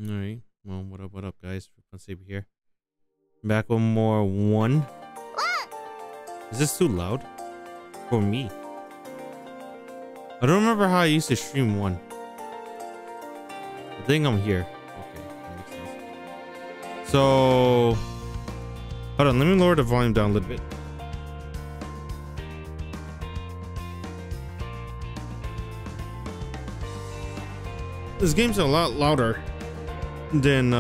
All right. Well, what up, guys? Let's see here. Back with more one. Is this too loud for me? I don't remember how I used to stream one. I think I'm here. Okay, that makes sense. So, hold on. Let me lower the volume down a little bit. This game's a lot louder than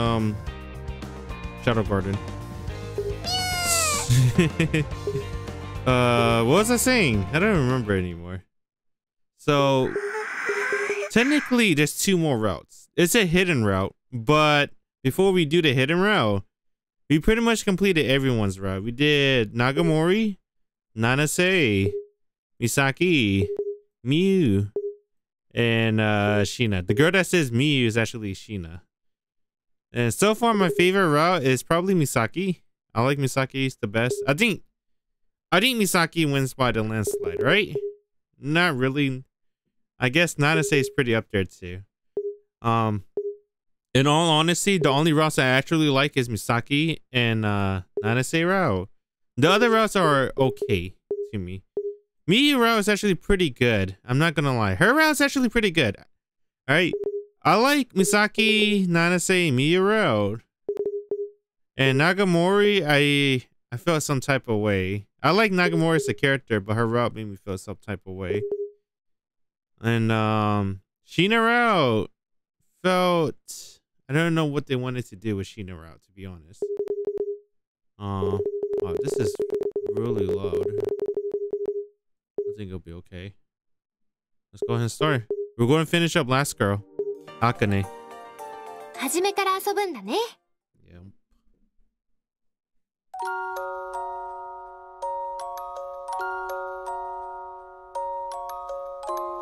Shadow Garden. What was I saying? I don't remember anymore. So technically there's two more routes. It's a hidden route, but before we do the hidden route, we pretty much completed everyone's route. We did Nagamori, Nanase, Misaki, Miyu, and Sheena. The girl that says Miyu is actually Sheena. And so far my favorite route is probably Misaki. I like Misaki's the best. I think Misaki wins by the landslide, right? Not really. I guess Nanase is pretty up there too. In all honesty, the only routes I actually like is Misaki and Nanase route. The other routes are okay to me. Miyu route is actually pretty good. I'm not gonna lie. Her route is actually pretty good. All right. I like Misaki, Nanase, Miyu route. And Nagamori, I felt some type of way. I like Nagamori as a character, but her route made me feel some type of way. And Sheena route felt, I don't know what they wanted to do with Sheena route, to be honest. Wow, this is really loud. I think it'll be okay. Let's go ahead and start. We're going to finish up last girl, Akane. Yeah.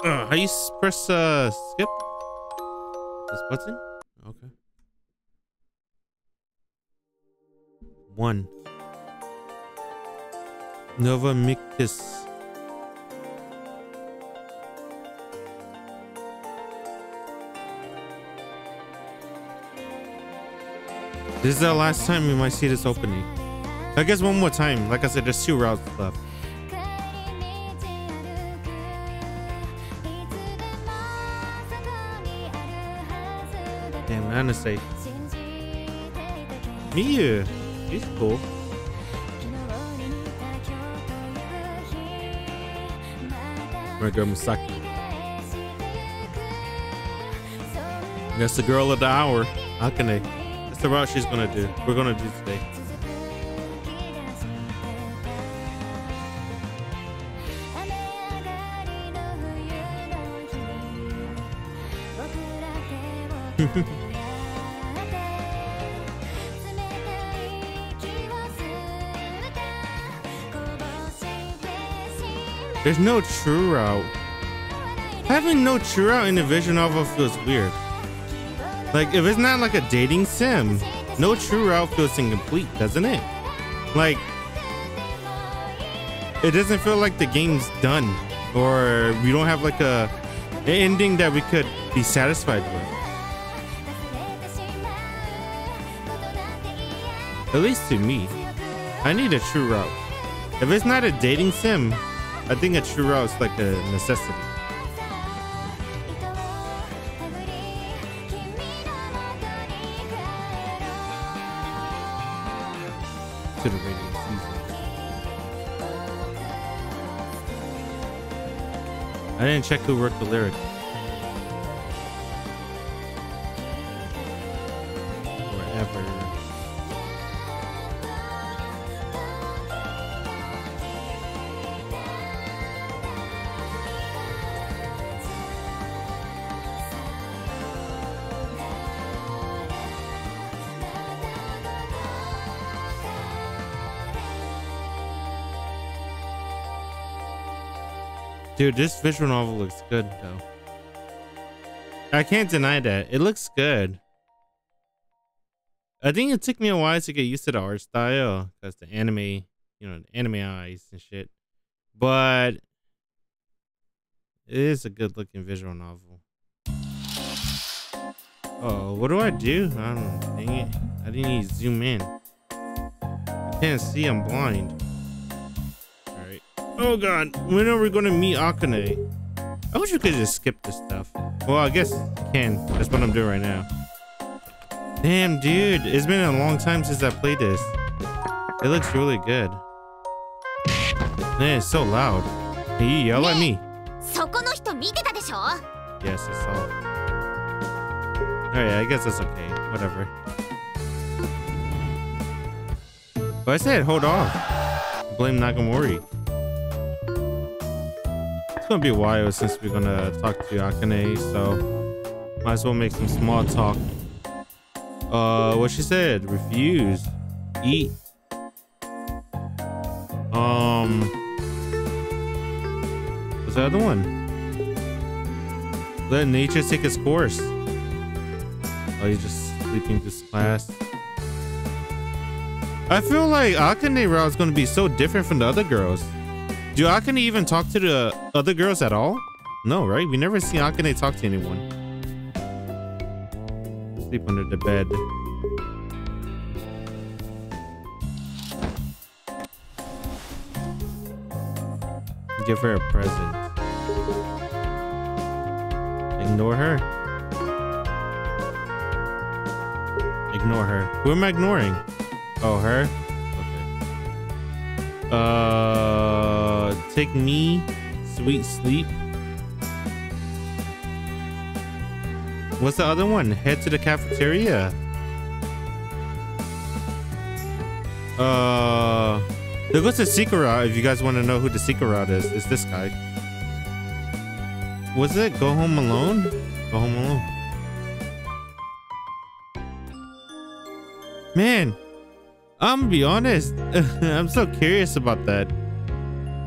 How you press skip? This button? Okay. 1. Nova Mictus. This is the last time we might see this opening. I guess one more time. Like I said, there's 2 routes left. Damn, Nanase. Miyu. He's cool. My girl Misaki. That's the girl of the hour. Akane. That's the route she's gonna do. We're gonna do today. There's no true route. Having no true route in a visual novel feels weird. Like, if it's not like a dating sim, no true route feels incomplete, doesn't it? Like, it doesn't feel like the game's done, or we don't have like an ending that we could be satisfied with. At least to me. I need a true route. If it's not a dating sim, I think a true route is like a necessity. To the radio season. I didn't check who wrote the lyric. Wherever. Dude, this visual novel looks good, though. I can't deny that. It looks good. I think it took me a while to get used to the art style, because the anime, you know, the anime eyes and shit. But it is a good looking visual novel. Oh, what do I do? I don't know. Dang it. I didn't need to zoom in. I can't see, I'm blind. Alright. Oh god, when are we gonna meet Akane? I wish we could just skip this stuff. Well, I guess you can. That's what I'm doing right now. Damn, dude. It's been a long time since I played this. It looks really good. Man, it's so loud. Can you yell at me? Yes, I saw it. Alright, I guess that's okay. Whatever. But I said hold off. Blame Nagamori. It's gonna be a while since we're gonna talk to Akane, so might as well make some small talk. What she said? Refuse. Eat. What's the other one? Let nature take its course. Oh, you're just sleeping this class. I feel like Akane route is going to be so different from the other girls. Do Akane even talk to the other girls at all? No, right? We never see Akane talk to anyone. Sleep under the bed. Give her a present. Ignore her. Ignore her. Who am I ignoring? Oh, her? Okay. Take me. Sweet sleep. What's the other one? Head to the cafeteria. There goes the secret route. If you guys want to know who the secret route is, it's this guy. Was it Go Home Alone? Go Home Alone. Man, I'm gonna be honest. I'm so curious about that.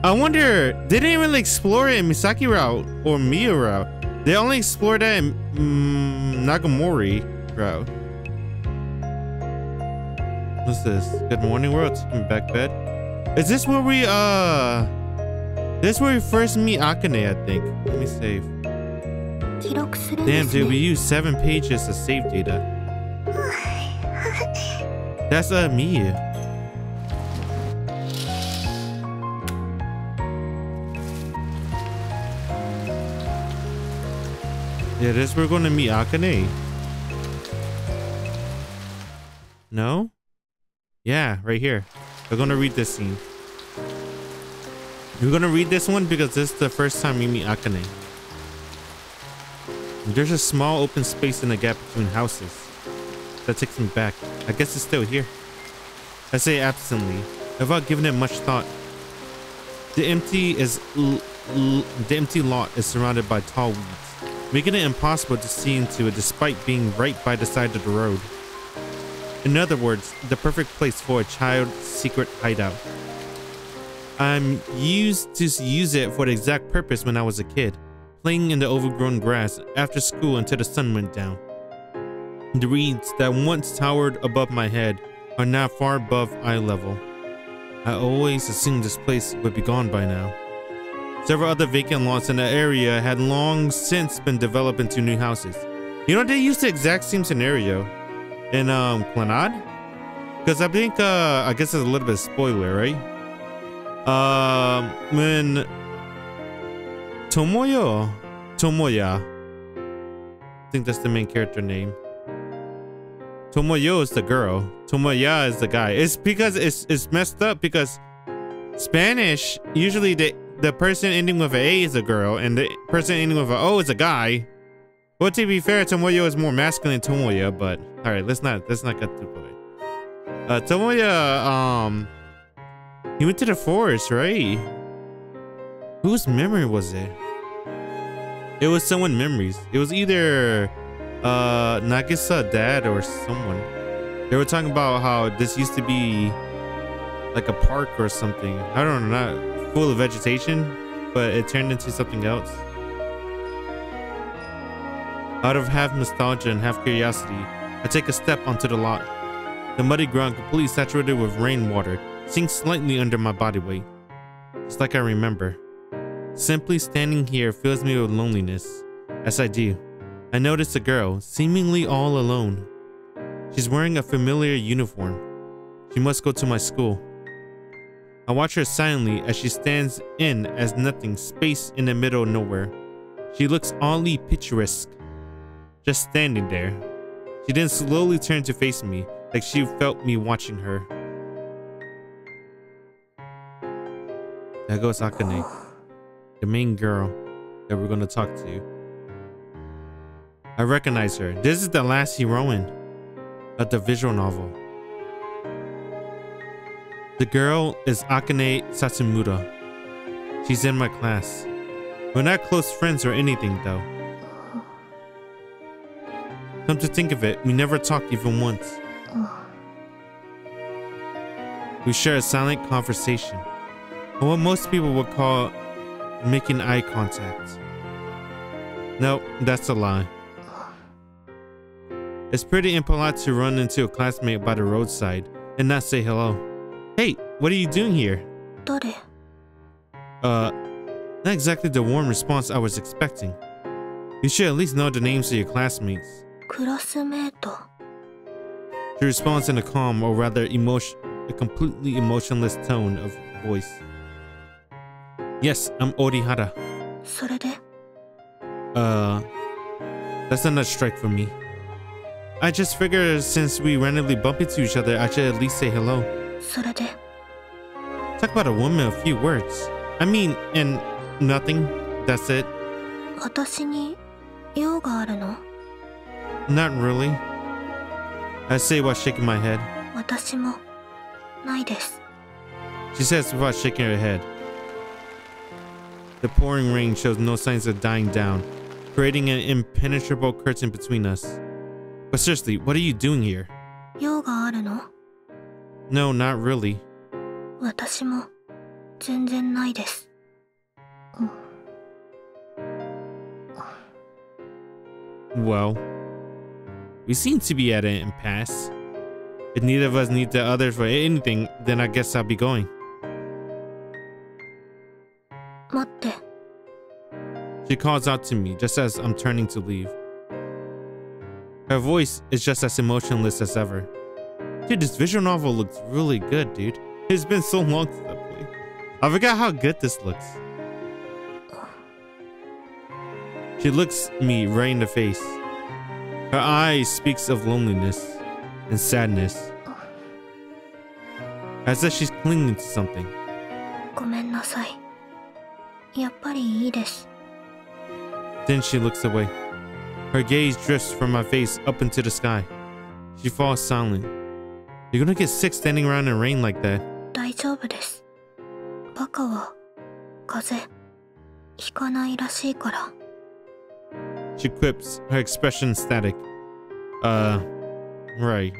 I wonder, they didn't really explore it in Misaki route or Miya route. They only explored that in Nagamori route. What's this? Good morning, world. Taking back bed. Is this where we this is where we first meet Akane, I think. Let me save. Damn, dude, we used 7 pages of save data. That's Miya. Yeah, this we're gonna meet Akane. No? Yeah, right here. We're gonna read this scene. We're gonna read this one because this is the first time we meet Akane. There's a small open space in the gap between houses. That takes me back. I guess it's still here. I say absently, without giving it much thought. The empty lot is surrounded by tall weeds, making it impossible to see into it despite being right by the side of the road. In other words, the perfect place for a child's secret hideout. I'm used to use it for the exact purpose when I was a kid, playing in the overgrown grass after school until the sun went down. The reeds that once towered above my head are now far above eye level. I always assumed this place would be gone by now. Several other vacant lots in the area had long since been developed into new houses. You know, they used the exact same scenario in Clannad, because I think I guess it's a little bit of spoiler, right? When Tomoya, I think that's the main character name. Tomoyo is the girl. Tomoya is the guy. It's because it's messed up because Spanish, usually the person ending with an A is a girl and the person ending with an O is a guy. Well, to be fair, Tomoyo is more masculine than Tomoya, but all right, let's not get too far. Tomoya, he went to the forest, right? Whose memory was it? It was someone's memories. It was either Nagisa dad or someone. They were talking about how this used to be like a park or something. I don't know, not full of vegetation, but it turned into something else. Out of half nostalgia and half curiosity, I take a step onto the lot. The muddy ground, completely saturated with rainwater, sinks slightly under my body weight. Just like I remember. Simply standing here fills me with loneliness, as I do. I notice a girl, seemingly all alone. She's wearing a familiar uniform. She must go to my school. I watch her silently as she stands in as nothing, space in the middle of nowhere. She looks oddly picturesque, just standing there. She then slowly turned to face me, like she felt me watching her. There goes Akane, the main girl that we're gonna talk to. I recognize her. This is the last heroine of the visual novel. The girl is Akane Satsumura. She's in my class. We're not close friends or anything though. Come to think of it, we never talked even once. We share a silent conversation, or what most people would call making eye contact. No, that's a lie. It's pretty impolite to run into a classmate by the roadside and not say hello. Hey, what are you doing here? Not exactly the warm response I was expecting. You should at least know the names of your classmates. She responds in a calm, or rather a completely emotionless tone of voice. Yes, I'm Orihara. That's not a strike for me. I just figured since we randomly bump into each other, I should at least say hello. Talk about a woman, a few words. I mean, and nothing. That's it. Not really. I say while shaking my head. She says without shaking her head. The pouring rain shows no signs of dying down, creating an impenetrable curtain between us. But seriously, what are you doing here? No, not really. Well, we seem to be at an impasse. If neither of us need the other for anything, then I guess I'll be going. She calls out to me just as I'm turning to leave. Her voice is just as emotionless as ever. Dude, this visual novel looks really good, dude. It's been so long since I played. I forgot how good this looks. She looks me right in the face. Her eyes speaks of loneliness and sadness. As if she's clinging to something. Then she looks away. Her gaze drifts from my face up into the sky. She falls silent. You're gonna get sick standing around in rain like that. She quips, her expression static. Right.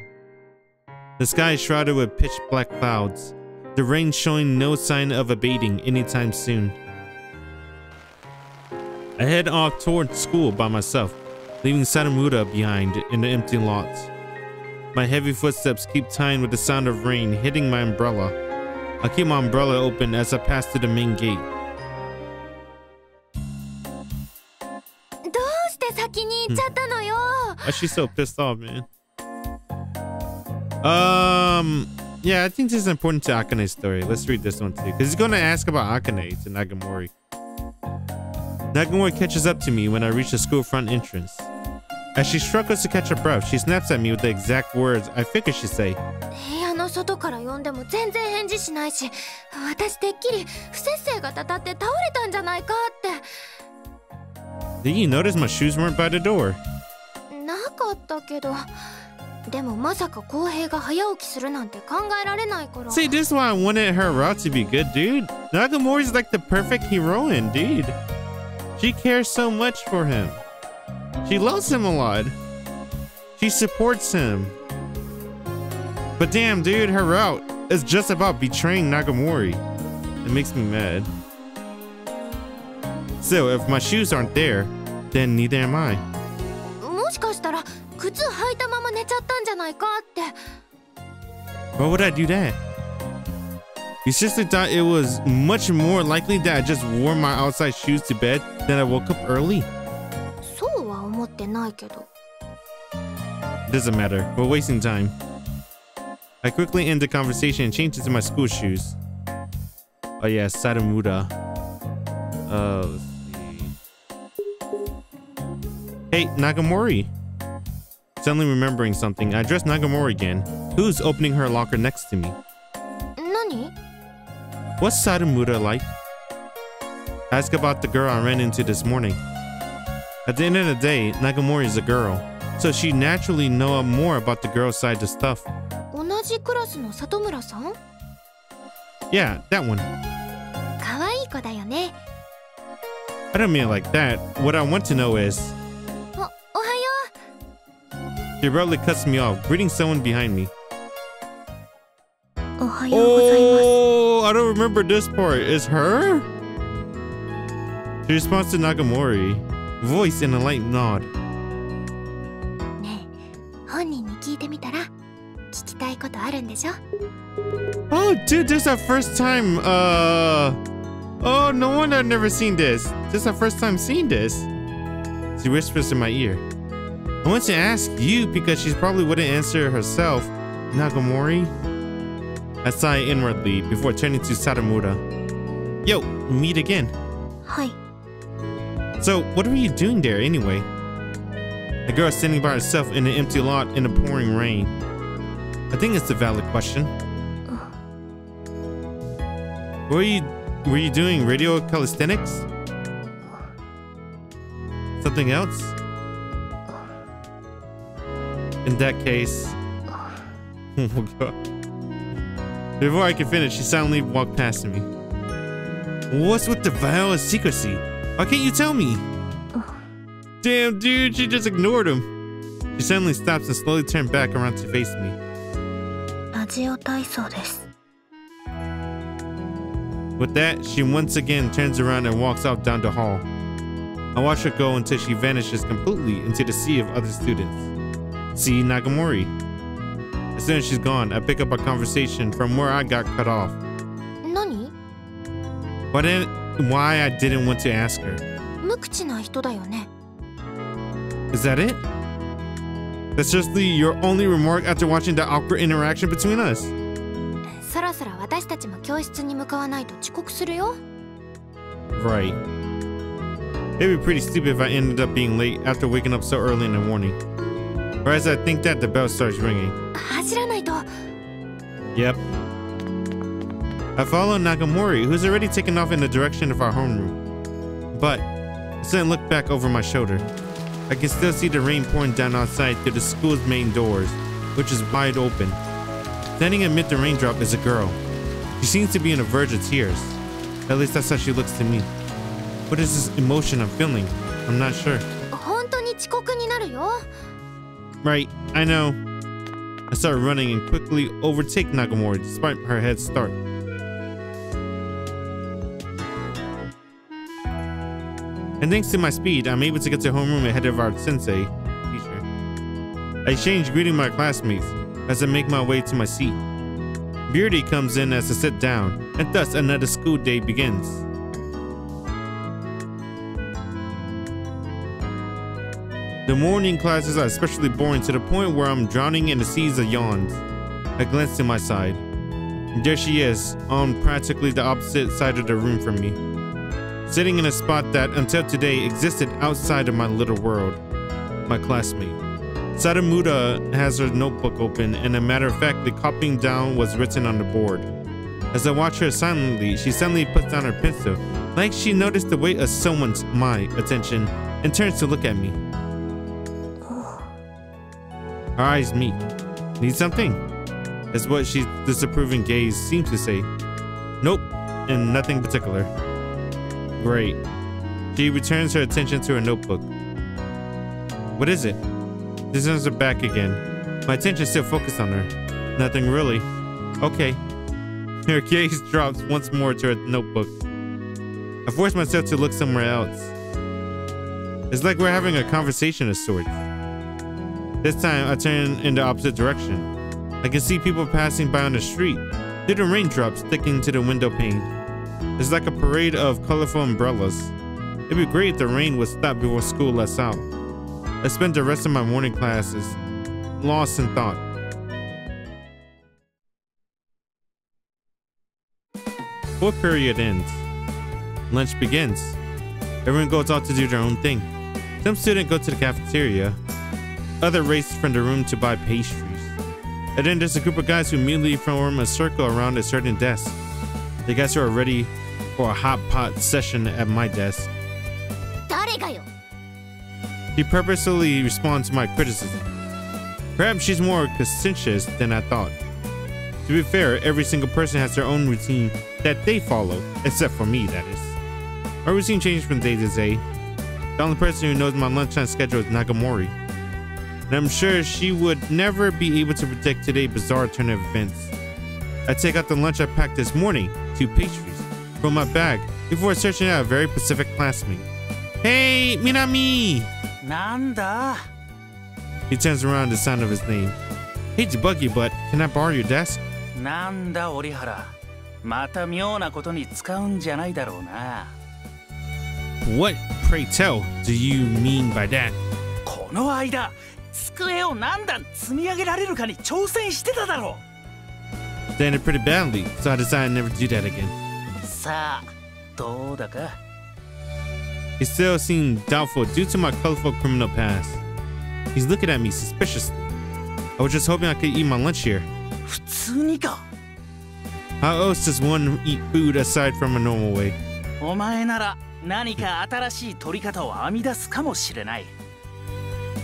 The sky is shrouded with pitch black clouds, the rain showing no sign of abating anytime soon. I head off toward school by myself, leaving Satomura behind in the empty lot. My heavy footsteps keep time with the sound of rain hitting my umbrella. I keep my umbrella open as I pass through the main gate. Why is she so pissed off, man? Yeah, I think this is important to Akane's story. Let's read this one too, because he's going to ask about Akane to Nagamori. Nagamori catches up to me when I reach the school front entrance. As she struggles to catch her breath, she snaps at me with the exact words I figured she'd say. Did you notice my shoes weren't by the door? See, this is why I wanted her route to be good, dude. Nagamori's like the perfect heroine, dude. She cares so much for him. She loves him a lot. She supports him. But damn, dude, her route is just about betraying Nagamori. It makes me mad. So, if my shoes aren't there, then neither am I. Why would I do that? You seriously thought it was much more likely that I just wore my outside shoes to bed than I woke up early? Doesn't matter. We're wasting time. I quickly end the conversation and change into my school shoes. Oh yeah, Sadamuda. Let's see. Hey, Nagamori. Suddenly remembering something, I address Nagamori again, who's opening her locker next to me. Nani? What's Sadamuda like? Ask about the girl I ran into this morning. At the end of the day, Nagamori is a girl, so she naturally know more about the girl side of stuff. Yeah, that one. I don't mean it like that. What I want to know is... She abruptly cuts me off, greeting someone behind me. Oh, I don't remember this part. Is her? She responds to Nagamori, voice in a light nod. Oh, dude, this is our first time. Oh, no wonder I've never seen this. This is our first time seeing this. She whispers in my ear. I want to ask you because she probably wouldn't answer herself. Nagamori? I sigh inwardly before turning to Sadamuda. Yo, meet again. Hi. So, what were you doing there anyway? A girl standing by herself in an empty lot in the pouring rain. I think it's a valid question. Were you doing radio calisthenics? Something else? In that case... Oh god. Before I could finish, she silently walked past me. What's with the vow of secrecy? Why can't you tell me? Damn, dude, she just ignored him. She suddenly stops and slowly turned back around to face me. With that, she once again turns around and walks out down the hall. I watch her go until she vanishes completely into the sea of other students. See Nagamori. As soon as she's gone, I pick up a conversation from where I got cut off. Nani? Why I didn't want to ask her. Is that it? That's just your only remark after watching the awkward interaction between us? Right. It'd be pretty stupid if I ended up being late after waking up so early in the morning. Or as I think that, the bell starts ringing. Yep. I follow Nagamori, who's already taken off in the direction of our homeroom. But I suddenly look back over my shoulder. I can still see the rain pouring down outside through the school's main doors, which is wide open. Standing amid the raindrop is a girl. She seems to be on the verge of tears. At least that's how she looks to me. What is this emotion I'm feeling? I'm not sure. Right, I know. I start running and quickly overtake Nagamori despite her head start. And thanks to my speed, I'm able to get to homeroom ahead of our sensei, teacher. I exchange greeting my classmates as I make my way to my seat. Beardy comes in as I sit down, and thus another school day begins. The morning classes are especially boring to the point where I'm drowning in the seas of yawns. I glance to my side. There she is, on practically the opposite side of the room from me. Sitting in a spot that, until today, existed outside of my little world. My classmate. Sadamuda has her notebook open, and a matter of fact, the copying down was written on the board. As I watch her silently, she suddenly puts down her pencil, like she noticed the weight of my attention, and turns to look at me. Our eyes meet. Need something? Is what she's disapproving gaze seems to say. Nope, and nothing particular. Great. She returns her attention to her notebook. What is it? She turns her back again. My attention still focused on her. Nothing really. Okay. Her gaze drops once more to her notebook. I force myself to look somewhere else. It's like we're having a conversation of sorts. This time, I turn in the opposite direction. I can see people passing by on the street, through the raindrops sticking to the window pane. It's like a parade of colorful umbrellas. It'd be great if the rain would stop before school lets out. I spent the rest of my morning classes lost in thought. Fourth period ends. Lunch begins. Everyone goes out to do their own thing. Some students go to the cafeteria. Others race from the room to buy pastries. And then there's a group of guys who immediately form a circle around a certain desk. The guys who are ready for a hot pot session at my desk. He purposely responds to my criticism. Perhaps she's more conscientious than I thought. To be fair, every single person has their own routine that they follow, except for me, that is. My routine changes from day to day. The only person who knows my lunchtime schedule is Nagamori. And I'm sure she would never be able to predict today's bizarre turn of events. I take out the lunch I packed this morning, 2 pastries, from my bag before searching out a very Pacific classmate. Hey, Minami! Nanda? He turns around at the sound of his name. Hate to bug you, but can I borrow your desk? Nanda Orihara. Mata myo na koto ni tsukaun janai darou na. What, pray tell, do you mean by that? この間、机を何段積み上げられるかに挑戦してただろ。Did it pretty badly, so I decided never to do that again. さあ、どうだか? He still seemed doubtful due to my colorful criminal past. He's looking at me suspiciously. I was just hoping I could eat my lunch here. 普通にか? How else does one eat food aside from a normal way? お前なら何か新しい取り方を編み出すかもしれない。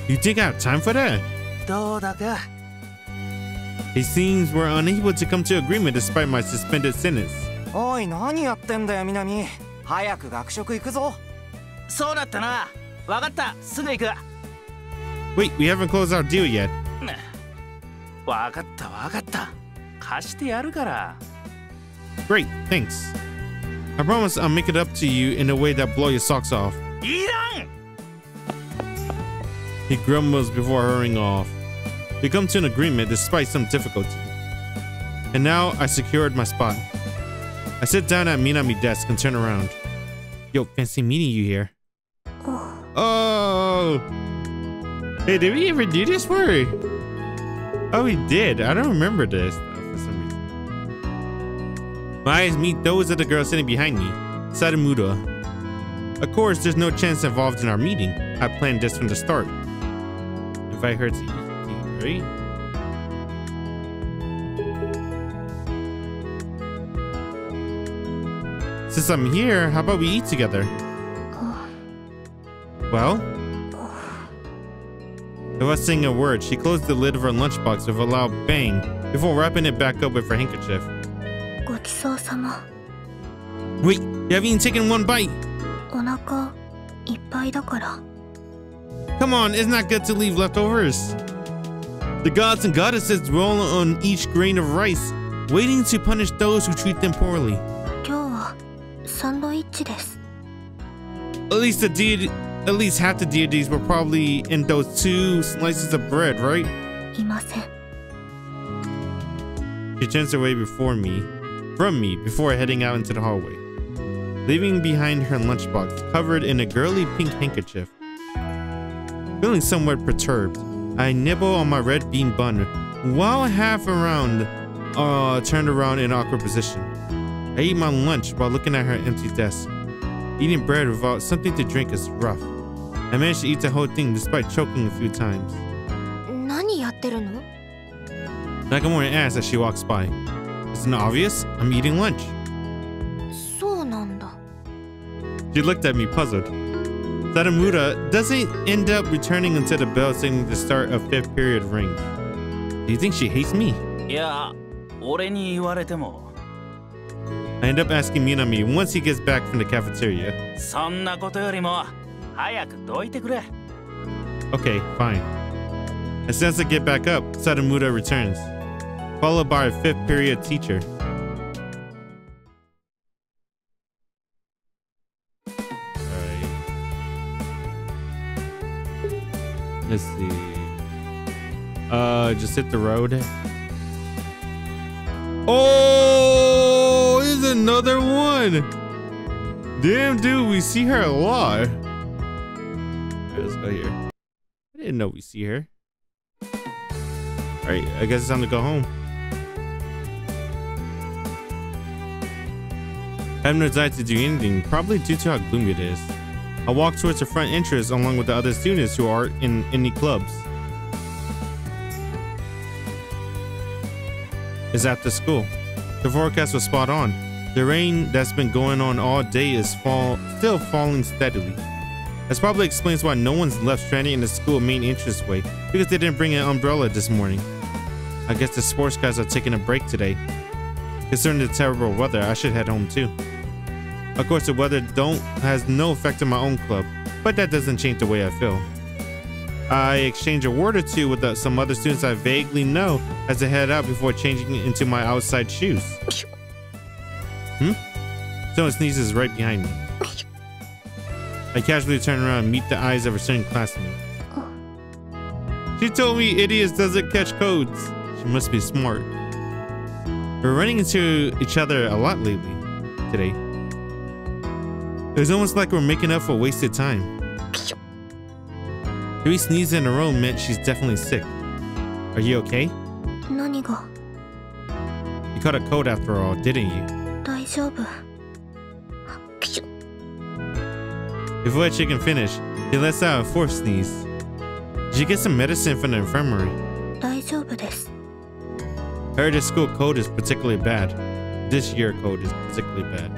You think I have time for that? どうだか? It seems we're unable to come to agreement despite my suspended sentence. おい、何やってんだよ、みなみ。早く学食行くぞ。そうだったな。わかった、すぐ行く。Wait, we haven't closed our deal yet. わかったわかった。貸してやるから。Great, thanks. I promise I'll make it up to you in a way that blow your socks off. いらん! He grumbles before hurrying off. We come to an agreement despite some difficulty. And now I secured my spot. I sit down at Minami's desk and turn around. Yo, fancy meeting you here. Oh! Hey, did we ever do this for her? Oh, we did. I don't remember this for some reason. My eyes meet those of the girl sitting behind me, Sadamura. Of course, there's no chance involved in our meeting. I planned this from the start. Invite her to eat, right? Since I'm here, how about we eat together? Well? Without saying a word, she closed the lid of her lunchbox with a loud bang before wrapping it back up with her handkerchief. Wait, you haven't even taken one bite. Come on, it's not good to leave leftovers. The gods and goddesses roll on each grain of rice, waiting to punish those who treat them poorly. At least half the deities were probably in those 2 slices of bread, right? She turns away from me before heading out into the hallway, leaving behind her lunchbox covered in a girly pink handkerchief. Feeling somewhat perturbed, I nibble on my red bean bun while half around, turned around in an awkward position. I eat my lunch while looking at her empty desk. Eating bread without something to drink is rough. I managed to eat the whole thing despite choking a few times. Nagamori asks as she walks by. Isn't it obvious? I'm eating lunch. She looked at me puzzled. Sadamura doesn't end up returning until the bell signaling the start of 5th period rings. Do you think she hates me? Yeah, 俺に言われても。I end up asking Minami once he gets back from the cafeteria. そんなことよりも早くどいてくれ。Okay, fine. As soon as I get back up, Sadamura returns, followed by a 5th period teacher. Alright. Let's see. Just hit the road. Oh, there's another one. Damn, dude, we see her a lot. Alright, let's go here. didn't know we see her. Alright, I guess it's time to go home. I have no desire to do anything, probably due to how gloomy it is. I walk towards the front entrance along with the other students who aren't in any clubs. It's after school. The forecast was spot on. The rain that's been going on all day is still falling steadily. This probably explains why no one's left stranded in the school main entranceway, because they didn't bring an umbrella this morning. I guess the sports guys are taking a break today. Concerning the terrible weather, I should head home too. Of course, the weather has no effect on my own club, but that doesn't change the way I feel. I exchange a word or two with some other students I vaguely know as I head out before changing into my outside shoes. Someone sneezes right behind me. I casually turn around and meet the eyes of a certain classmate. She told me idiots doesn't catch codes. She must be smart. We're running into each other a lot lately today. It was almost like we're making up for wasted time. 3 sneezes in a row meant she's definitely sick. Are you okay? 何が You caught a cold after all, didn't you? 大丈夫 Before she can finish, he lets out a 4th sneeze. Did you get some medicine from the infirmary? 大丈夫です I heard the school code is particularly bad. This year code is particularly bad.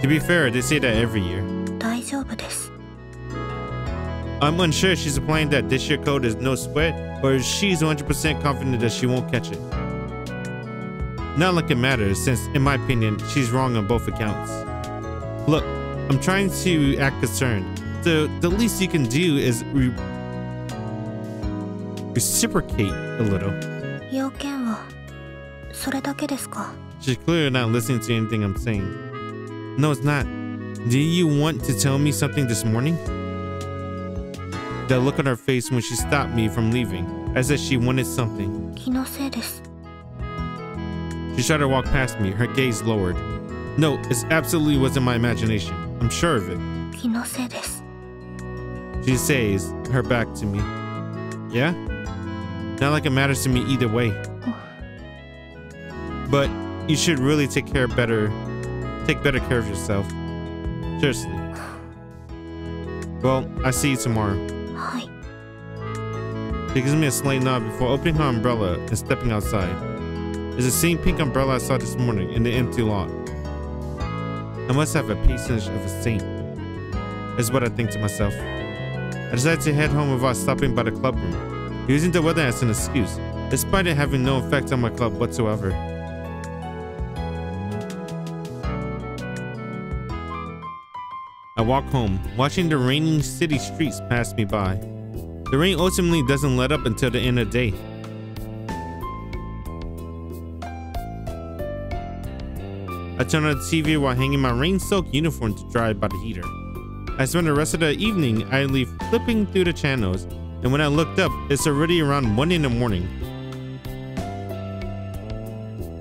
To be fair, they say that every year. 大丈夫です I'm unsure if she's implying that this year code is no sweat, or if she's 100% confident that she won't catch it. Not like it matters, since, in my opinion, she's wrong on both accounts. Look, I'm trying to act concerned. The least you can do is reciprocate a little. 要件はそれだけですか She's clearly not listening to anything I'm saying. No, it's not. Did you want to tell me something this morning? That look on her face when she stopped me from leaving, as if she wanted something. 気のせいです She tried to walk past me, her gaze lowered. No, it absolutely wasn't my imagination. I'm sure of it. 気のせいです She says, her back to me. Yeah? Not like it matters to me either way. But you should really take better care of yourself. Seriously. Well, I'll see you tomorrow. はい She gives me a slight nod before opening her umbrella and stepping outside. It's the same pink umbrella I saw this morning in the empty lot. I must have a patience of a saint, is what I think to myself. I decided to head home without stopping by the club room, using the weather as an excuse, despite it having no effect on my club whatsoever. I walk home, watching the raining city streets pass me by. The rain ultimately doesn't let up until the end of the day. I turn on the TV while hanging my rain-soaked uniform to dry by the heater. I spend the rest of the evening idly flipping through the channels, and when I looked up, it's already around 1 in the morning.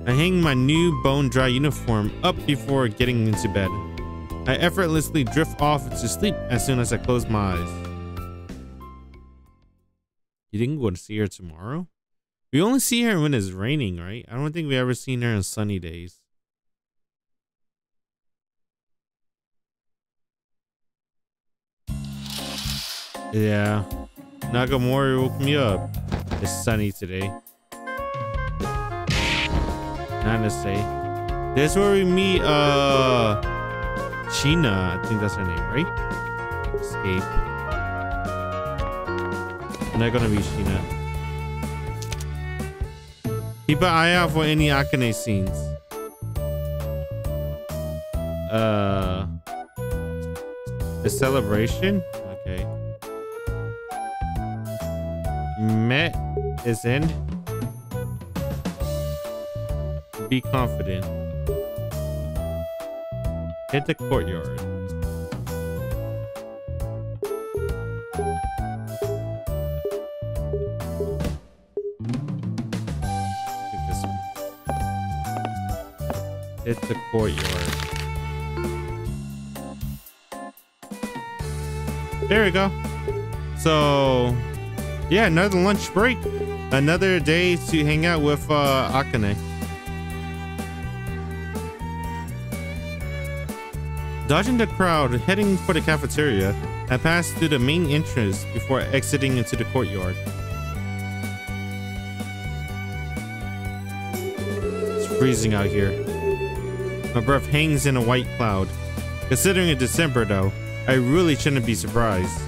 I hang my new bone-dry uniform up before getting into bed. I effortlessly drift off to sleep as soon as I close my eyes. You think we'll see her tomorrow? We only see her when it's raining, right? I don't think we ever seen her on sunny days. Yeah, Nagamori woke me up. It's sunny today. Not to say. This is where we meet China, I think that's her name, right? Escape. I'm not gonna be China. Keep an eye out for any Akane scenes. A celebration? Okay. Met is in. Be confident. Hit the courtyard. This one. Hit the courtyard. There we go. So Yeah, another lunch break. Another day to hang out with Akane. Dodging the crowd, heading for the cafeteria, I passed through the main entrance before exiting into the courtyard. It's freezing out here. My breath hangs in a white cloud. Considering it's December though, I really shouldn't be surprised.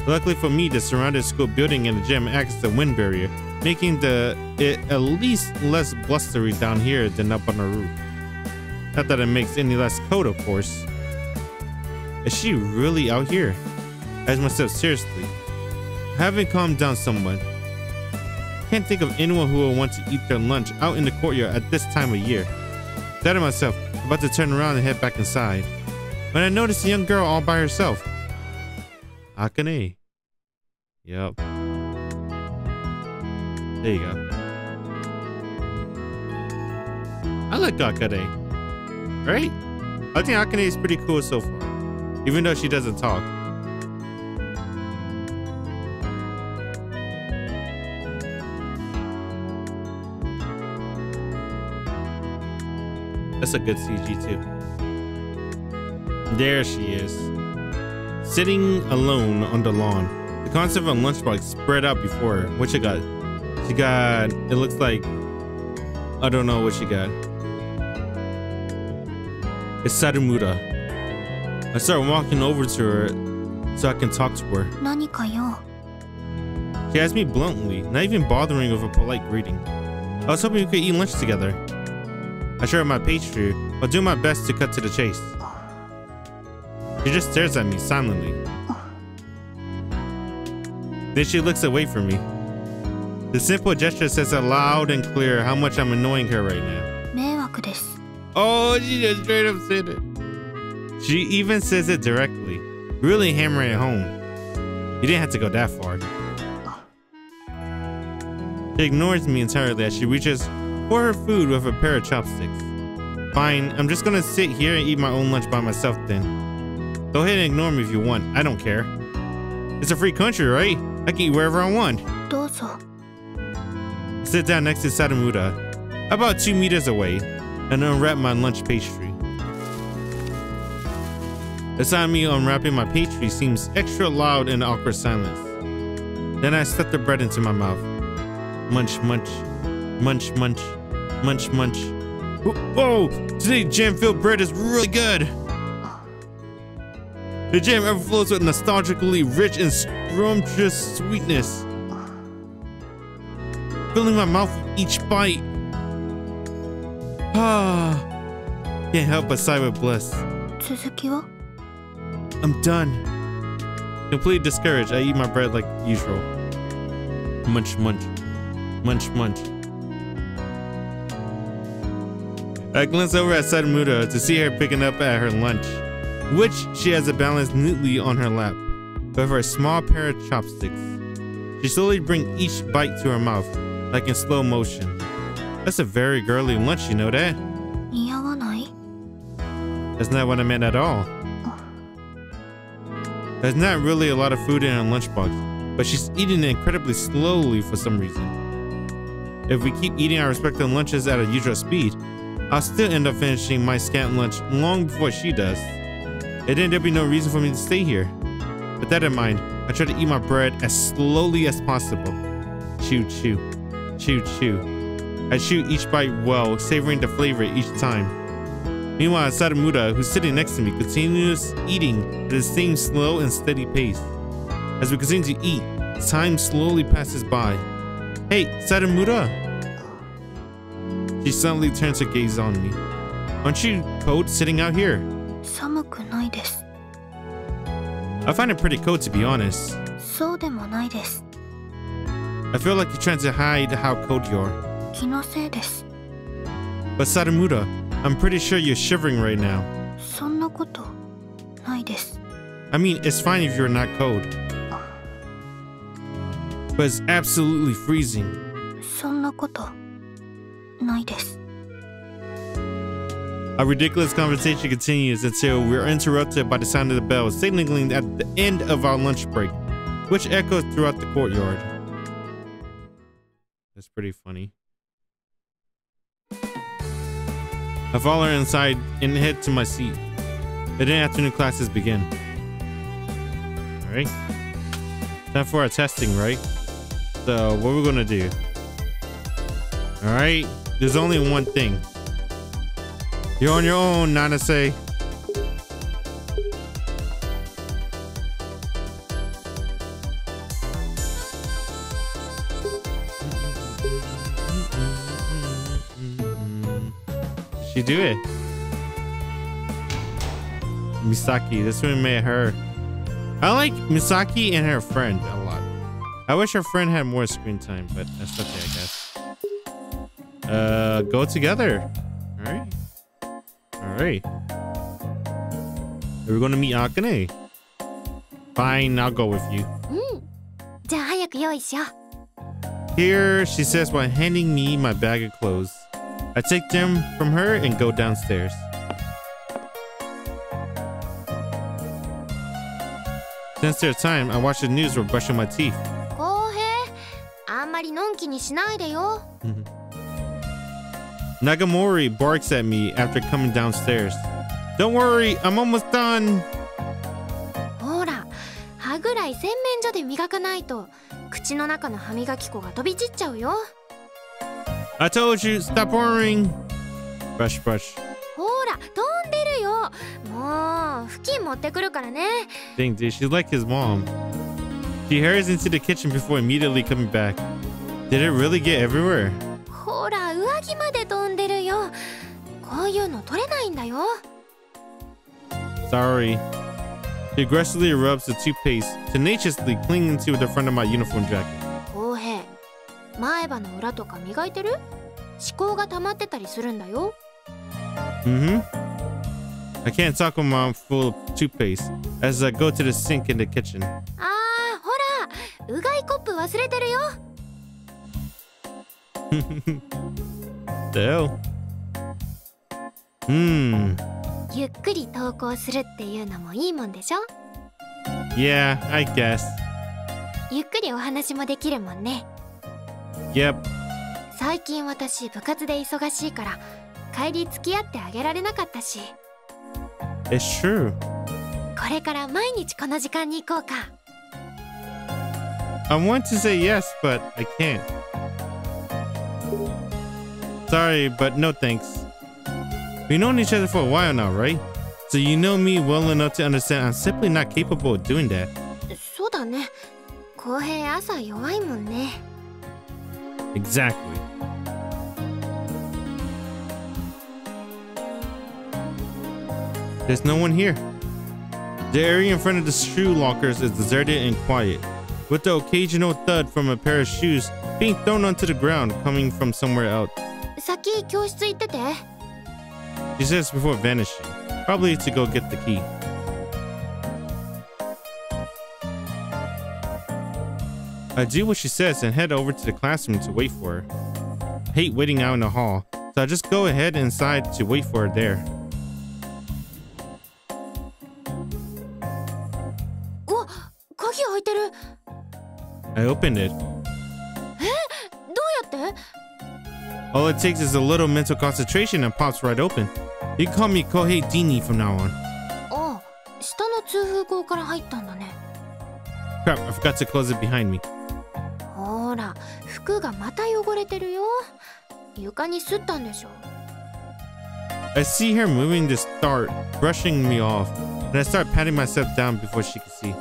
Luckily for me, the surrounding school building and the gym acts as a wind barrier, making it at least less blustery down here than up on the roof. Not that it makes any less cold, of course. Is she really out here? I ask myself seriously. I haven't calmed down somewhat. Can't think of anyone who will want to eat their lunch out in the courtyard at this time of year. Said to myself, about to turn around and head back inside, when I noticed a young girl all by herself. Akane. Yup. There you go. I like Akane. Right? I think Akane is pretty cool so far. Even though she doesn't talk. That's a good CG too. There she is. Sitting alone on the lawn. The concept of a lunchbox spread out before her. What she got? She got, it looks like, I don't know what she got. It's Sadamura. I start walking over to her so I can talk to her. She asked me bluntly, not even bothering with a polite greeting. I was hoping we could eat lunch together. I share my pastry, while doing my best to cut to the chase. She just stares at me silently. Then she looks away from me. The simple gesture says out loud and clear how much I'm annoying her right now. Oh, she just straight up said it. She even says it directly, really hammering it home. You didn't have to go that far. She ignores me entirely as she reaches for her food with a pair of chopsticks. Fine, I'm just gonna sit here and eat my own lunch by myself then. Go ahead and ignore me if you want, I don't care. It's a free country, right? I can eat wherever I want. I sit down next to Sadamura, about 2 meters away, and unwrap my lunch pastry. The sound of me unwrapping my pastry seems extra loud in the awkward silence. Then I stuff the bread into my mouth. Munch, munch, munch, munch, munch, munch. Whoa! Today's jam-filled bread is really good! The jam overflows with nostalgically rich and scrumptious sweetness, filling my mouth with each bite. Ah, can't help but sigh with bliss. I'm done. Completely discouraged, I eat my bread like usual. Munch, munch, munch, munch. I glance over at Sadamura to see her picking up at her lunch, which she has a balance neatly on her lap, with her small pair of chopsticks. She slowly brings each bite to her mouth, like in slow motion. That's a very girly lunch, you know that? That's not what I meant at all. There's not really a lot of food in her lunchbox, but she's eating it incredibly slowly for some reason. If we keep eating our respective lunches at our usual speed, I'll still end up finishing my scant lunch long before she does. And then there'll be no reason for me to stay here. With that in mind, I try to eat my bread as slowly as possible. Chew, chew, chew, chew. I chew each bite well, savoring the flavor each time. Meanwhile, Sadamura, who's sitting next to me, continues eating at the same slow and steady pace. As we continue to eat, time slowly passes by. Hey, Sadamura! She suddenly turns her gaze on me. Aren't you cold sitting out here? I find it pretty cold, to be honest. I feel like you're trying to hide how cold you are. But Sadamura, I'm pretty sure you're shivering right now. I mean, it's fine if you're not cold. But it's absolutely freezing. Our ridiculous conversation continues until we're interrupted by the sound of the bell signaling at the end of our lunch break, which echoes throughout the courtyard. pretty funny. I follow her inside and head to my seat. The day afternoon classes begin. Alright. Time for our testing, right? So, what are we gonna do? Alright. There's only one thing. You're on your own, Nanase. She do it. Misaki, this one made her. I like Misaki and her friend a lot. I wish her friend had more screen time, but that's okay, I guess. Go together. Alright. Alright. We're gonna meet Akane. Fine, I'll go with you. Here, she says while handing me my bag of clothes. I take them from her and go downstairs. Since there's time, I watch the news while brushing my teeth. Nagamori barks at me after coming downstairs. Don't worry, I'm almost done. I told you, stop worrying. Brush, brush. Dang, dude, she's like his mom. She hurries into the kitchen before immediately coming back. Did it really get everywhere? Sorry. She aggressively rubs the toothpaste, tenaciously clinging to the front of my uniform jacket. I can't talk with my mom full of toothpaste as I go to the sink in the kitchen. The hell? Yeah, I guess. Yep. It's true. I want to say yes, but I can't. Sorry, but no thanks. We've known each other for a while now, right? So you know me well enough to understand I'm simply not capable of doing that. Exactly. There's no one here. The area in front of the shoe lockers is deserted and quiet, with the occasional thud from a pair of shoes being thrown onto the ground coming from somewhere else. She says before vanishing, probably to go get the key. I do what she says and head over to the classroom to wait for her. I hate waiting out in the hall, so I just go ahead inside to wait for her there. I opened it. All it takes is a little mental concentration and pops right open. You can call me Kouhei Dini from now on. Crap, I forgot to close it behind me. I see her moving to start brushing me off, and I start patting myself down before she can see.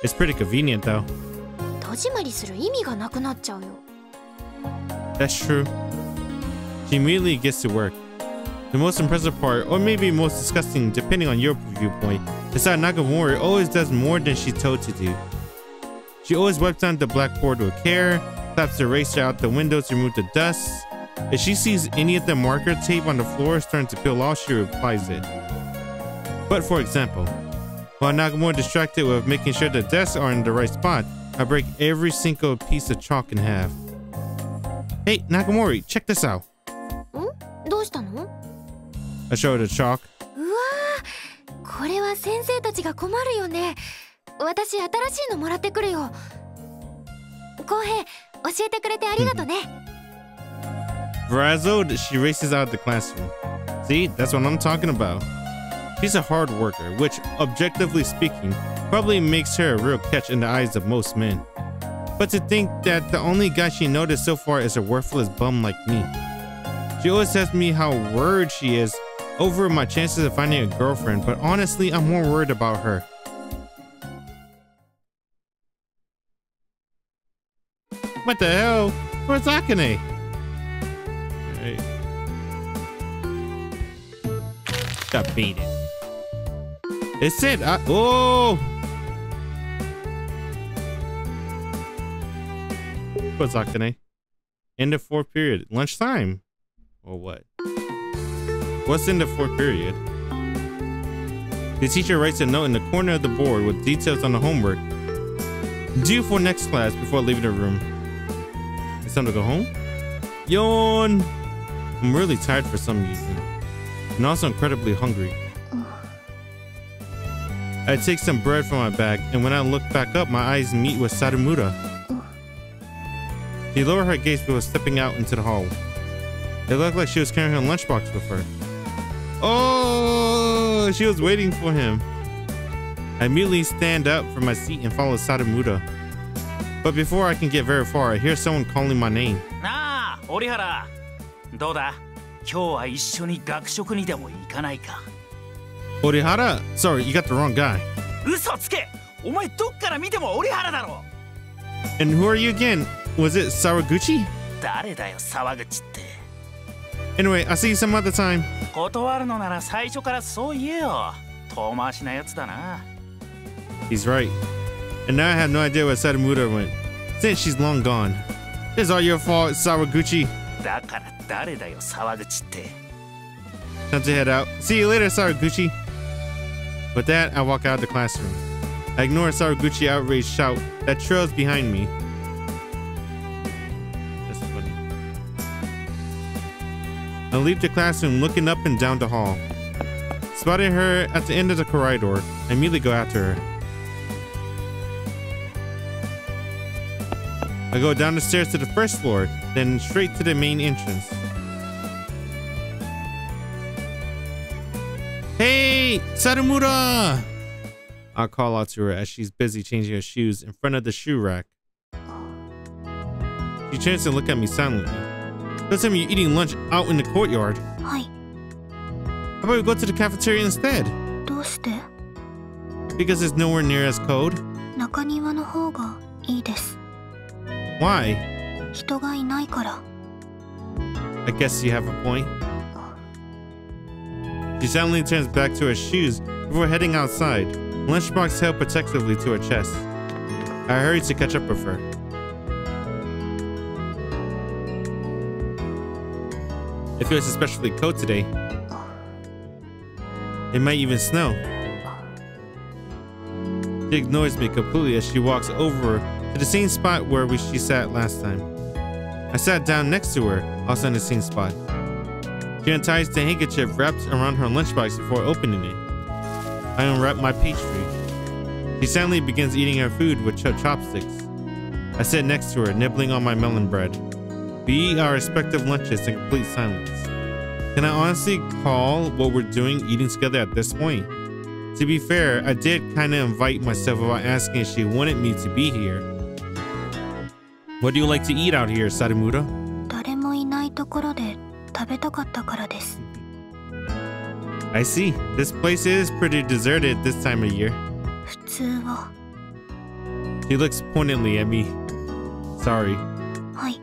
It's pretty convenient though. That's true. She immediately gets to work. The most impressive part, or maybe most disgusting depending on your viewpoint, is that Nagamori always does more than she's told to do. She always wipes down the blackboard with care, slaps the eraser out the window to remove the dust. If she sees any of the marker tape on the floor starting to peel off, she replies it. But for example, while Nagamori is distracted with making sure the desks are in the right spot, I break every single piece of chalk in half. Hey, Nagamori, check this out. I show her the chalk. これは先生たちが困るよね。私新しいのもらってくるよ。浩平、教えてくれてありがとね。Frazzled, she races out of the classroom. See, that's what I'm talking about. She's a hard worker, which, objectively speaking, probably makes her a real catch in the eyes of most men. But to think that the only guy she noticed so far is a worthless bum like me. She always tells me how worried she is over my chances of finding a girlfriend, but honestly, I'm more worried about her. What the hell? Where's Akane? Alright. Got baited. It said, oh! What's Akane? End of fourth period. Lunchtime. Or what? What's in the fourth period? The teacher writes a note in the corner of the board with details on the homework due for next class before leaving the room. It's time to go home? Yawn! I'm really tired for some reason. And also incredibly hungry. I take some bread from my bag, and when I look back up, my eyes meet with Sadamura. She lowered her gaze before stepping out into the hall. It looked like she was carrying her lunchbox with her. Oh, she was waiting for him. I immediately stand up from my seat and follow Sadamura. But before I can get very far, I hear someone calling my name. Ah, Orihara. どうだ? 今日は一緒に学食にでも行かないか? Orihara? Sorry, you got the wrong guy. 嘘つけ! お前どっから見てもOriharaだろ! And who are you again? Was it Saraguchi? 誰だよ、沢口って。 Anyway, I'll see you some other time. 断るのなら最初からそう言えよ。遠回しなやつだな。 He's right. And now I have no idea where Sadamura went, since she's long gone. It's all your fault, Saraguchi. だから誰だよ、沢口って。 Time to head out. See you later, Saraguchi. With that, I walk out of the classroom. I ignore Saraguchi's outraged shout that trails behind me. That's funny. I leave the classroom looking up and down the hall. Spotting her at the end of the corridor, I immediately go after her. I go down the stairs to the first floor, then straight to the main entrance. Hey, Sadamura! I'll call out to her as she's busy changing her shoes in front of the shoe rack. She turns to look at me silently. Don't tell me you're eating lunch out in the courtyard. Hi. How about we go to the cafeteria instead? どうして? Because it's nowhere near as cold. 中庭の方がいいです。 Why? 人がいないから。 I guess you have a point. She silently turns back to her shoes before heading outside, lunchbox held protectively to her chest. I hurry to catch up with her. It feels especially cold today. It might even snow. She ignores me completely as she walks over to the same spot where she sat last time. I sat down next to her, also in the same spot. She unties the handkerchief wrapped around her lunchbox before opening it. I unwrap my pastry. She silently begins eating her food with chopsticks. I sit next to her, nibbling on my melon bread. We eat our respective lunches in complete silence. Can I honestly call what we're doing eating together at this point? To be fair, I did kind of invite myself without asking if she wanted me to be here. What do you like to eat out here, Sadamura? 誰もいないところで食べたかったからです。 I see. This place is pretty deserted this time of year. 普通は。 She looks pointedly at me. Sorry. はい。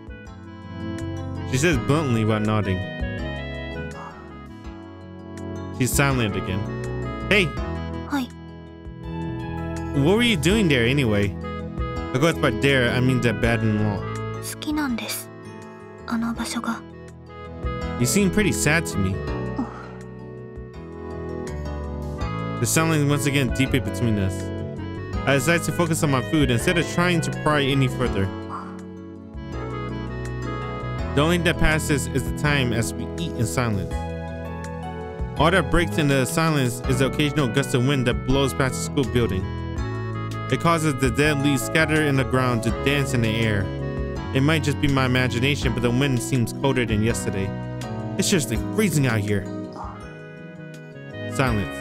She says bluntly while nodding. She's silent again. Hey! はい。 What were you doing there anyway? Of course, by there, I mean the bed-in-law. 好きなんです。あの場所が。 You seem pretty sad to me. The silence once again deepened between us. I decided to focus on my food instead of trying to pry any further. The only thing that passes is the time as we eat in silence. All that breaks in the silence is the occasional gust of wind that blows past the school building. It causes the dead leaves scattered in the ground to dance in the air. It might just be my imagination, but the wind seems colder than yesterday. It's seriously freezing out here. Silence.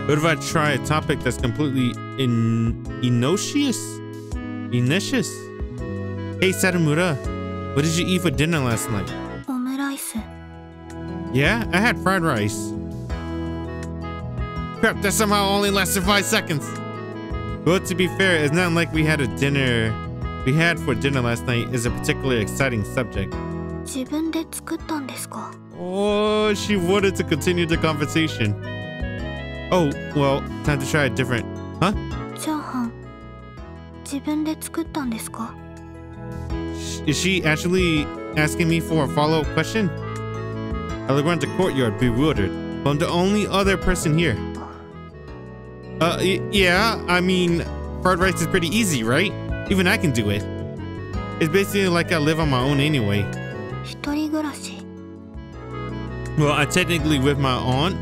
What if I try a topic that's completely innocuous? Hey Sadamura, what did you eat for dinner last night? Yeah, I had fried rice. Crap, that somehow only lasted 5 seconds. Well, to be fair, it's not like we had for dinner last night is a particularly exciting subject. Oh, she wanted to continue the conversation. Oh, well, time to try a different. Huh? Is she actually asking me for a follow-up question? I look around the courtyard, bewildered. But I'm the only other person here. Yeah, I mean, fried rice is pretty easy, right? Even I can do it. It's basically like I live on my own anyway. Well, I technically with my aunt,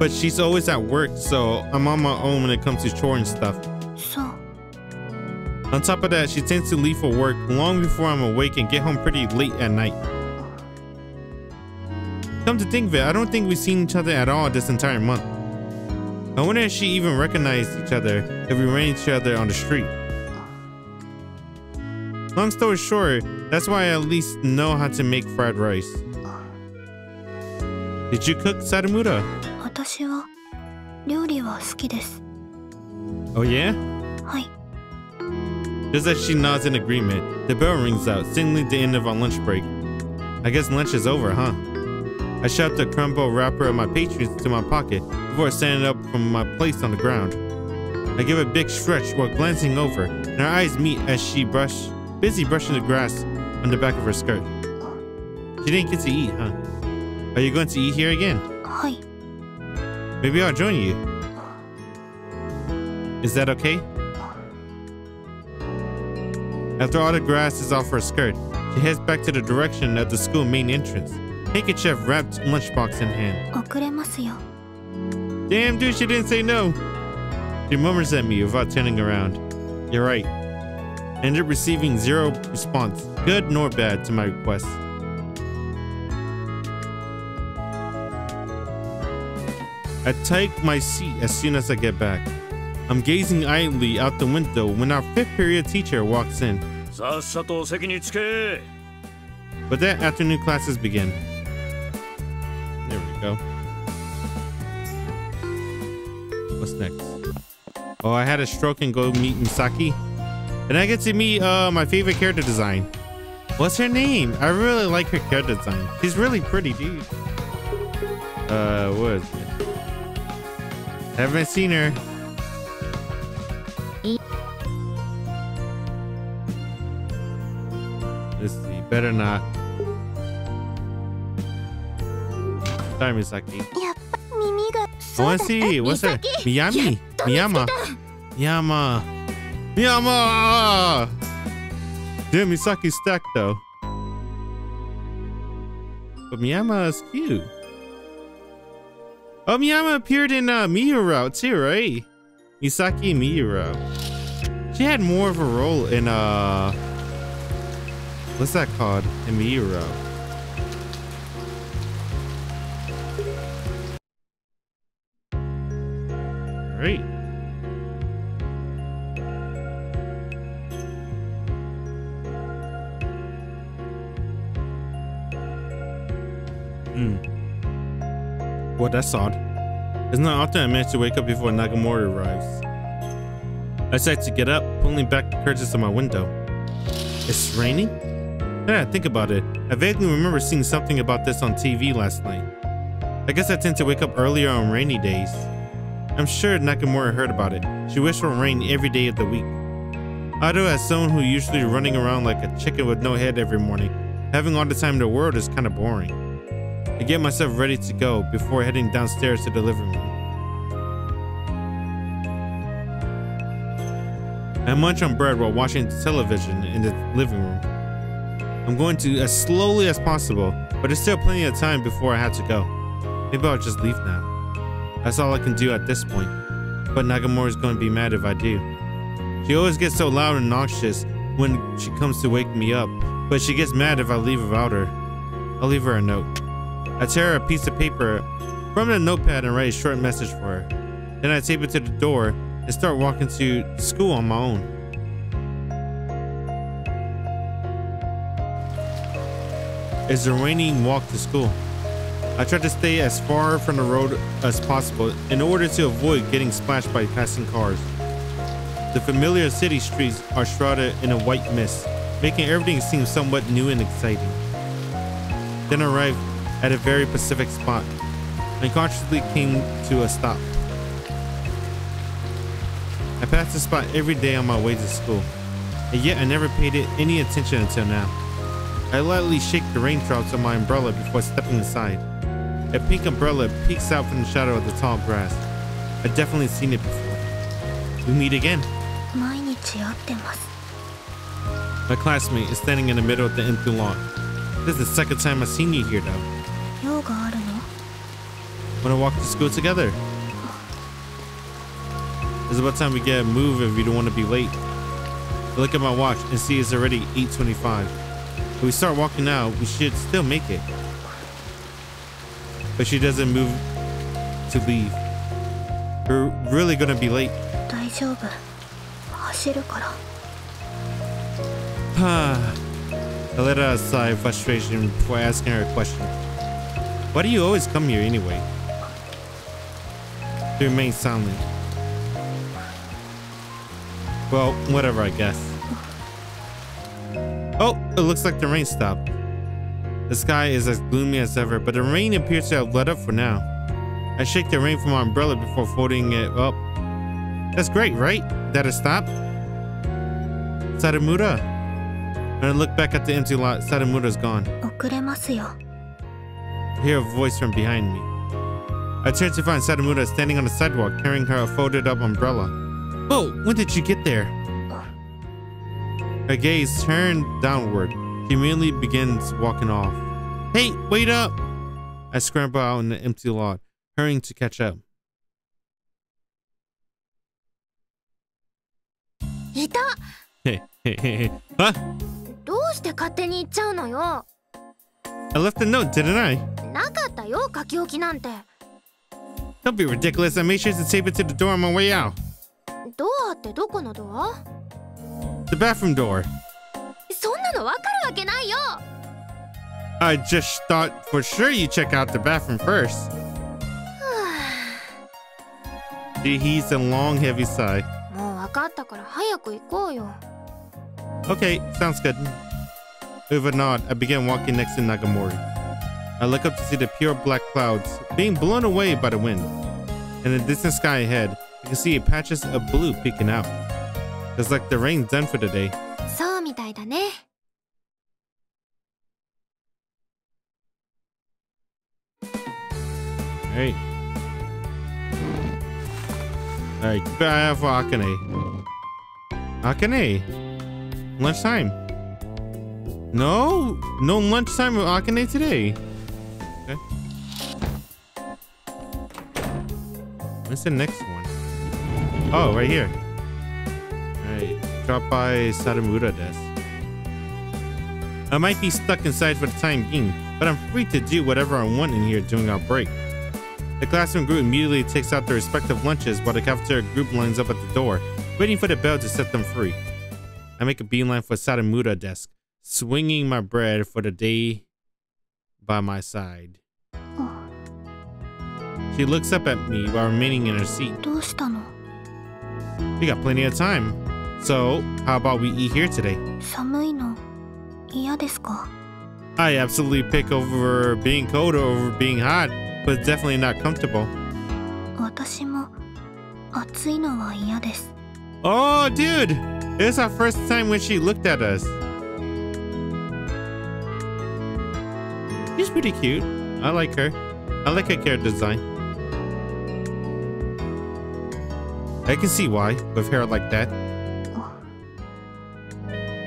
but she's always at work, so I'm on my own when it comes to chores and stuff. On top of that, she tends to leave for work long before I'm awake and get home pretty late at night. Come to think of it, I don't think we've seen each other at all this entire month. I wonder if she even recognized each other if we ran each other on the street. Long story short, that's why I at least know how to make fried rice. Did you cook, Sadamura? Oh yeah? Just as she nods in agreement, the bell rings out, signaling the end of our lunch break. I guess lunch is over, huh? I shove the crumble wrapper of my pastries into my pocket before standing up from my place on the ground. I give a big stretch while glancing over, and our eyes meet as she busy brushing the grass on the back of her skirt. She didn't get to eat, huh? Are you going to eat here again? Maybe I'll join you. Is that okay? After all the grass is off her skirt, she heads back to the direction of the school main entrance, handkerchief wrapped lunchbox in hand. Damn, dude, she didn't say no. She murmurs at me without turning around. You're right. I ended up receiving zero response, good nor bad, to my request. I take my seat as soon as I get back. I'm gazing idly out the window when our 5th period teacher walks in. But that afternoon classes begin. There we go. What's next? Oh, I had a stroke and go meet Misaki. And I get to meet my favorite character design. What's her name? I really like her character design. She's really pretty, dude. What is it? Haven't seen her. Let's see. Better not. Sorry, Misaki. I want to see. What's her? Miyama. Damn, Misaki's stacked though. But Miyama is cute. Oh, Miyama appeared in Miyuro too, right? Misaki Miyuro. She had more of a role in what's that called? In Miyuro. Great. Well, that's odd. It's not often I manage to wake up before Nagamori arrives. I decide to get up, pulling back the curtains of my window. It's raining? Yeah, think about it. I vaguely remember seeing something about this on TV last night. I guess I tend to wake up earlier on rainy days. I'm sure Nakamura heard about it. She wished for rain every day of the week. Although as someone who usually running around like a chicken with no head every morning, having all the time in the world is kind of boring. I get myself ready to go before heading downstairs to the living room. I munch on bread while watching television in the living room. I'm going to as slowly as possible, but there's still plenty of time before I have to go. Maybe I'll just leave now. That's all I can do at this point. But Nagamori's going to be mad if I do. She always gets so loud and noxious when she comes to wake me up, but she gets mad if I leave without her. I'll leave her a note. I tear her a piece of paper from the notepad and write a short message for her. Then I tape it to the door and start walking to school on my own. It's a raining walk to school. I try to stay as far from the road as possible in order to avoid getting splashed by passing cars. The familiar city streets are shrouded in a white mist, making everything seem somewhat new and exciting. Then I arrived at a very specific spot and consciously came to a stop. I pass this spot every day on my way to school, and yet I never paid it any attention until now. I lightly shake the raindrops on my umbrella before stepping inside. A pink umbrella peeks out from the shadow of the tall grass. I've definitely seen it before. We meet again. My classmate is standing in the middle of the empty lot. This is the second time I've seen you here though. Wanna walk to school together? It's about time we get a move if we don't want to be late. I look at my watch and see it's already 8:25. If we start walking now, we should still make it. But she doesn't move to leave. We're really gonna be late. I let out a sigh of frustration before asking her a question. Why do you always come here anyway? She remains silent. Well, whatever, I guess. Oh, it looks like the rain stopped. The sky is as gloomy as ever, but the rain appears to have let up for now. I shake the rain from my umbrella before folding it up. That's great, right? That it stopped? Sadamura. When I look back at the empty lot, Sadamura's gone. I hear a voice from behind me. I turn to find Sadamura standing on the sidewalk carrying her folded up umbrella. Whoa, when did you get there? Her gaze turned downward. She immediately begins walking off. Hey, wait up! I scramble out in the empty lot, hurrying to catch up. Hey. Huh? I left a note, didn't I? Don't be ridiculous. I made sure to tape it to the door on my way out. The bathroom door. I just thought for sure you check out the bathroom first. She heaves a long, heavy sigh. Okay, sounds good. With a nod, I begin walking next to Nagamori. I look up to see the pure black clouds being blown away by the wind. In the distant sky ahead, I can see patches of blue peeking out. It's like the rain's done for the day. Alright, keep an eye out for Akane. Akane? Lunchtime? No lunchtime with Akane today. Okay. What's the next one? Oh, right here. Alright, drop by Sadamura desk. I might be stuck inside for the time being, but I'm free to do whatever I want in here during our break. The classroom group immediately takes out their respective lunches while the cafeteria group lines up at the door, waiting for the bell to set them free. I make a beeline for Sadamura desk, swinging my bread for the day by my side. She looks up at me while remaining in her seat. We got plenty of time. So, how about we eat here today? I absolutely pick over being cold or over being hot, but it's definitely not comfortable. Oh, dude! It's our first time when she looked at us. She's pretty cute. I like her. I like her character design. I can see why, with hair like that.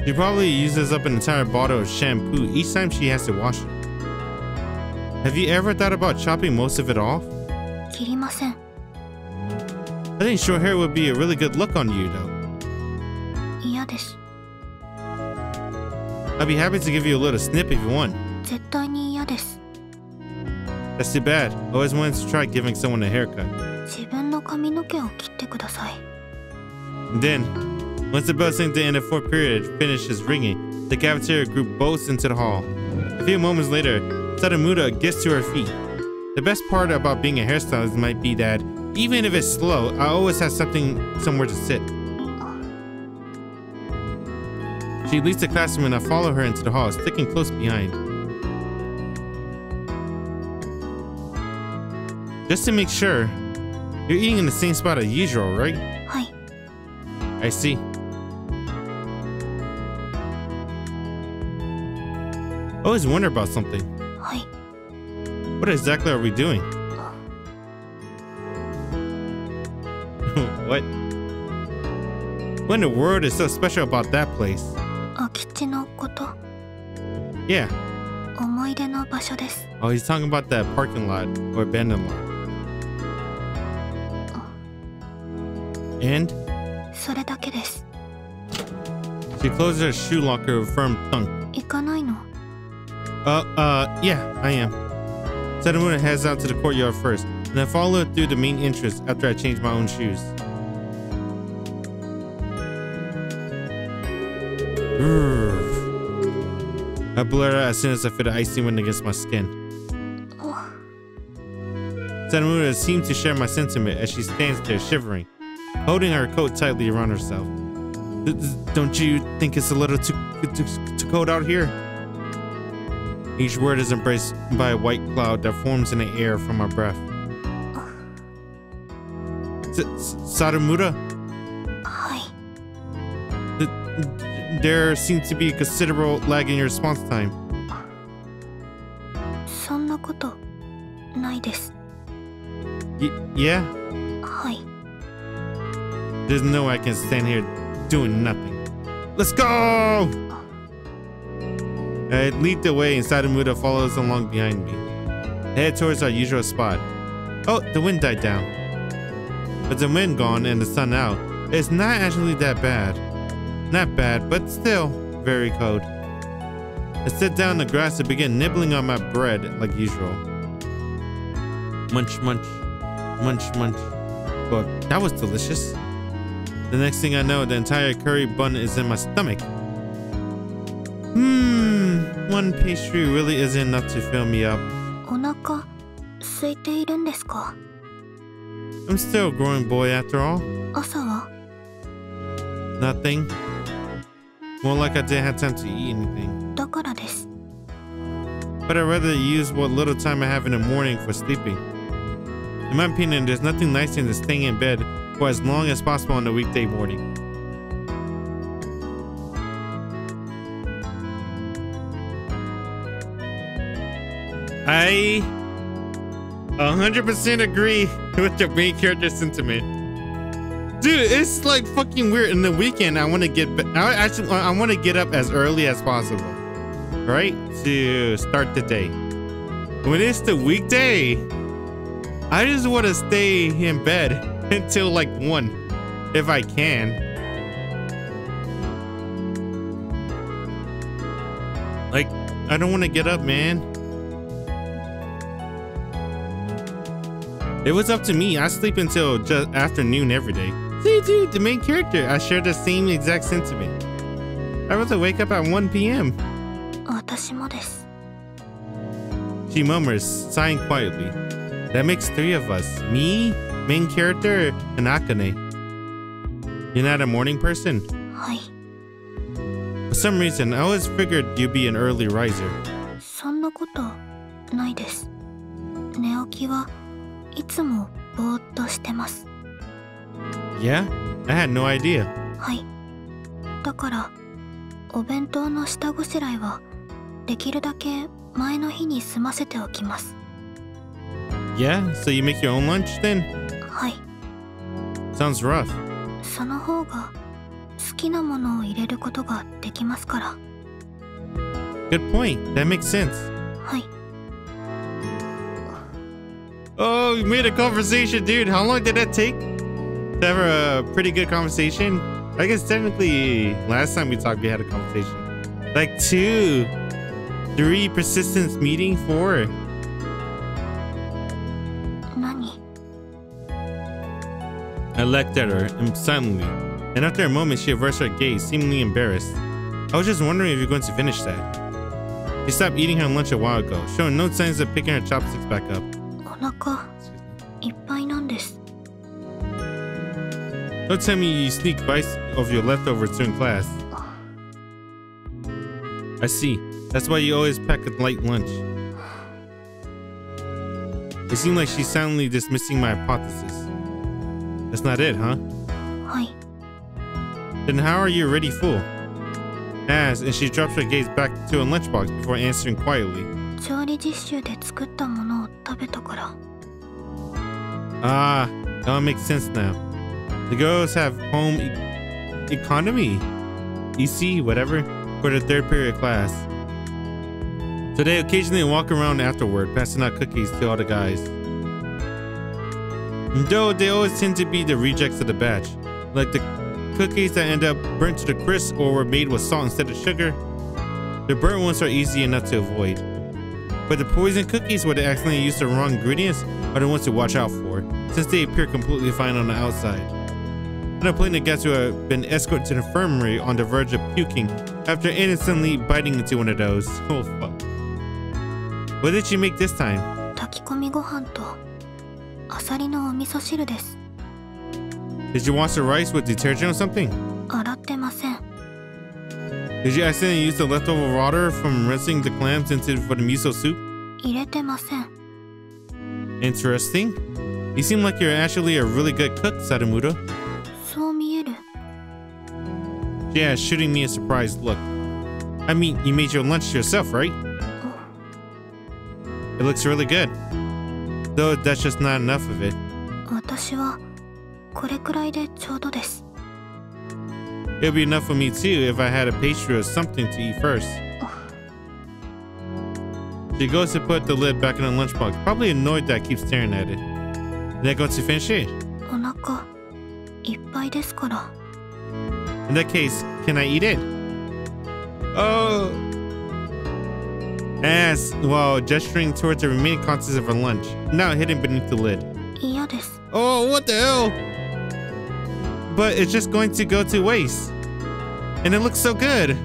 She probably uses up an entire bottle of shampoo each time she has to wash it. Have you ever thought about chopping most of it off? 切りません。 I think short hair would be a really good look on you, though. 嫌です。 I'd be happy to give you a little snip if you want. 絶対に嫌です。 That's too bad. I always wanted to try giving someone a haircut. 自分の髪の毛を切ってください。 And then, once the bell sang the end of fourth period finishes ringing, the cafeteria group bolts into the hall. A few moments later, Sadamura gets to her feet. The best part about being a hairstylist might be that, even if it's slow, I always have somewhere to sit. She leaves the classroom and I follow her into the hall, sticking close behind. Just to make sure, you're eating in the same spot as usual, right? はい。 I see. I always wonder about something. はい。 What exactly are we doing? What? What in the world is so special about that place? 空き地のこと。 Yeah. 思い出の場所です。 Oh, he's talking about that parking lot or abandoned lot. And? それだけです。 She closes her shoe locker with a firm thunk. 行かないの？ Yeah, I am. Sadamura heads out to the courtyard first, and I follow her through the main entrance after I change my own shoes. I blur out as soon as I feel the icy wind against my skin. Sadamura seems to share my sentiment as she stands there shivering, holding her coat tightly around herself. Don't you think it's a little too cold out here? Each word is embraced by a white cloud that forms in the air from my breath. Sadamura? はい。 There seems to be a considerable lag in your response time. そんなことないです。 Yeah? はい。 There's no way I can stand here doing nothing. Let's go! I lead the way and Sadamura follows along behind me. I head towards our usual spot. Oh, the wind died down. With the wind gone and the sun out, it's not actually that bad. Not bad, but still very cold. I sit down on the grass to begin nibbling on my bread like usual. Munch, munch, munch, munch. Well, that was delicious. The next thing I know, the entire curry bun is in my stomach. One pastry really isn't enough to fill me up. お腹空いているんですか？ I'm still a growing boy after all. 朝は？ Nothing. More like I didn't have time to eat anything. だからです。 But I'd rather use what little time I have in the morning for sleeping. In my opinion, there's nothing nicer than staying in bed for as long as possible on a weekday morning. I 100% agree with the main character sentiment. Dude, it's like fucking weird. In the weekend, I want to get up as early as possible, right? To start the day. When it's the weekday, I just want to stay in bed until like 1, if I can. Like, I don't want to get up, man. It was up to me. I sleep until just afternoon every day. See, dude, the main character, I share the same exact sentiment. I rather wake up at 1 p.m. 私もです。 She murmurs, sighing quietly. That makes 3 of us. Me, main character, and Akane. You're not a morning person? はい。 For some reason, I always figured you'd be an early riser. そんなことないです。寝起きはいつもぼーっとしてます。 Yeah? I had no idea. はい。だから、お弁当の下ごしらえはできるだけ前の日に済ませておきます。 Yeah? So you make your own lunch then? はい。 Sounds rough. その方が好きなものを入れることができますから。 Good point. That makes sense. はい。Oh, we made a conversation, dude. How long did that take to have a pretty good conversation? I guess technically last time we talked, we had a conversation. Like 2, 3 persistence meeting, 4. Nani? I looked at her silently, and after a moment, she averted her gaze, seemingly embarrassed. I was just wondering if you're going to finish that. She stopped eating her lunch a while ago, showing no signs of picking her chopsticks back up. お腹いっぱいなんです。 Don't tell me you sneak bites of your leftovers during class. I see. That's why you always pack a light lunch. It seemed like she's silently dismissing my hypothesis. That's not it, huh? はい。 Then how are you already full? As, and she drops her gaze back to a lunchbox before answering quietly. 調理実習で作ったものを食べたから。 Ah, that all makes sense now. The girls have home economy, EC, whatever, for the 3rd period class. So they occasionally walk around afterward, passing out cookies to all the guys. Though they always tend to be the rejects of the batch, like the cookies that end up burnt to the crisp or were made with salt instead of sugar. The burnt ones are easy enough to avoid. But the poison cookies where they accidentally use the wrong ingredients are the ones to watch out for, since they appear completely fine on the outside. And I'm playing the guys who have been escorted to the infirmary on the verge of puking after innocently biting into one of those. Oh fuck. What did you make this time? 炊き込みご飯とアサリのお味噌汁です。 Did you wash the rice with detergent or something? 洗ってません。 Did you accidentally use the leftover water from rinsing the clams into for the miso soup? 入れてません。 Interesting. You seem like you're actually a really good cook, Sadamudo. そう見える。 Yeah, shooting me a surprised look. I mean, you made your lunch yourself, right? It looks really good. Though that's just not enough of it. 私はこれくらいでちょうどです。 It'd be enough for me too if I had a pastry or something to eat first. She goes to put the lid back in the lunchbox, probably annoyed that I keep staring at it. Then going to finish it. お腹いっぱいですから。 In that case, can I eat it? Oh. As while gesturing towards the remaining contents of her lunch, now hidden beneath the lid. 嫌です。 Oh, what the hell? But it's just going to go to waste. And it looks so good.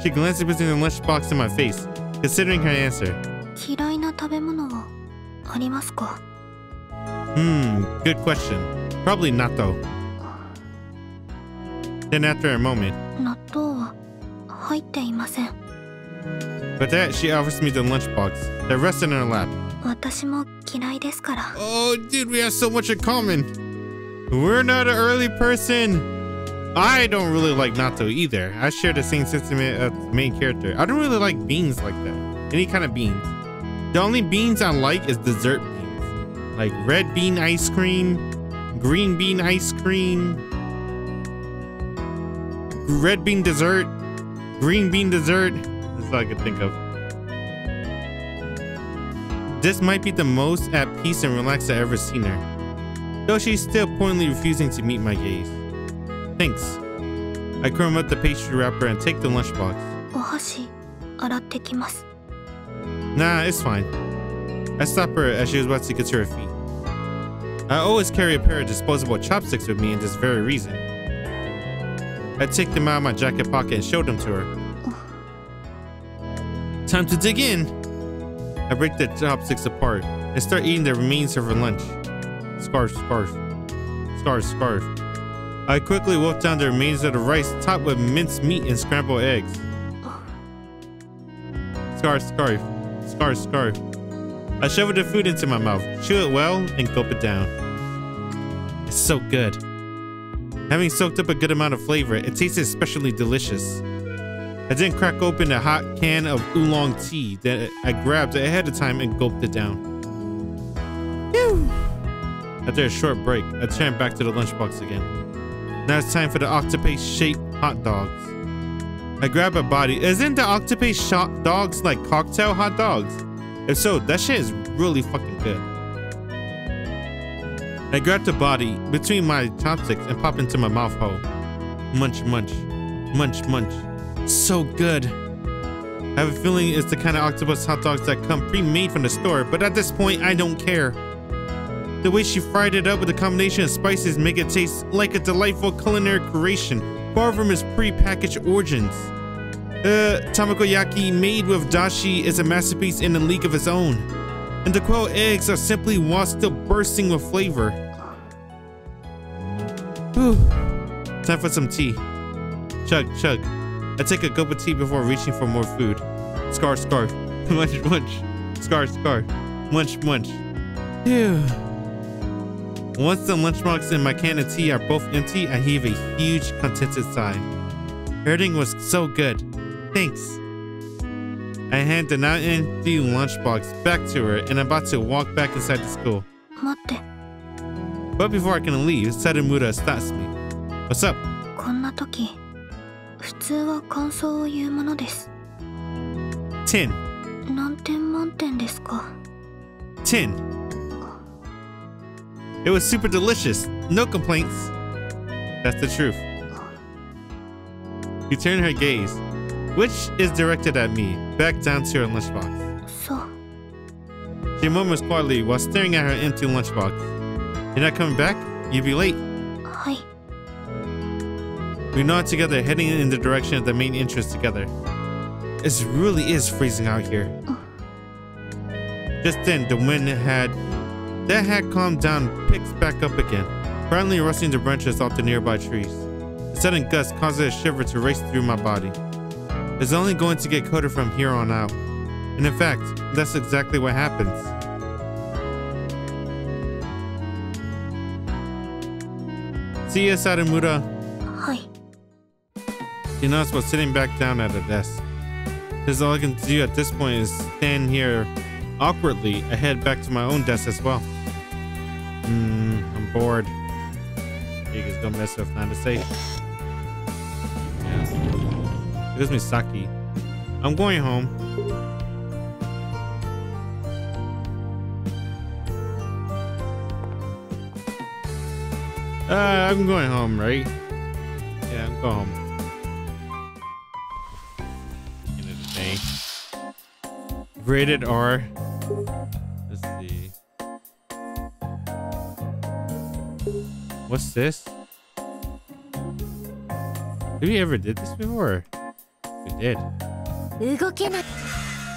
She glances between the lunchbox in my face, considering her answer. 嫌いな食べ物はありますか？ Good question. Probably not though. Then after a moment. 納豆は入っていません。 But that she offers me the lunchbox that rests in her lap. 私も嫌いですから。 Oh, dude, we have so much in common. We're not an early person. I don't really like natto either. I share the same sentiment as the main character. I don't really like beans like that. Any kind of beans. The only beans I like is dessert beans. Like red bean ice cream, green bean ice cream, red bean dessert, green bean dessert. That's all I can think of. This might be the most at peace and relaxed I've ever seen her. Though she's still pointedly refusing to meet my gaze. Thanks. I crumb up the pastry wrapper and take the lunchbox. お箸洗ってきます。 Nah, it's fine. I stop her as she was about to get to her feet. I always carry a pair of disposable chopsticks with me in this very reason. I take them out of my jacket pocket and show them to her. Time to dig in! I break the chopsticks apart and start eating the remains of her lunch. Scarf, scarf. Scarf, scarf. I quickly wolf down the remains of the rice topped with minced meat and scrambled eggs. Scarf, scarf. Scarf, scarf. I shovel the food into my mouth, chew it well, and gulp it down. It's so good. Having soaked up a good amount of flavor, it tasted especially delicious. I then crack open a hot can of oolong tea that I grabbed ahead of time and gulped it down. Phew. After a short break, I turn back to the lunchbox again. Now it's time for the octopus-shaped hot dogs. I grab a body. Isn't the octopus hot dogs like cocktail hot dogs? If so, that shit is really fucking good. I grabbed the body between my chopsticks and popped into my mouth hole. Munch, munch, munch, munch. So good. I have a feeling it's the kind of octopus hot dogs that come pre-made from the store, but at this point, I don't care. The way she fried it up with a combination of spices make it taste like a delightful culinary creation, far from its pre-packaged origins. Tamagoyaki made with dashi is a masterpiece in a league of its own. And the quail eggs are simply wasp still bursting with flavor. Whew. Time for some tea. Chug, chug. I take a gulp of tea before reaching for more food. Scar, scar. Munch, munch. Scar, scar. Munch, munch. Phew. Once the lunchbox and my can of tea are both empty, I heave a huge, contented sigh. Everything was so good. Thanks. I hand the now empty lunchbox back to her and I'm about to walk back inside the school. But before I can leave, Sadamura stops me. What's up? こんな時、普通は感想を言うものです。10. 何点満点ですか? 10. It was super delicious. No complaints. That's the truth. You turn her gaze, which is directed at me, back down to her lunchbox. So. She murmurs quietly while staring at her empty lunchbox. You're not coming back? You'll be late. Hi. We nod together, heading in the direction of the main entrance together. It really is freezing out here. Just then, the wind had calmed down picks back up again, finally rustling the branches off the nearby trees. A sudden gust causes a shiver to race through my body. It's only going to get colder from here on out. And in fact, that's exactly what happens. See ya, Sadamura. Hi. She nods while sitting back down at her desk. Because all I can do at this point is stand here awkwardly. I head back to my own desk as well. I'm bored. You guys gonna mess with nothing to say. Yeah. Here's Misaki. I'm going home. I'm going home, right? Yeah, I'm going home. End of the day. Rated R. Let's see. What's this? Have we ever did this before? We did.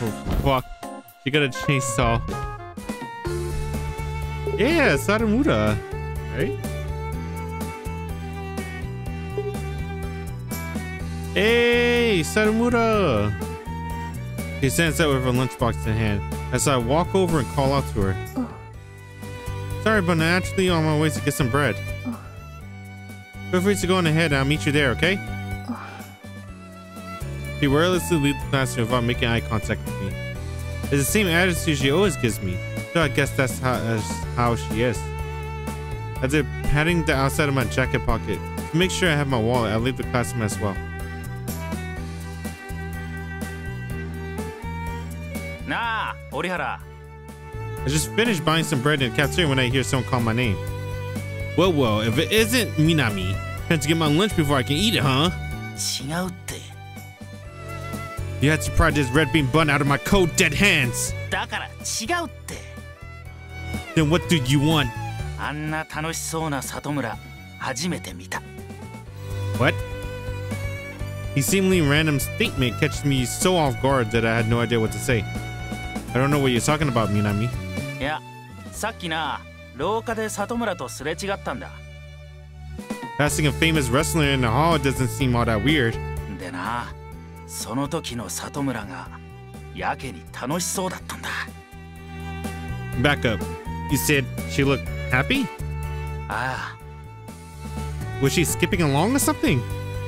Oh fuck. She got a chainsaw. Yeah, Sadamura. Right? Hey, Sadamura! She stands up with her lunchbox in hand as I walk over and call out to her. Sorry, but I'm actually on my way to get some bread. Feel free to go on ahead and I'll meet you there, okay? She wordlessly leaves the classroom without making eye contact with me. It's the same attitude she always gives me, so I guess that's how she is. As I'm patting the outside of my jacket pocket to make sure I have my wallet, I leave the classroom as well. Nah, Orihara. I just finished buying some bread in the cafeteria when I hear someone call my name. Well, if it isn't Minami, I had to get my lunch before I can eat it, huh? 違うって。 You had to pry this red bean bun out of my cold dead hands. だから違うって。 Then what do you want? あんな楽しそうな里村、初めて見た。 What? His seemingly random statement catches me so off guard that I had no idea what to say. I don't know what you're talking about, Minami. いや、さっきな、廊下で里村とすれ違ったんだ。 Passing a famous wrestler in the hall doesn't seem all that weird. でな、その時の里村がやけに楽しそうだったんだ。 Back up. You said she looked happy? ああ。 Was she skipping along or something?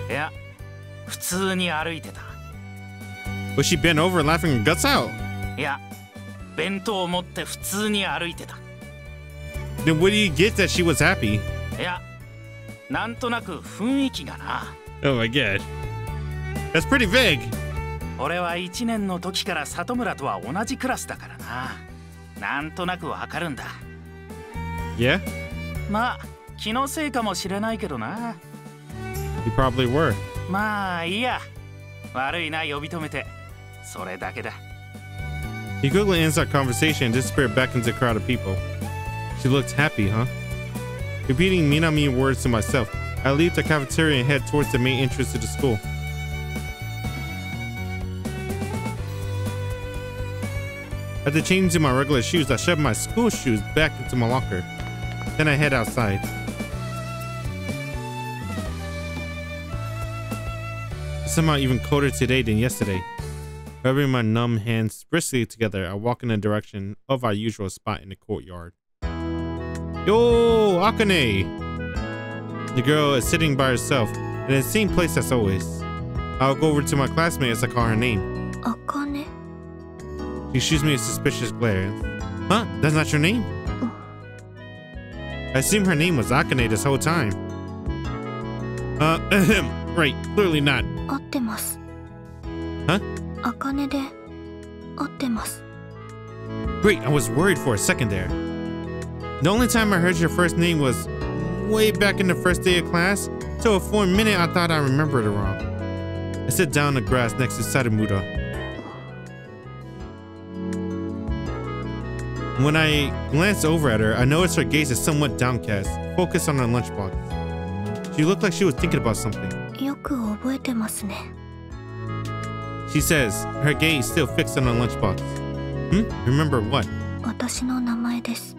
いや、普通に歩いてた。 Was she bent over laughing her guts out? いや、弁当を持って普通に歩いてた。 Then what do you get that she was happy? いや、なんとなく雰囲気がな。 Oh my god. That's pretty vague. 俺は1年の時から里村とは同じクラスだからな。なんとなくわかるんだ。Yeah? まあ気のせいかもしれないけどな。You probably were. まあいいや。悪いな呼び止めて。それだけだ。He quickly ends our conversation and disappeared back into the crowd of people. She looked happy, huh? Repeating Minami words to myself, I leave the cafeteria and head towards the main entrance to the school. After changing to my regular shoes, I shoved my school shoes back into my locker. Then I head outside. It's somehow even colder today than yesterday. Rubbing my numb hands briskly together, I walk in the direction of our usual spot in the courtyard. Yo, Akane! The girl is sitting by herself in the same place as always. I'll go over to my classmate as I call her name. Akane? She shoots me a suspicious glare. Huh? That's not your name? I assumed her name was Akane this whole time. Right, clearly not. 合ってます。 Huh? Akane で合ってます。 Great, I was worried for a second there. The only time I heard your first name was way back in the first day of class, so for a minute I thought I remembered it wrong. I sit down on the grass next to Sadamura. When I glance over at her, I notice her gaze is somewhat downcast, focused on her lunchbox. She looked like she was thinking about something. よく覚えてますね。 She says, her gaze still fixed on her lunchbox. Remember what? 私の名前です。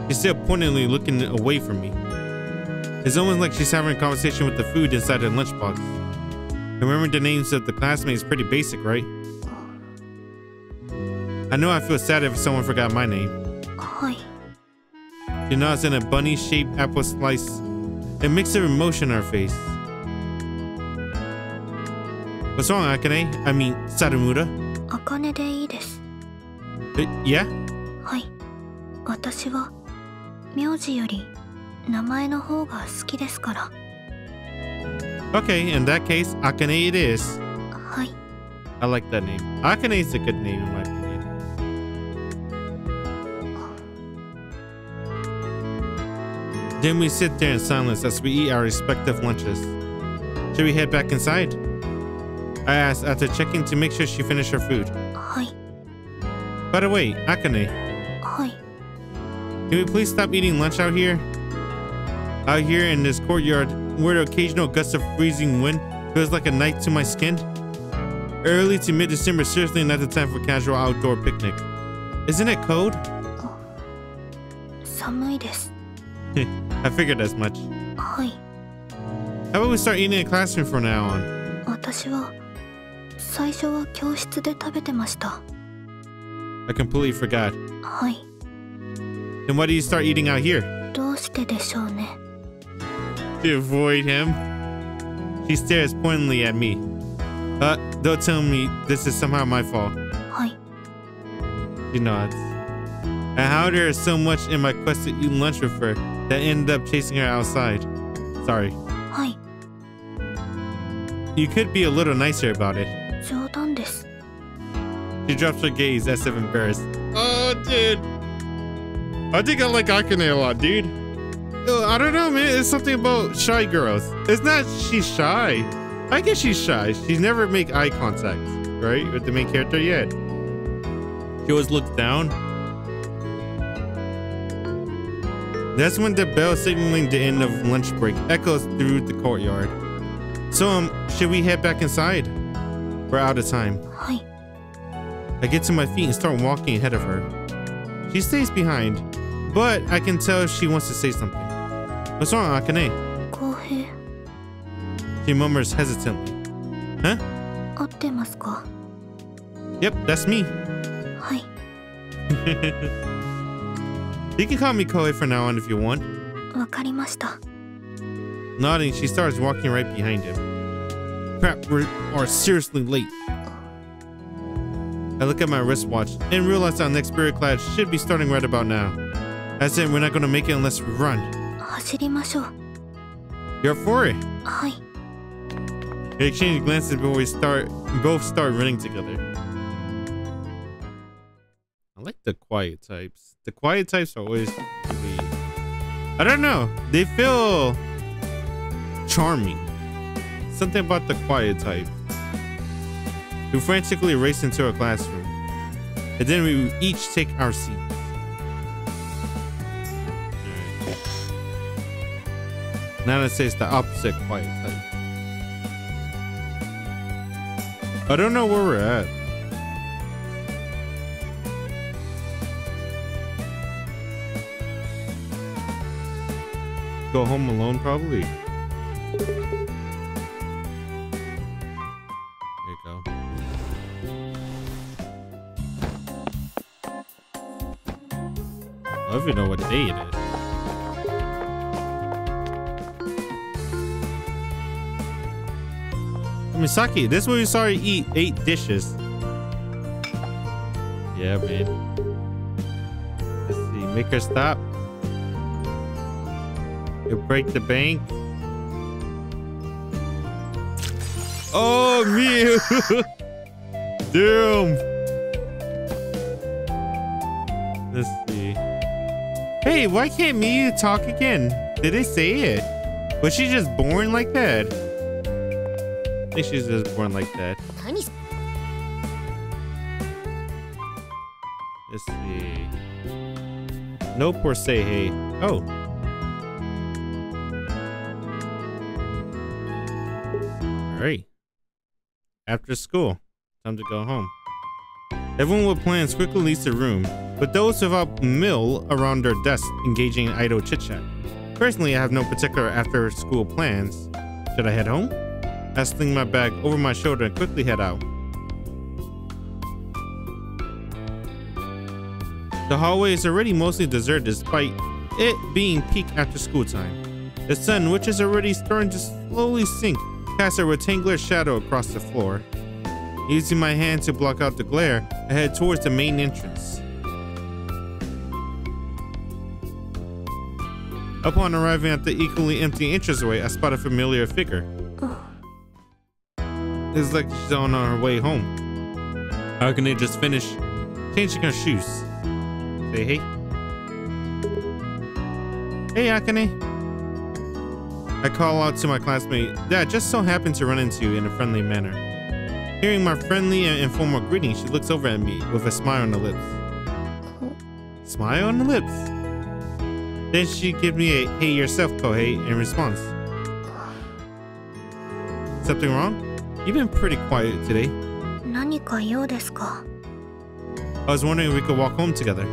She's still pointedly looking away from me. It's almost like she's having a conversation with the food inside her lunchbox. Remembering the names of the classmates is pretty basic, right? I know I feel sad if someone forgot my name. はい。 She nods in a bunny-shaped apple slice, a mix of emotion on her face. What's wrong, Akane? I mean, Sadamura? Akane でいいです。 Yeah? はい。私は名字より名前の方が好きですから。 Okay, in that case, Akane it is. はい。 I like that name. Akane is a good name in my opinion. Then we sit there in silence as we eat our respective lunches. Should we head back inside? I asked after checking to make sure she finished her food. はい。 By the way, Akane, はい。 can we please stop eating lunch out here? Out here in this courtyard, where the occasional gust of freezing wind feels like a knife to my skin? Early to mid-December is seriously not the time for casual outdoor picnic. Isn't it cold? 寒いです。 I figured as much. はい。 How about we start eating in a classroom from now on? 私は最初は教室で食べてました。 I completely forgot. はい。 Then why do you start eating out here? どうしてでしょうね。 To avoid him? She stares pointedly at me. Don't tell me this is somehow my fault. はい。 She nods. And how there is so much in my quest to eat lunch with her that ended up chasing her outside. Sorry. はい。 You could be a little nicer about it. 冗談です。 She drops her gaze as if embarrassed. Oh, dude. I think I like Akane a lot, dude. I don't know, man. It's something about shy girls. It's not she's shy. I guess she's shy. She's never make eye contact, right? With the main character yet. She always looks down. That's when the bell signaling the end of lunch break echoes through the courtyard. So, should we head back inside? We're out of time. はい。 I get to my feet and start walking ahead of her. She stays behind, but I can tell she wants to say something. What's wrong, Akane? 公平。 She murmurs hesitantly. Huh? 合ってますか？ Yep, that's me. はい。 You can call me Kouhei from now on if you want. わかりました。 Nodding, she starts walking right behind him. Crap, we are seriously late. I look at my wristwatch and realize our next period class should be starting right about now. I said we're not going to make it unless we run. 走りましょう。 You're for it. はい。They exchange glances before both start running together. I like the quiet types. The quiet types are always really, I don't know. They feel charming. Something about the quiet type. We frantically race into our classroom. And then we each take our seats. Right. Now let's say it's the opposite quiet type. I don't know where we're at. Go home alone, probably. There you go. I don't even know what day it is. Misaki, this is where we saw her eat 8 dishes. Yeah, man. Let's see. Make her stop. You break the bank. Oh, Mew! Damn! Let's see. Hey, why can't Mew talk again? Did they say it? Was she just born like that? I think she's just born like that. Let's see. Nope or say hey. Oh. Alright. After school. Time to go home. Everyone with plans quickly leaves the room, but those without mill around their desks engaging in idle chit-chat. Personally, I have no particular after-school plans. Should I head home? I sling my bag over my shoulder and quickly head out. The hallway is already mostly deserted despite it being peak after school time. The sun, which is already starting to slowly sink, casts a rectangular shadow across the floor. Using my hand to block out the glare, I head towards the main entrance. Upon arriving at the equally empty entranceway, I spot a familiar figure. It's like she's on her way home. Akane just finished changing her shoes. Say hey. Hey, Akane. I call out to my classmate that I just so happened to run into in a friendly manner. Hearing my friendly and informal greeting, she looks over at me with a smile on the lips. Smile on the lips? Then she gives me a hey yourself, Kouhei, in response. Something wrong? You've been pretty quiet today. I was wondering if we could walk home together.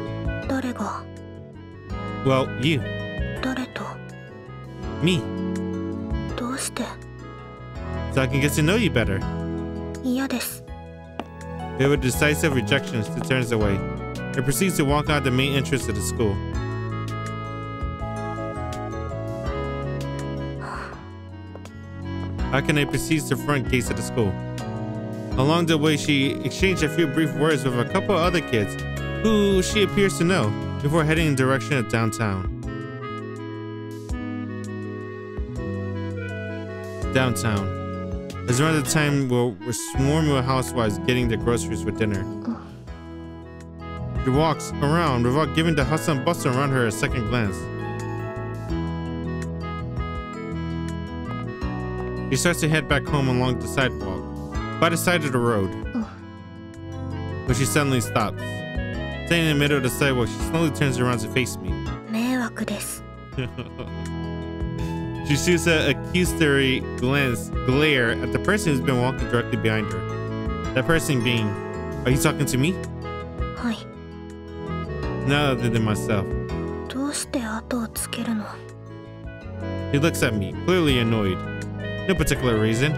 Well, you. Me. So I can get to know you better. With a decisive rejection, she turns away and proceeds to walk out the main entrance of the school. Akane proceeds to the front gates of the school. Along the way, she exchanged a few brief words with a couple of other kids who she appears to know before heading in the direction of downtown. Downtown is around the time we're swarming with housewives getting their groceries for dinner. She walks around without giving the hustle and bustle around her a second glance. She starts to head back home along the sidewalk, by the side of the road. But she suddenly stops. Standing in the middle of the sidewalk, she slowly turns around to face me. She shoots an accusatory glare at the person who's been walking directly behind her. That person being, are you talking to me? None other than myself. He looks at me, clearly annoyed. No particular reason.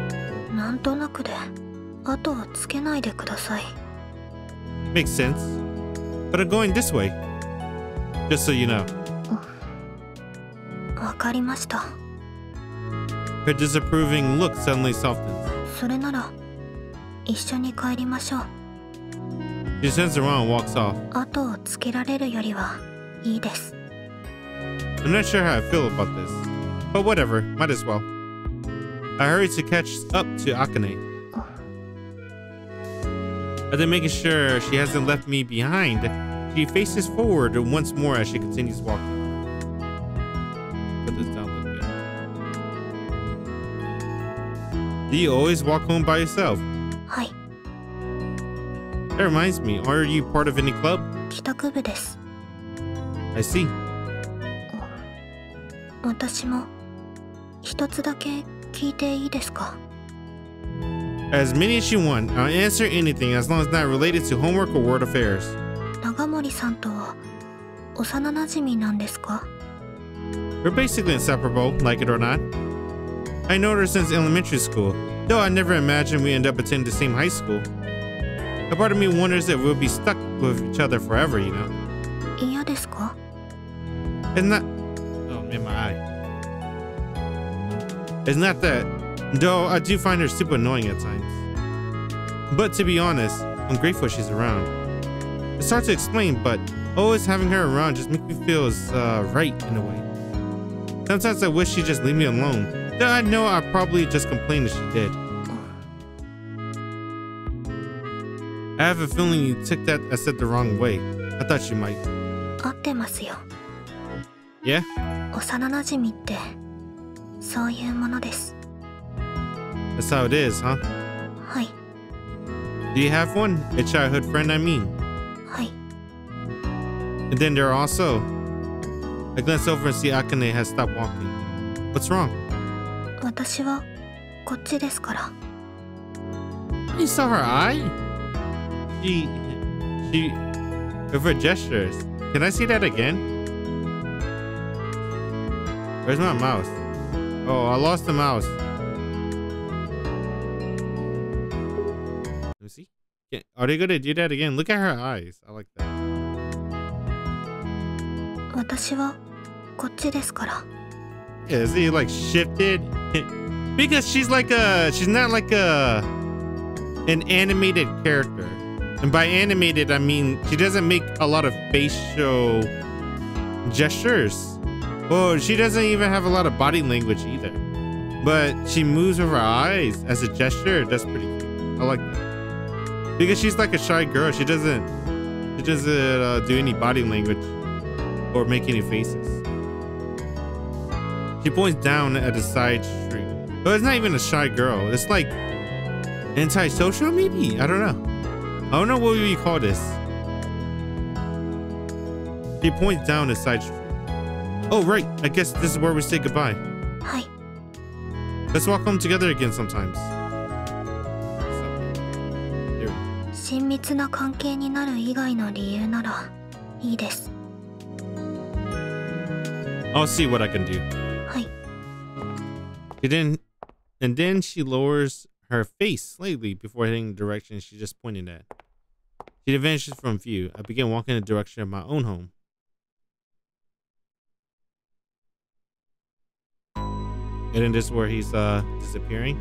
Makes sense. But I'm going this way. Just so you know. Her disapproving look suddenly softens. She turns around and walks off. I'm not sure how I feel about this, but whatever, might as well. I hurried to catch up to Akane. After making sure she hasn't left me behind, she faces forward once more as she continues walking. Put this down a little bit. Do you always walk home by yourself? はい、 That reminds me, are you part of any club? 帰宅部です。 I see. 私も一つだけ聞いていいですか？ As many as you want, I'll answer anything as long as not related to homework or world affairs. 長森さんとは幼馴染なんですか？ We're basically inseparable, like it or not. I know her since elementary school, though I never imagined we end up attending the same high school. A part of me wonders if we'll be stuck with each other forever, you know? 嫌ですか？ It's not... Oh, man, my eye. It's not that, though I do find her super annoying at times. But to be honest, I'm grateful she's around. It's hard to explain, but always having her around just makes me feel right in a way. Sometimes I wish she'd just leave me alone, though I know I'd probably just complain if she did. I have a feeling you took that as said the wrong way. I thought you might. 合ってますよ。 Yeah? 幼馴染ってそういうものです。 That's how it is, huh? はい。 Do you have one? A childhood friend, I mean. はい。 And then there are also... I glance over and see Akane has stopped walking. What's wrong? 私はこっちですから。 You saw her eye? She... With her gestures. Can I see that again? Where's my mouse? Oh, I lost the mouse. Let me see. Are they gonna do that again? Look at her eyes. I like that. 私はこっちですから。 Yeah, is he like shifted? Because she's like she's not like an animated character. And by animated, I mean she doesn't make a lot of facial gestures. Well, she doesn't even have a lot of body language either. But she moves with her eyes as a gesture. That's pretty cute. I like that. Because she's like a shy girl. She doesn't do any body language or make any faces. She points down at the side street. But it's not even a shy girl. It's like antisocial, maybe? I don't know. I don't know what we call this. She points down the side street. Oh, right. I guess this is where we say goodbye. はい。 Let's walk home together again sometimes. There we go. 親密な関係になる以外の理由ならいいです。 I'll see what I can do. はい。 And then she lowers her face slightly before heading the direction she just pointed at. She vanishes from view. I begin walking in the direction of my own home. And then this is where he's disappearing.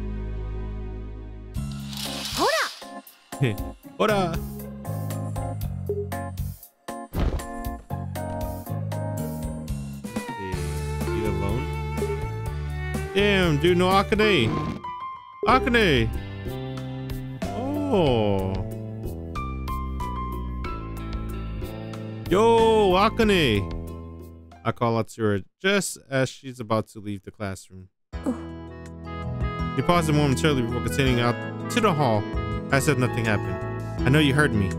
Hora! Hora! You alone? Damn, dude, no Akane! Akane! Oh! Yo, Akane! I call out to her just as she's about to leave the classroom. She paused momentarily before continuing out to the hall. I said nothing happened. I know you heard me.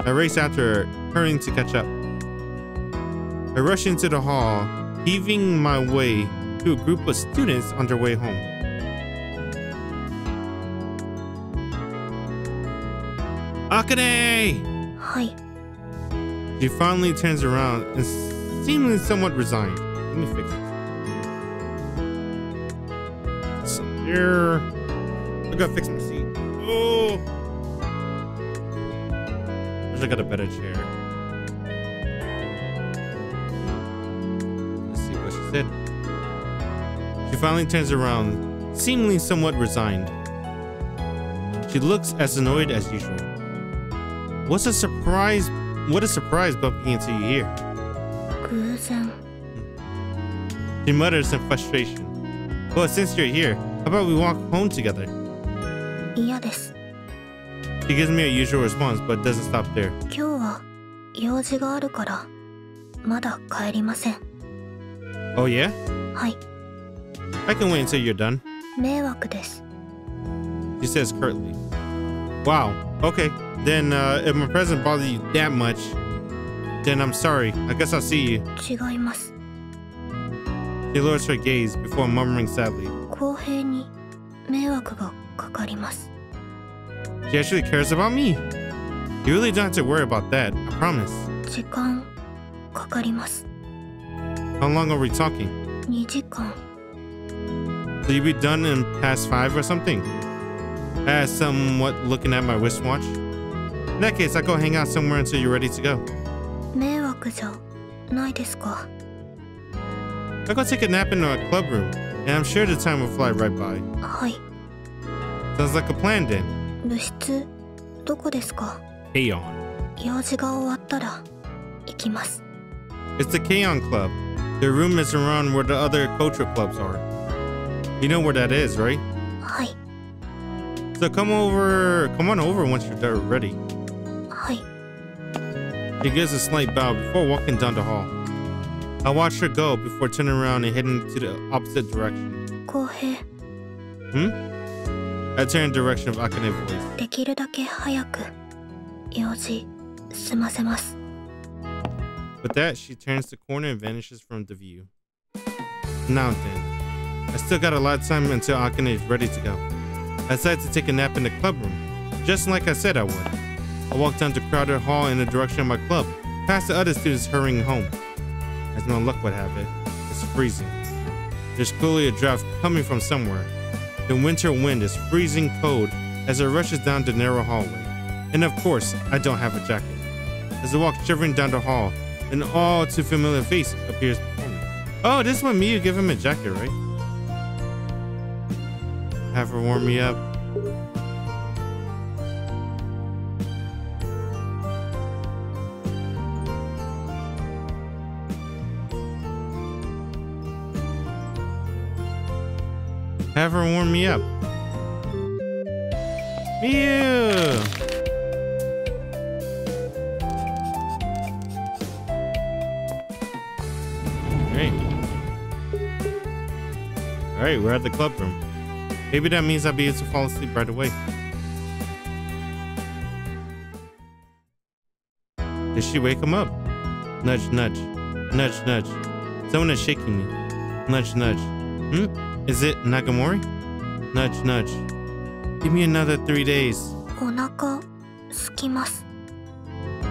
I raced after her, hurrying to catch up. I rushed into the hall, heaving my way to a group of students on their way home. Akane! はい。 She finally turns around and seemingly somewhat resigned. Let me fix this. So here. I gotta fix my seat. Oh! Wish I got a better chair. Let's see what she said. She finally turns around, seemingly somewhat resigned. She looks as annoyed as usual. What a surprise bumping into you here. 偶然。 She mutters in frustration. Well, since you're here, How about we walk home together? 嫌です。 She gives me a usual response, but doesn't stop there. 今日は用事があるからまだ帰りません。 Oh yeah? はい。 I can wait until you're done. 迷惑です。 She says curtly. Wow. Okay. Then if my presence bothers you that much, then I'm sorry. I guess I'll see you. 違います。 She lowers her gaze before murmuring sadly. 公平に迷惑がかかります。 She actually cares about me. You really don't have to worry about that. I promise. 時間かかります。 How long are we talking? 2時間。 So you'll be done in past 5 or something? I asked, somewhat looking at my wristwatch. In that case, I'll go hang out somewhere until you're ready to go. 迷惑じゃないですか。 I'll go take a nap in a club room, and I'm sure the time will fly right by. はい。 Sounds like a plan then. 部室どこですか。 Kaon. 用事が終わったら行きます。 It's the Kaon Club. Their room is around where the other culture clubs are. You know where that is, right? はい。 So come on over once you're ready. はい。 She gives a slight bow before walking down the hall. I watch her go before turning around and heading to the opposite direction. 公平。I turn in the direction of Akane's voice. できるだけ早く用事済ませます。 With that, she turns the corner and vanishes from the view. Now then, I still got a lot of time until Akane is ready to go. I decided to take a nap in the club room, just like I said I would. I walked down the crowded hall in the direction of my club, past the other students hurrying home. As my luck would have it, it's freezing. There's clearly a draft coming from somewhere. The winter wind is freezing cold as it rushes down the narrow hallway. And of course, I don't have a jacket. As I walk shivering down the hall, an all too familiar face appears before me. Oh, this is when Miyu gave him a jacket, right? Have her warm me up. Have her warm me up. Miyu! Alright, we're at the club room. Maybe that means I'll be able to fall asleep right away. Did she wake him up? Nudge, nudge. Nudge, nudge. Someone is shaking me. Nudge, nudge. Is it Nagamori? Nudge, nudge. Give me another 3 days. お腹すきます。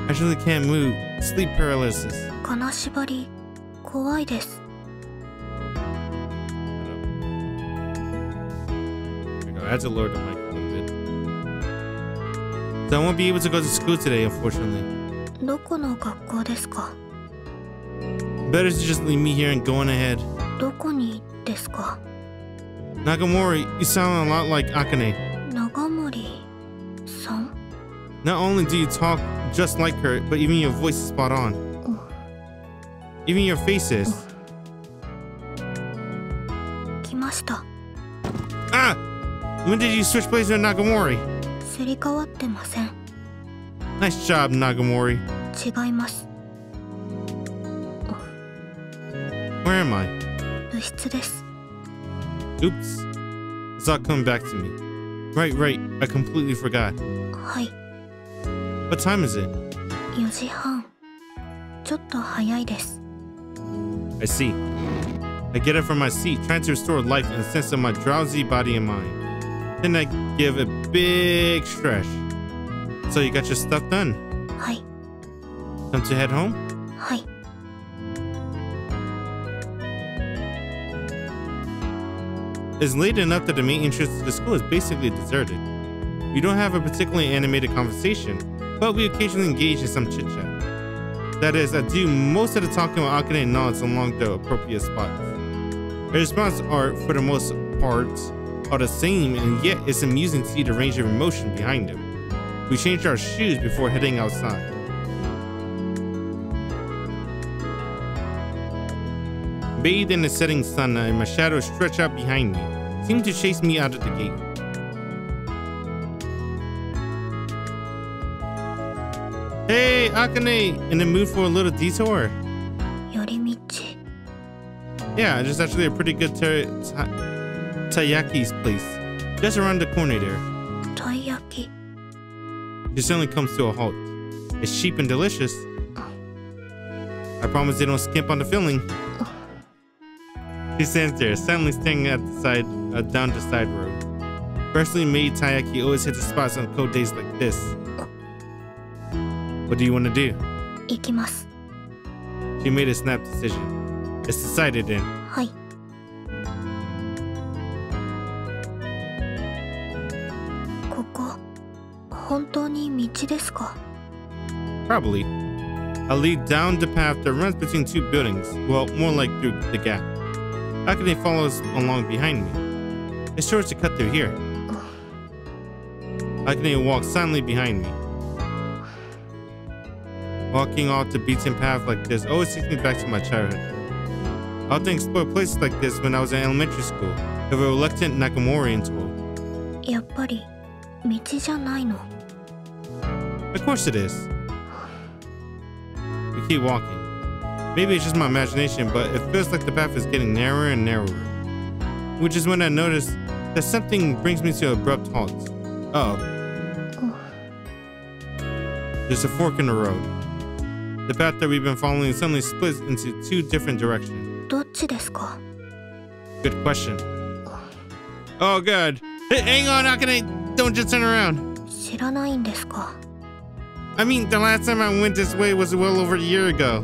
I really can't move. Sleep paralysis. 金縛り怖いです。 I had to lower the mic a little bit. So I won't be able to go to school today, unfortunately. どこの学校ですか。 Better to just leave me here and go on ahead. どこにですか。 Nagamori, you sound a lot like Akane. 長森さん。 Not only do you talk just like her, but even your voice is spot on. Even your face is. 来ました。 Ah! When did you switch places with Nagamori? すり替わってません。 Nice job, Nagamori. 違います。 Where am I? 部室です。 Oops. It's all coming back to me. Right. I completely forgot. はい。 What time is it? 4時半。ちょっと早いです。 I see. I get up from my seat, trying to restore life and a sense of my drowsy body and mind. Then I give a big stretch. So you got your stuff done? はい。 Time to head home? はい。 It's late enough that the main entrance to the school is basically deserted. We don't have a particularly animated conversation, but we occasionally engage in some chit-chat. That is, I do most of the talking with Akane and nods along the appropriate spots. Her responses are, for the most part, are the same, and yet it's amusing to see the range of emotion behind them. We change our shoes before heading outside. Bathed in the setting sun and my shadows stretch out behind me, seemed to chase me out of the gate. Hey, Akane! In the mood for a little detour? 寄り道 Yeah, there's actually a pretty good Tayaki's place. Just around the corner there. たい焼き She suddenly comes to a halt. It's cheap and delicious. I promise they don't skimp on the filling. She stands there, silently staring at the side, down the side road. Freshly made taiyaki always hits the spots on cold days like this. What do you want to do? 行きます She made a snap decision. It's decided then. はい ここ本当に道ですか Probably. I'll lead down the path that runs between two buildings. Well, more like through the gap. Akane follows along behind me. It's sure to cut through here. Akane walks silently behind me. Walking off the beaten path like this always takes me back to my childhood. I often explored places like this when I was in elementary school, with a reluctant Nakamorian told. やっぱり道じゃないの Of course it is. We keep walking. Maybe it's just my imagination, but it feels like the path is getting narrower and narrower. Which is when I notice that something brings me to an abrupt halt. Uh-oh. There's a fork in the road. The path that we've been following suddenly splits into two different directions. どっちですか Good question. Oh god. Hey, hang on, Akane! Don't just turn around. 知らないんですか I mean, the last time I went this way was well over a year ago.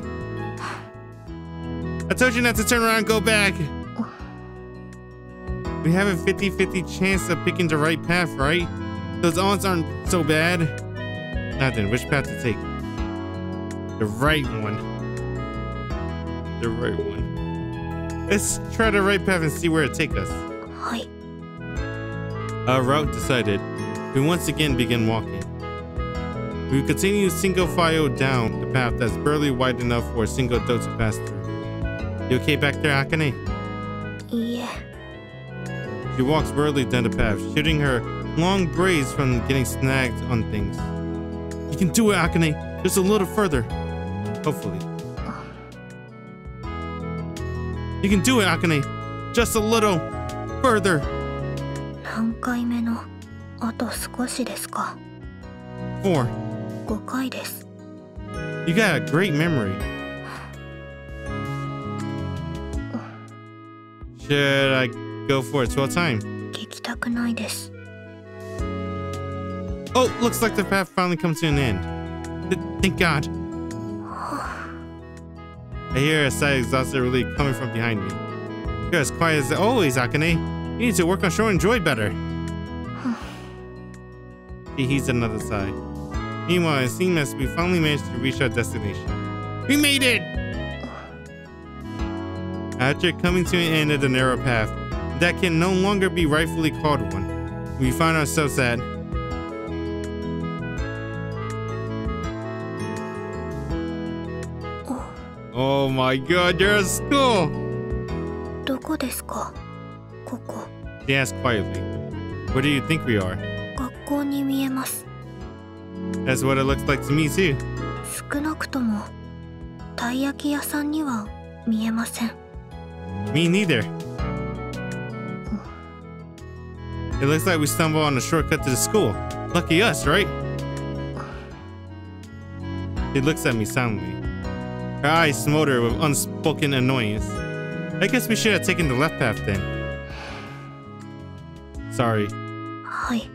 I told you not to turn around and go back. We have a 50-50 chance of picking the right path, right? Those odds aren't so bad. Now then, which path to take? The right one. The right one. Let's try the right path and see where it takes us. はい Our route decided, we once again begin walking. We continue single file down the path that's barely wide enough for a single adult to pass through. You okay back there, Akane? いいえ She walks wearily down the path, shielding her long braids from getting snagged on things. You can do it, Akane! Just a little further. Hopefully. You can do it, Akane! Just a little further. 何回目のあと少しですか 4. 5回です You got a great memory. Should I go for a 12th time? 聞きたくないです Oh, looks like the path finally comes to an end. Thank God. I hear a sigh of exhausted relief coming from behind me. You're as quiet as always, Akane. You need to work on showing joy better. She heaves another sigh. Meanwhile, it seems as we finally managed to reach our destination. We made it! After coming to an end of the narrow path, that can no longer be rightfully called one, we find ourselves at Oh my god, you're at school! どこですかここ She asked quietly. Where do you think we are? 学校に見えます That's what it looks like to me too. 少なくともたい焼き屋さんには見えません Me neither. It looks like we stumbled on a shortcut to the school. Lucky us, right? She looks at me silently. Her eyes smolder with unspoken annoyance. I guess we should have taken the left path then. Sorry. はい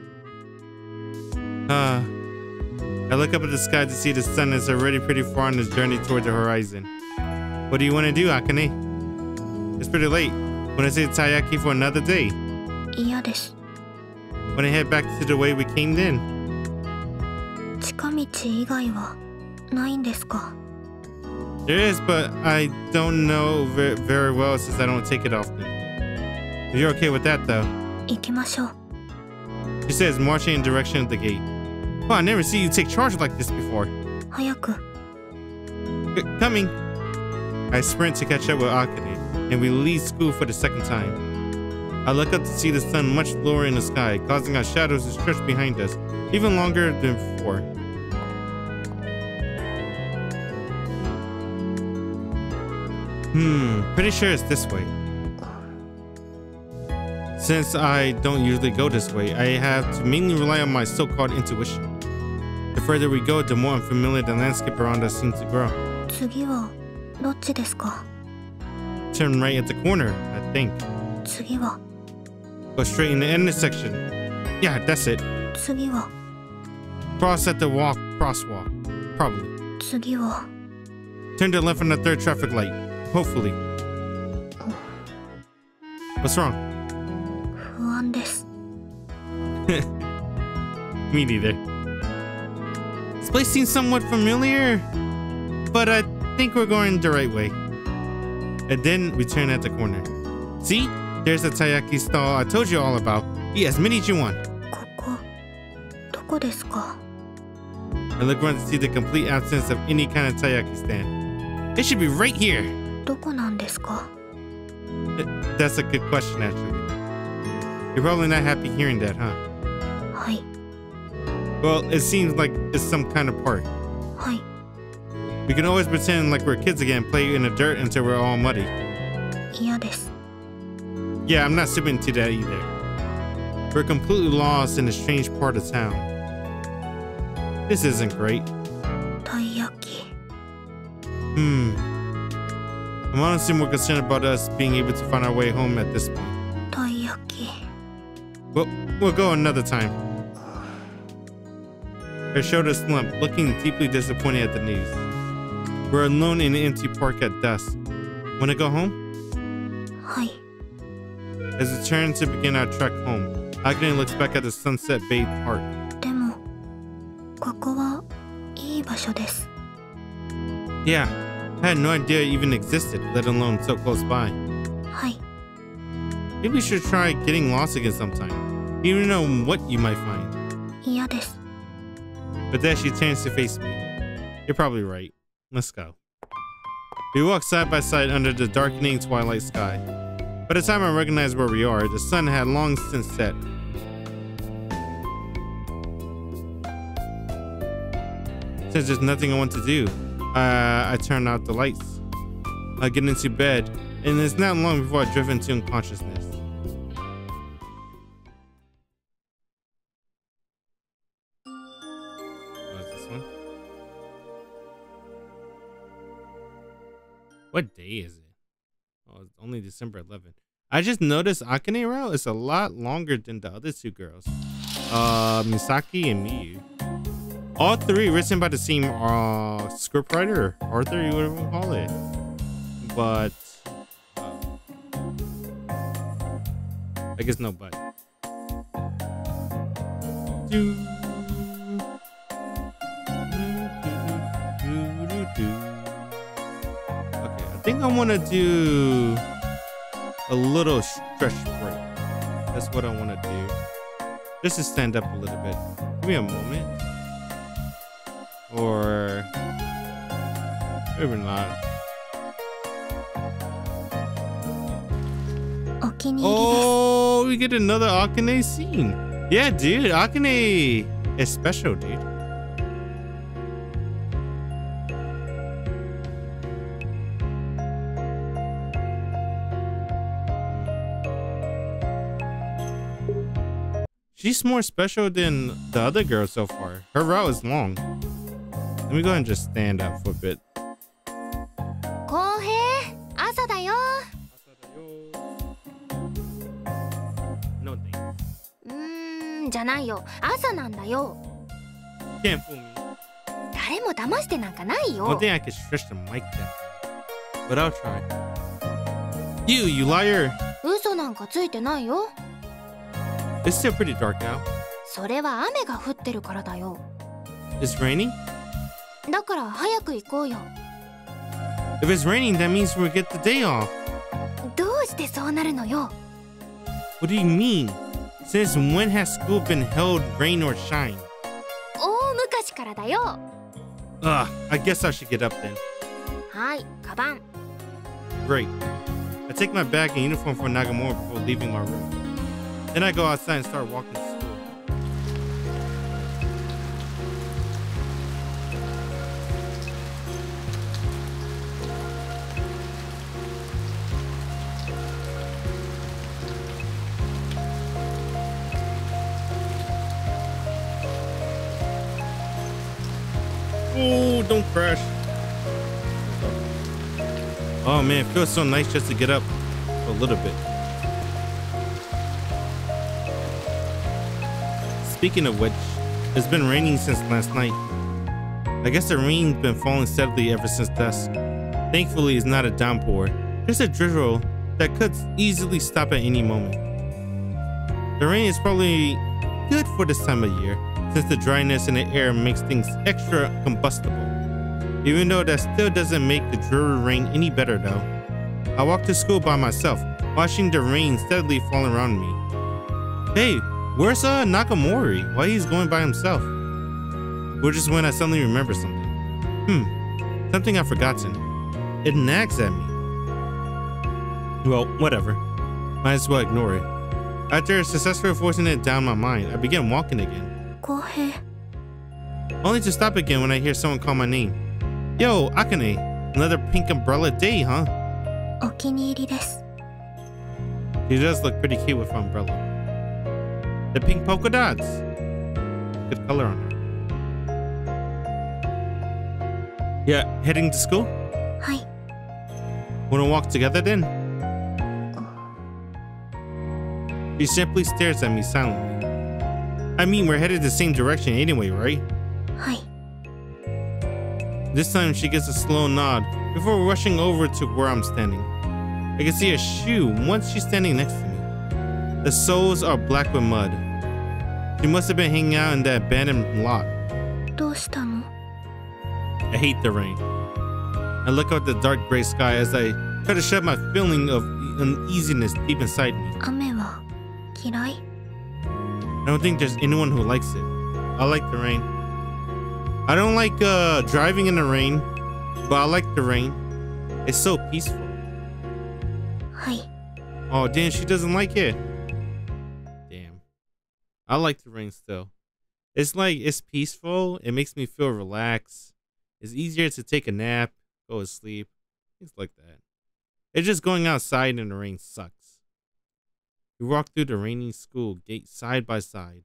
I look up at the sky to see the sun is already pretty far on its journey toward the horizon. What do you want to do, Akane? It's pretty late. Want to say taiyaki for another day? 嫌です Want to head back to the way we came in? 近道以外はないんですか There is, but I don't know very well since I don't take it often. If you're okay with that, though. 行きましょう She says, marching in direction of the gate. Oh, I never see you take charge like this before. 早く Coming. I sprint to catch up with Akane, and we leave school for the second time. I look up to see the sun much lower in the sky, causing our shadows to stretch behind us, even longer than before. Pretty sure it's this way. Since I don't usually go this way, I have to mainly rely on my so-called intuition. The further we go, the more unfamiliar the landscape around us seems to grow. 次はどっちですか? Turn right at the corner, I think. 次は Go straight in the intersection. Yeah, that's it. 次は Cross at the crosswalk. Probably. 次は Turn to the left on the third traffic light. Hopefully. What's wrong? 不安です。 Me neither. This place seems somewhat familiar, but I think we're going the right way. And then we turn at the corner. See? There's the taiyaki stall I told you all about. Eat as many as you want. ここどこですか? I look around to see the complete absence of any kind of taiyaki stand. It should be right here. どこなんですか? That's a good question, actually. You're probably not happy hearing that, huh? はい Well, it seems like it's some kind of park. はい We can always pretend like we're kids again and play in the dirt until we're all muddy. 嫌です Yeah, I'm not super into that either. We're completely lost in a strange part of town. This isn't great. たい焼き I'm honestly more concerned about us being able to find our way home at this point. たい焼き Well, we'll go another time. Her shoulders slumped, looking deeply disappointed at the news. We're alone in an empty park at dusk. Wanna go home? はい As we turn to begin our trek home, Akane looks back at the sunset-bathed park. でもここはいい場所です Yeah, I had no idea it even existed, let alone so close by. はい Maybe we should try getting lost again sometime. You don't know what you might find. 嫌です But then she turns to face me. You're probably right. Let's go. We walk side by side under the darkening twilight sky. By the time I recognize where we are, the sun had long since set. Since there's nothing I want to do, I turn out the lights. I get into bed, and it's not long before I drift into unconsciousness. What day is it? Oh, it's only December 11th. I just noticed Akane route is a lot longer than the other two girls. Misaki and Miyu. All three written by the same scriptwriter, or author, you would call it. But I guess no but. I think I want to do a little stretch break. That's what I want to do. Just to stand up a little bit. Give me a moment. Or maybe not. Oh, we get another Akane scene. Yeah, dude. Akane is special, dude. She's more special than the other girls so far. Her route is long. Let me go ahead and just stand up for a bit. Kouhei, 朝だよ. No thanks. じゃないよ。朝なんだよ。 Can't fool me. 誰も騙してなんかないよ。 One thing I could stretch the mic down. But I'll try. You liar. 嘘なんかついてないよ。 It's still pretty dark now. それは雨が降ってるからだよ。 It's raining? だから早く行こうよ。 If it's raining, that means we'll get the day off. どうしてそうなるのよ。 What do you mean? Since when has school been held, rain or shine? 大昔からだよ。 I guess I should get up then. はい、カバン。 Great. I take my bag and uniform for Nagamura before leaving my room. Then I go outside and start walking to school. Oh, don't crash. Oh man, it feels so nice just to get up a little bit. Speaking of which, it's been raining since last night. I guess the rain's been falling steadily ever since dusk. Thankfully, it's not a downpour, just a drizzle that could easily stop at any moment. The rain is probably good for this time of year, since the dryness in the air makes things extra combustible. Even though that still doesn't make the dreary rain any better though. I walk to school by myself, watching the rain steadily fall around me. Hey, where's Nakamori? Why he's going by himself? Which is when I suddenly remember something. Something I've forgotten. It nags at me. Well, whatever. Might as well ignore it. After successfully forcing it down my mind, I begin walking again. Kouhei. Only to stop again when I hear someone call my name. Yo, Akane, another pink umbrella day, huh? お気に入りです。 She does look pretty cute with her umbrella. The pink polka dots. Good color on her. Yeah, heading to school? はい。 Wanna walk together then? She simply stares at me silently. I mean, we're headed the same direction anyway, right? はい。 This time she gets a slow nod before rushing over to where I'm standing. I can see a shoe once she's standing next to me. The soles are black with mud. She must have been hanging out in that abandoned lot. どうしたの? I hate the rain. I look out the dark gray sky as I try to shut my feeling of uneasiness deep inside me. 雨は嫌い? I don't think there's anyone who likes it. I like the rain. I don't like driving in the rain, but I like the rain. It's so peaceful. はい。 Oh, damn, she doesn't like it. Damn. I like the rain still. It's like, it's peaceful. It makes me feel relaxed. It's easier to take a nap, go to sleep, things like that. It's just going outside in the rain sucks. We walk through the rainy school gate side by side.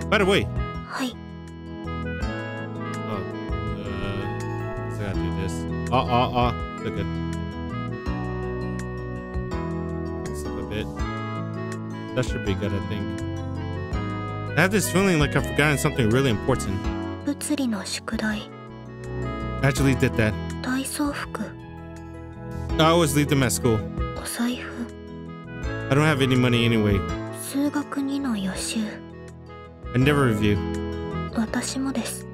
By the way. はい。 Oh, so I gotta do this. So good. Up a bit. That should be good, I think. I have this feeling like I've forgotten something really important. 物理の宿題。 I actually did that. 体操服。 I always leave them at school. お財布。 I don't have any money anyway. 数学2の予習。 I never review. 私もです。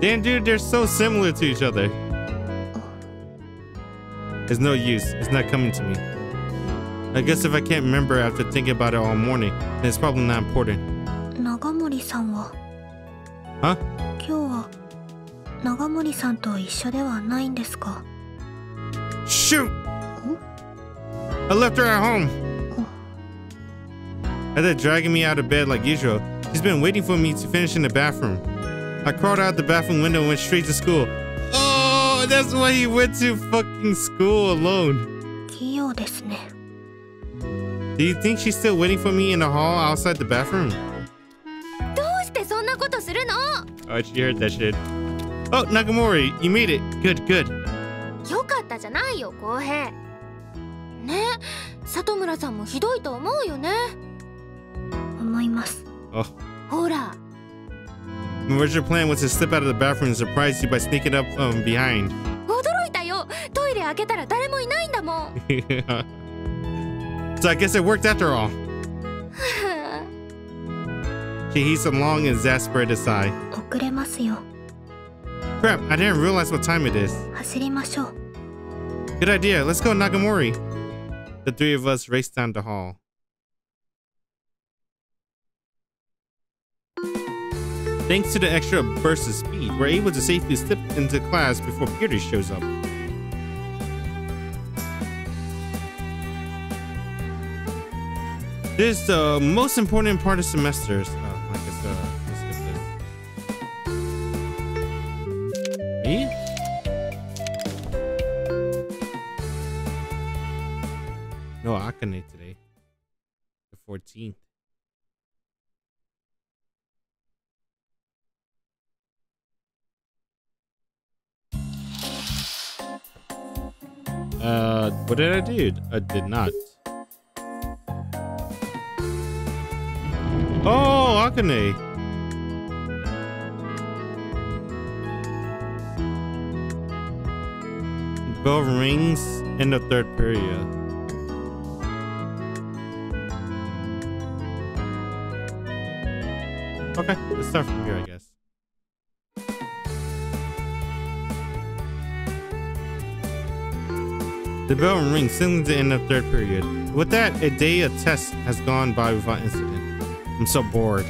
Damn, dude, they're so similar to each other. It's no use. It's not coming to me. I guess if I can't remember after thinking about it all morning, then it's probably not important. 長森さんは Huh? 今日は長森さんと一緒ではないんですか? Shoot! I left her at home. After dragging me out of bed like usual, she's been waiting for me to finish in the bathroom. I crawled out the bathroom window and went straight to school. Oh, that's why he went to fucking school alone. 器用ですね。 Do you think she's still waiting for me in the hall outside the bathroom? どうしてそんなことするの? Oh, she heard that shit. Oh, Nakamori, you made it. Good, good. よかったじゃないよ、浩平。ね、里村さんもひどいと思うよね。思います。 Oh. ほら。 My original plan was to slip out of the bathroom and surprise you by sneaking up behind. 驚いたよ。トイレ開けたら誰もいないんだもん。So I guess it worked after all. She heaves a long, exasperated sigh. 遅れますよ。 Crap, I didn't realize what time it is. 走りましょう。 Good idea. Let's go, Nagamori. The three of us race down the hall. Thanks to the extra burst of speed, we're able to safely slip into class before Peter shows up. This is the most important part of semesters. Oh, I guess let's skip this. Me? No Akane today. The 14th. What did I do? I did not. Oh, Akane. Bell rings in the third period. Okay, let's start from here, I guess. The bell rings, signaling the end of third period. With that, a day of tests has gone by without incident. I'm so bored.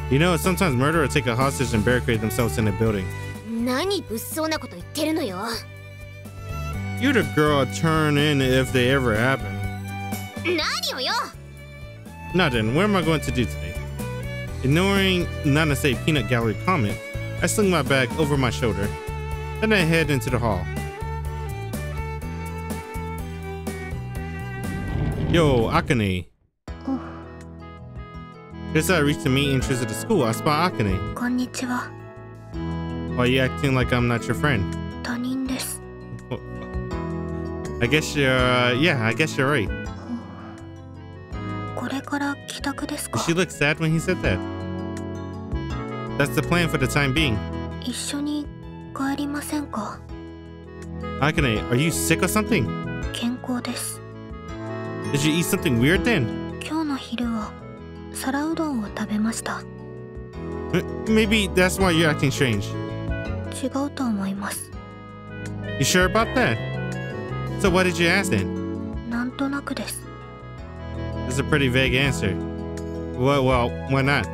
You know, sometimes murderers take a hostage and barricade themselves in a building. You're the girl I'd turn in if they ever happen. Nothing. What am I going to do today? Ignoring Nanase peanut gallery comment, I sling my bag over my shoulder. Then I head into the hall. Yo, Akane. Just as I reached the main entrance of the school, I spot Akane. Konnichiwa. Why are you acting like I'm not your friend? 他人です。 I guess you're, yeah, I guess you're right. これから帰宅ですか? She looked sad when he said that. That's the plan for the time being. 一緒に帰りませんか? Akane, are you sick or something? 健康です。 Did you eat something weird then? 今日の昼は皿うどんを食べました。 Maybe that's why you're acting strange. 違うと思います。 You sure about that? So what did you ask then? なんとなくです。 That's a pretty vague answer. Well, why not?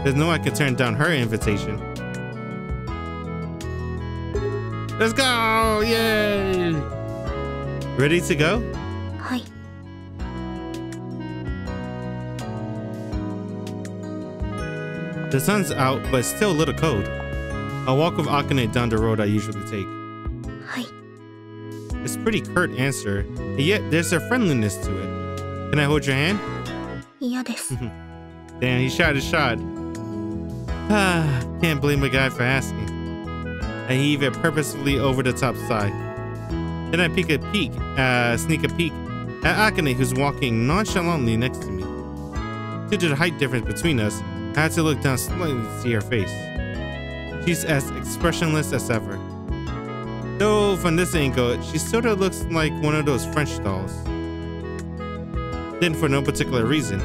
There's no way I can turn down her invitation. Let's go! Yay! Ready to go? はい。 The sun's out, but it's still a little cold. I'll walk with Akane down the road I usually take. はい。 It's a pretty curt answer, and yet there's a friendliness to it. Can I hold your hand? 嫌です。 Damn, he shot his shot. Can't blame a guy for asking. I heave it purposefully over the top side. Then I sneak a peek at Akane, who's walking nonchalantly next to me. Due to the height difference between us, I had to look down slightly to see her face. She's as expressionless as ever. Though from this angle, she sort of looks like one of those French dolls. Then for no particular reason.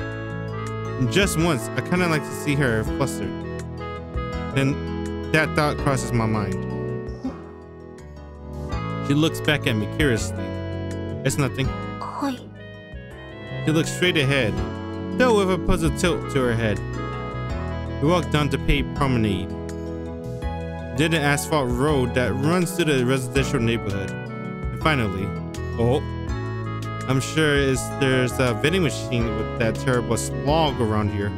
Just once, I kind of like to see her flustered. Then that thought crosses my mind. She looks back at me curiously. It's nothing. はい。 She looks straight ahead, though with a puzzled tilt to her head. We walk down the paved promenade. Then an asphalt road that runs through the residential neighborhood. And finally, oh, I'm sure there's a vending machine with that terrible slog around here.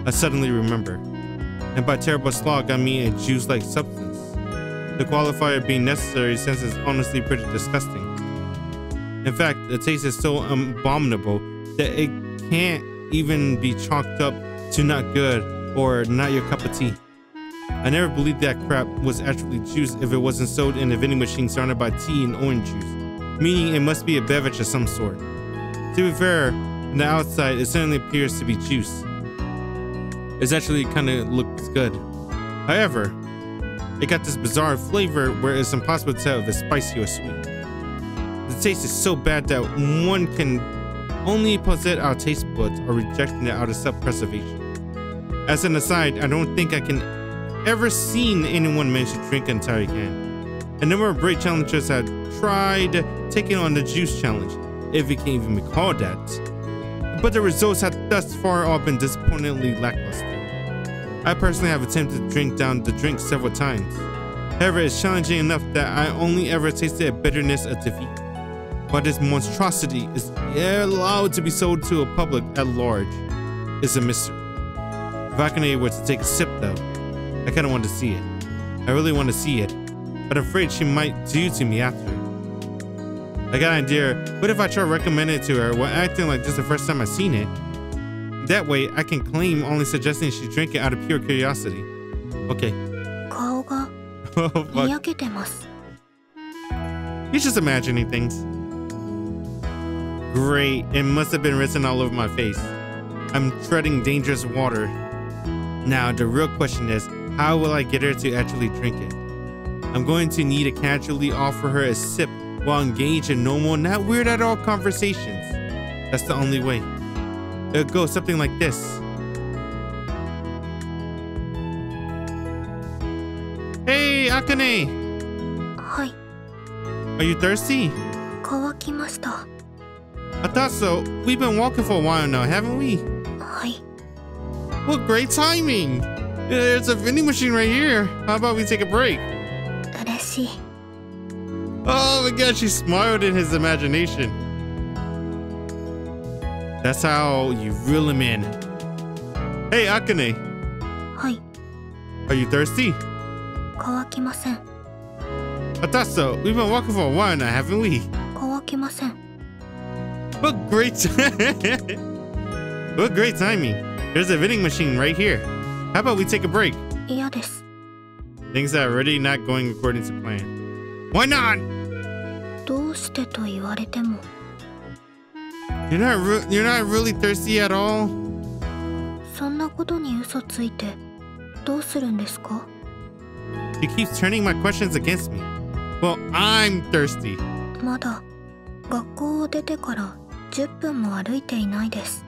I suddenly remember. And by terrible slog, I mean a juice-like substance. The qualifier being necessary since it's honestly pretty disgusting. In fact, the taste is so abominable that it can't even be chalked up to not good or not your cup of tea. I never believed that crap was actually juice if it wasn't sold in a vending machine surrounded by tea and orange juice, meaning it must be a beverage of some sort. To be fair, on the outside, it certainly appears to be juice. It actually kind of looks good. However, it got this bizarre flavor where it's impossible to tell if it's spicy or sweet. The taste is so bad that one can only possess our taste buds or rejecting it out of self-preservation. As an aside, I don't think I can ever seen anyone manage to drink an entire can. A number of great challengers have tried taking on the juice challenge, if it can even be called that. But the results have thus far all been disappointingly lackluster. I personally have attempted to drink down the drink several times. However, it's challenging enough that I only ever tasted a bitterness of defeat. Why this monstrosity is allowed to be sold to a public at large is a mystery. If Akane were to take a sip though, I kinda want to see it. I really want to see it, but I'm afraid she might do to me after. I got an idea. What if I try recommending it to her while acting like this is the first time I've seen it? That way, I can claim only suggesting she drink it out of pure curiosity. Okay. 顔が Oh, に fuck. やけてます。 He's just imagining things. Great. It must have been written all over my face. I'm treading dangerous water. Now, the real question is, how will I get her to actually drink it? I'm going to need to casually offer her a sip while engaged in normal, not weird at all conversations. That's the only way. It'll go something like this. Hey, Akane! はい、 Are you thirsty? 乾きました。 I thought so. We've been walking for a while now, haven't we? はい、 What great timing! There's a vending machine right here. How about we take a break? 嬉しい。 Oh my god, she smiled in his imagination. That's how you reel him in. Hey, Akane. はい、 Are you thirsty? 乾きません。 I thought so. We've been walking for a while now, haven't we? 乾きません。 What great What great timing. There's a vending machine right here. How about we take a break? 嫌です。 Things are already not going according to plan. Why not? どうしてと言われても。 You're not really thirsty at all? そんなことに嘘ついてどうするんですか？ He keeps turning my questions against me. Well, I'm thirsty. まだ学校を出てから10分も歩いていないです。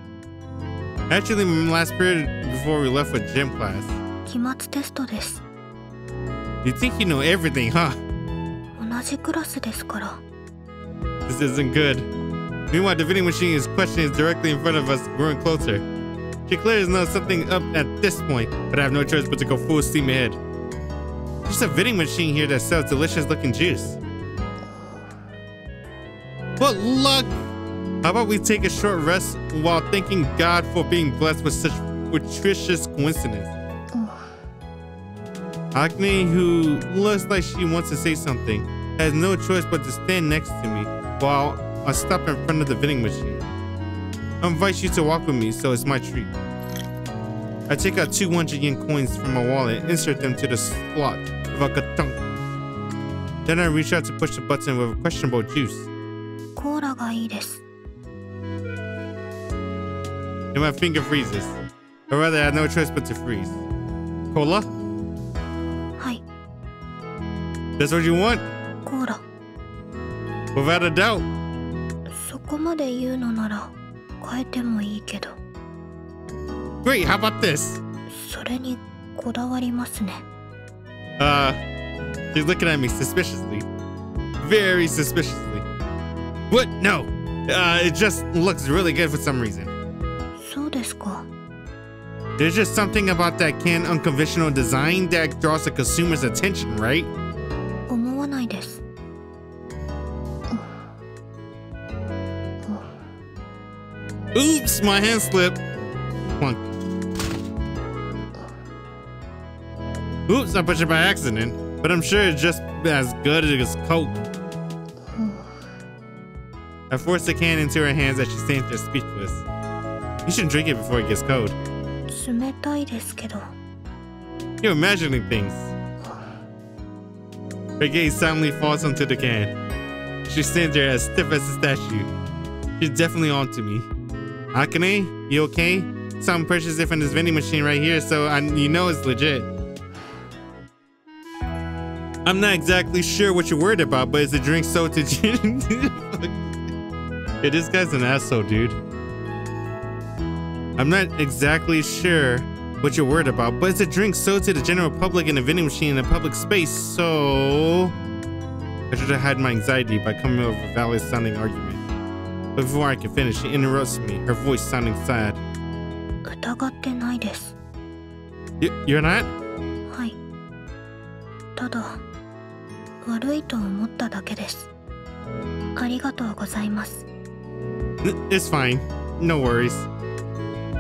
Actually, my last period before we left for gym class. 期末テストです。 You think you know everything, huh? 同じクラスですから。 This isn't good. Meanwhile, the vending machine is questioning directly in front of us, growing closer. She clearly knows something up at this point, but I have no choice but to go full steam ahead. There's a vending machine here that sells delicious-looking juice. What luck! How about we take a short rest while thanking God for being blessed with such fortuitous coincidence? Akane, who looks like she wants to say something, has no choice but to stand next to me while I stop in front of the vending machine. I invite you to walk with me, so it's my treat. I take out 200 yen coins from my wallet and insert them to the slot of a katunk. Then I reach out to push the button with a questionable juice. コーラがいいです。 And my finger freezes. Or rather, I have no choice but to freeze. Cola? はい、 That's what you want? コーラ。 Without a doubt. そこまで言うのなら変えてもいいけど。 Great, how about this? それにこだわりますね。 She's looking at me suspiciously. Very suspiciously. What? No. It just looks really good for some reason. そうですか。 There's just something about that canned unconventional design that draws the consumer's attention, right? 思わないです。 Oops, my hand slipped. Plunk. Oops, I pushed it by accident, but I'm sure it's just as good as Coke. I force the can into her hands as she stands there speechless. You should drink it before it gets cold. 冷たいですけど。 You're imagining things. Her gaze suddenly falls onto the can. She stands there as stiff as a statue. She's definitely on to me. Akane, you okay? Someone purchased it from this vending machine right here, so you know it's legit. I'm not exactly sure what you're worried about, but is the drink sold to Jun? Yeah, this guy's an asshole, dude. I'm not exactly sure what you're worried about, but it's a drink sold to the general public in a vending machine in a public space, so... I should have had my anxiety by coming up with a valid sounding argument. But before I can finish, she interrupts me, her voice sounding sad. 疑ってないです。 You're not? はい。ただ、悪いと思っただけです。ありがとうございます。 It's fine. No worries.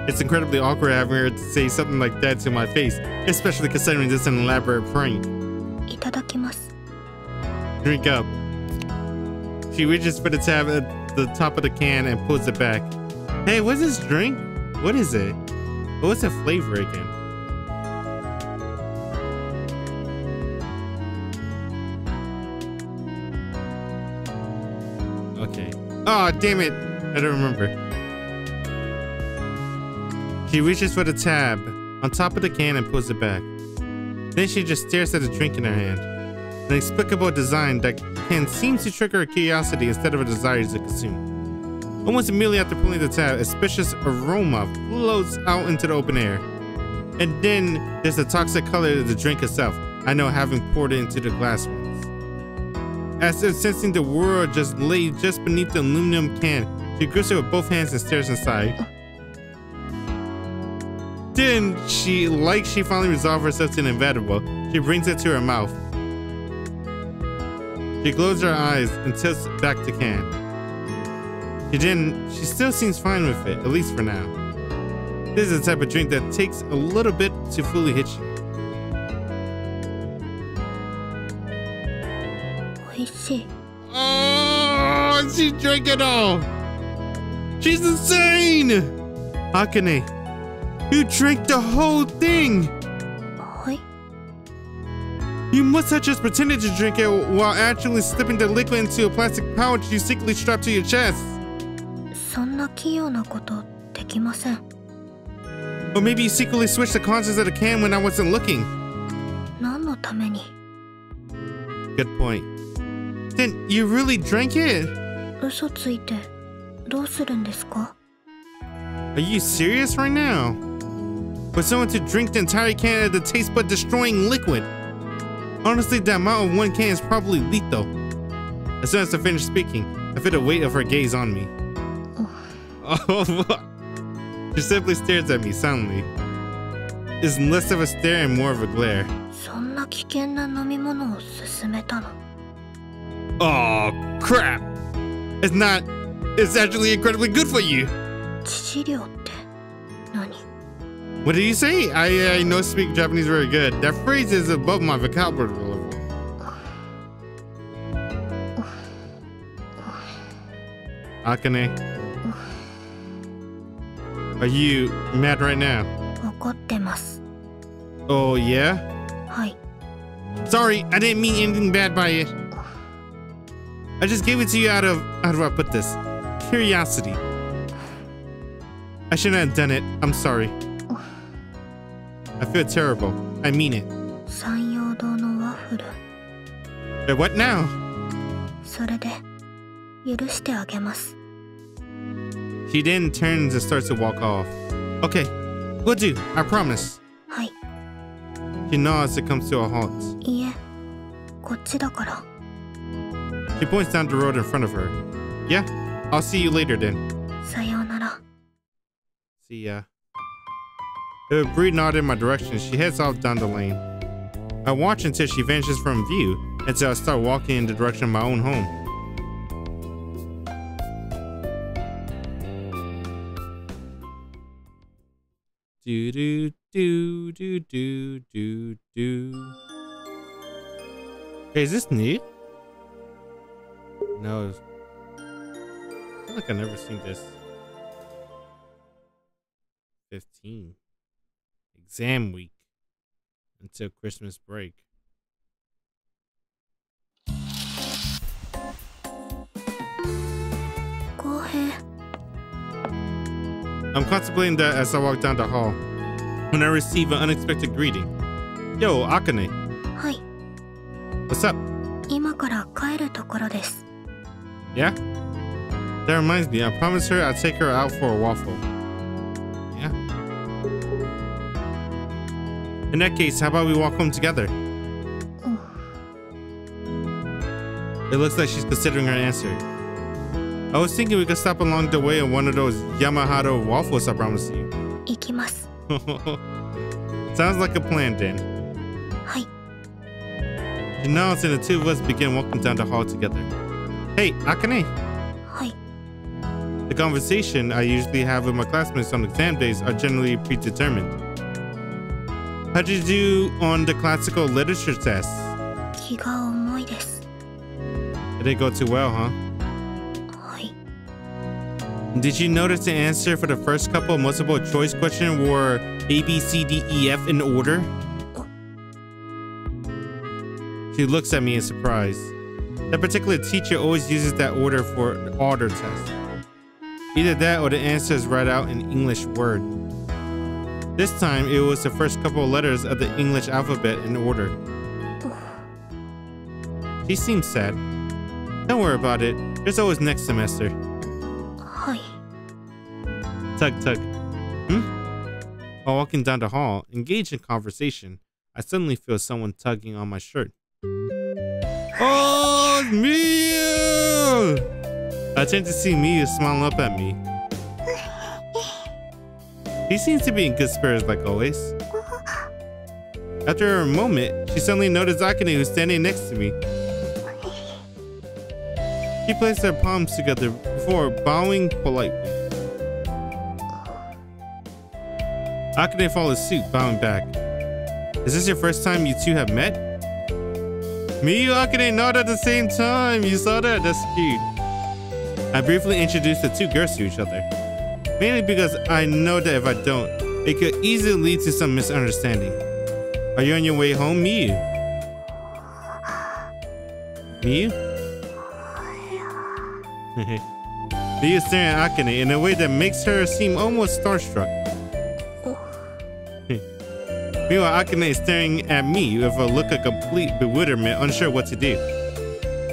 It's incredibly awkward having her to say something like that to my face, especially considering this an elaborate prank. いただきます。 Drink up. She reaches for the tab at the top of the can and pulls it back. Hey, what's this drink? What is it? What's the flavor again? Okay. Oh, damn it. I don't remember. She reaches for the tab on top of the can and pulls it back. Then she just stares at the drink in her hand. An inexplicable design that can seem to trigger her curiosity instead of a desire to consume. Almost immediately after pulling the tab, a suspicious aroma floats out into the open air. And then there's the toxic color of the drink itself. I know, having poured it into the glass once. As if sensing the world just lay just beneath the aluminum can, she grips it with both hands and stares inside. Then she finally resolved herself to the inevitable. She brings it to her mouth. She closes her eyes and tilts back the can. She still seems fine with it, at least for now. This is the type of drink that takes a little bit to fully hit you. 美味しい。 Oh, she drank it all. She's insane. Akane, you drank the whole thing. はい。 You must have just pretended to drink it while actually slipping the liquid into a plastic pouch you secretly strapped to your chest. そんな器用なことできません。 Or maybe you secretly switched the contents of the can when I wasn't looking. 何のために？ Good point. Then you really drank it? 嘘ついてどうするんですか？ Are you serious right now? For someone to drink the entire can of the taste bud destroying liquid? Honestly, the amount of one can is probably lethal. As soon as I finish speaking, I feel the weight of her gaze on me. Oh, she simply stares at me silently. It's less of a stare and more of a glare. そんな危険な飲み物を勧めたの？ Oh, crap! It's not. It's actually incredibly good for you. 致死量って何？ What did you say? I know speak Japanese very good. That phrase is above my vocabulary level. Akane, are you mad right now? 怒ってます。 Oh yeah? はい。 Sorry, I didn't mean anything bad by it. I just gave it to you out of, how do I put this? Curiosity. I shouldn't have done it. I'm sorry. I feel terrible. I mean it. 山陽堂のワッフル。 But what now? それで許してあげます。 She then turns and starts to walk off. Okay, we'll do. I promise. はい。 She nods and comes to a halt. いいえ、こっちだから。 She points down the road in front of her. Yeah, I'll see you later then. さようなら。 See ya. With a brief nod in my direction, she heads off down the lane. I watch until she vanishes from view, until I start walking in the direction of my own home. Do do do do do do do. Hey, is this new? No. I feel like I've never seen this. 15. Exam week until Christmas break. Kouhei. I'm contemplating that as I walk down the hall when I receive an unexpected greeting. Yo, Akane. はい。 What's up? 今から帰るところです。 Yeah? That reminds me, I promised her I'd take her out for a waffle. Yeah? In that case, how about we walk home together? It looks like she's considering her answer. I was thinking we could stop along the way in one of those Yamahara waffles I promised you. 行きます。 Sounds like a plan then. はい。 She nods and the two of us begin walking down the hall together. Hey, Akane. はい。 The conversation I usually have with my classmates on exam days are generally predetermined. How did you do on the classical literature test? 気が重いです。 It didn't go too well, huh? はい。 Did you notice the answer for the first couple multiple choice question were A, B, C, D, E, F in order? She looks at me in surprise. That particular teacher always uses that order for all their tests. Either that or the answer is read out in English word. This time it was the first couple of letters of the English alphabet in order. She seems sad. Don't worry about it. There's always next semester. はい。 Tug, tug. While walking down the hall, engaged in conversation, I suddenly feel someone tugging on my shirt. Oh, Miyu! I turn to see Miyu smiling up at me. He seems to be in good spirits like always. After a moment, she suddenly noticed Akane, who's standing next to me. She placed her palms together before bowing politely. Akane follows suit, bowing back. Is this your first time you two have met? Miyu Akane nod at the same time. You saw that? That's cute. I briefly introduced the two girls to each other. Mainly because I know that if I don't, it could easily lead to some misunderstanding. Are you on your way home, Miyu? Miyu? Miyu is staring at Akane in a way that makes her seem almost starstruck. Meanwhile, Akane is staring at me with a look of complete bewilderment, unsure what to do.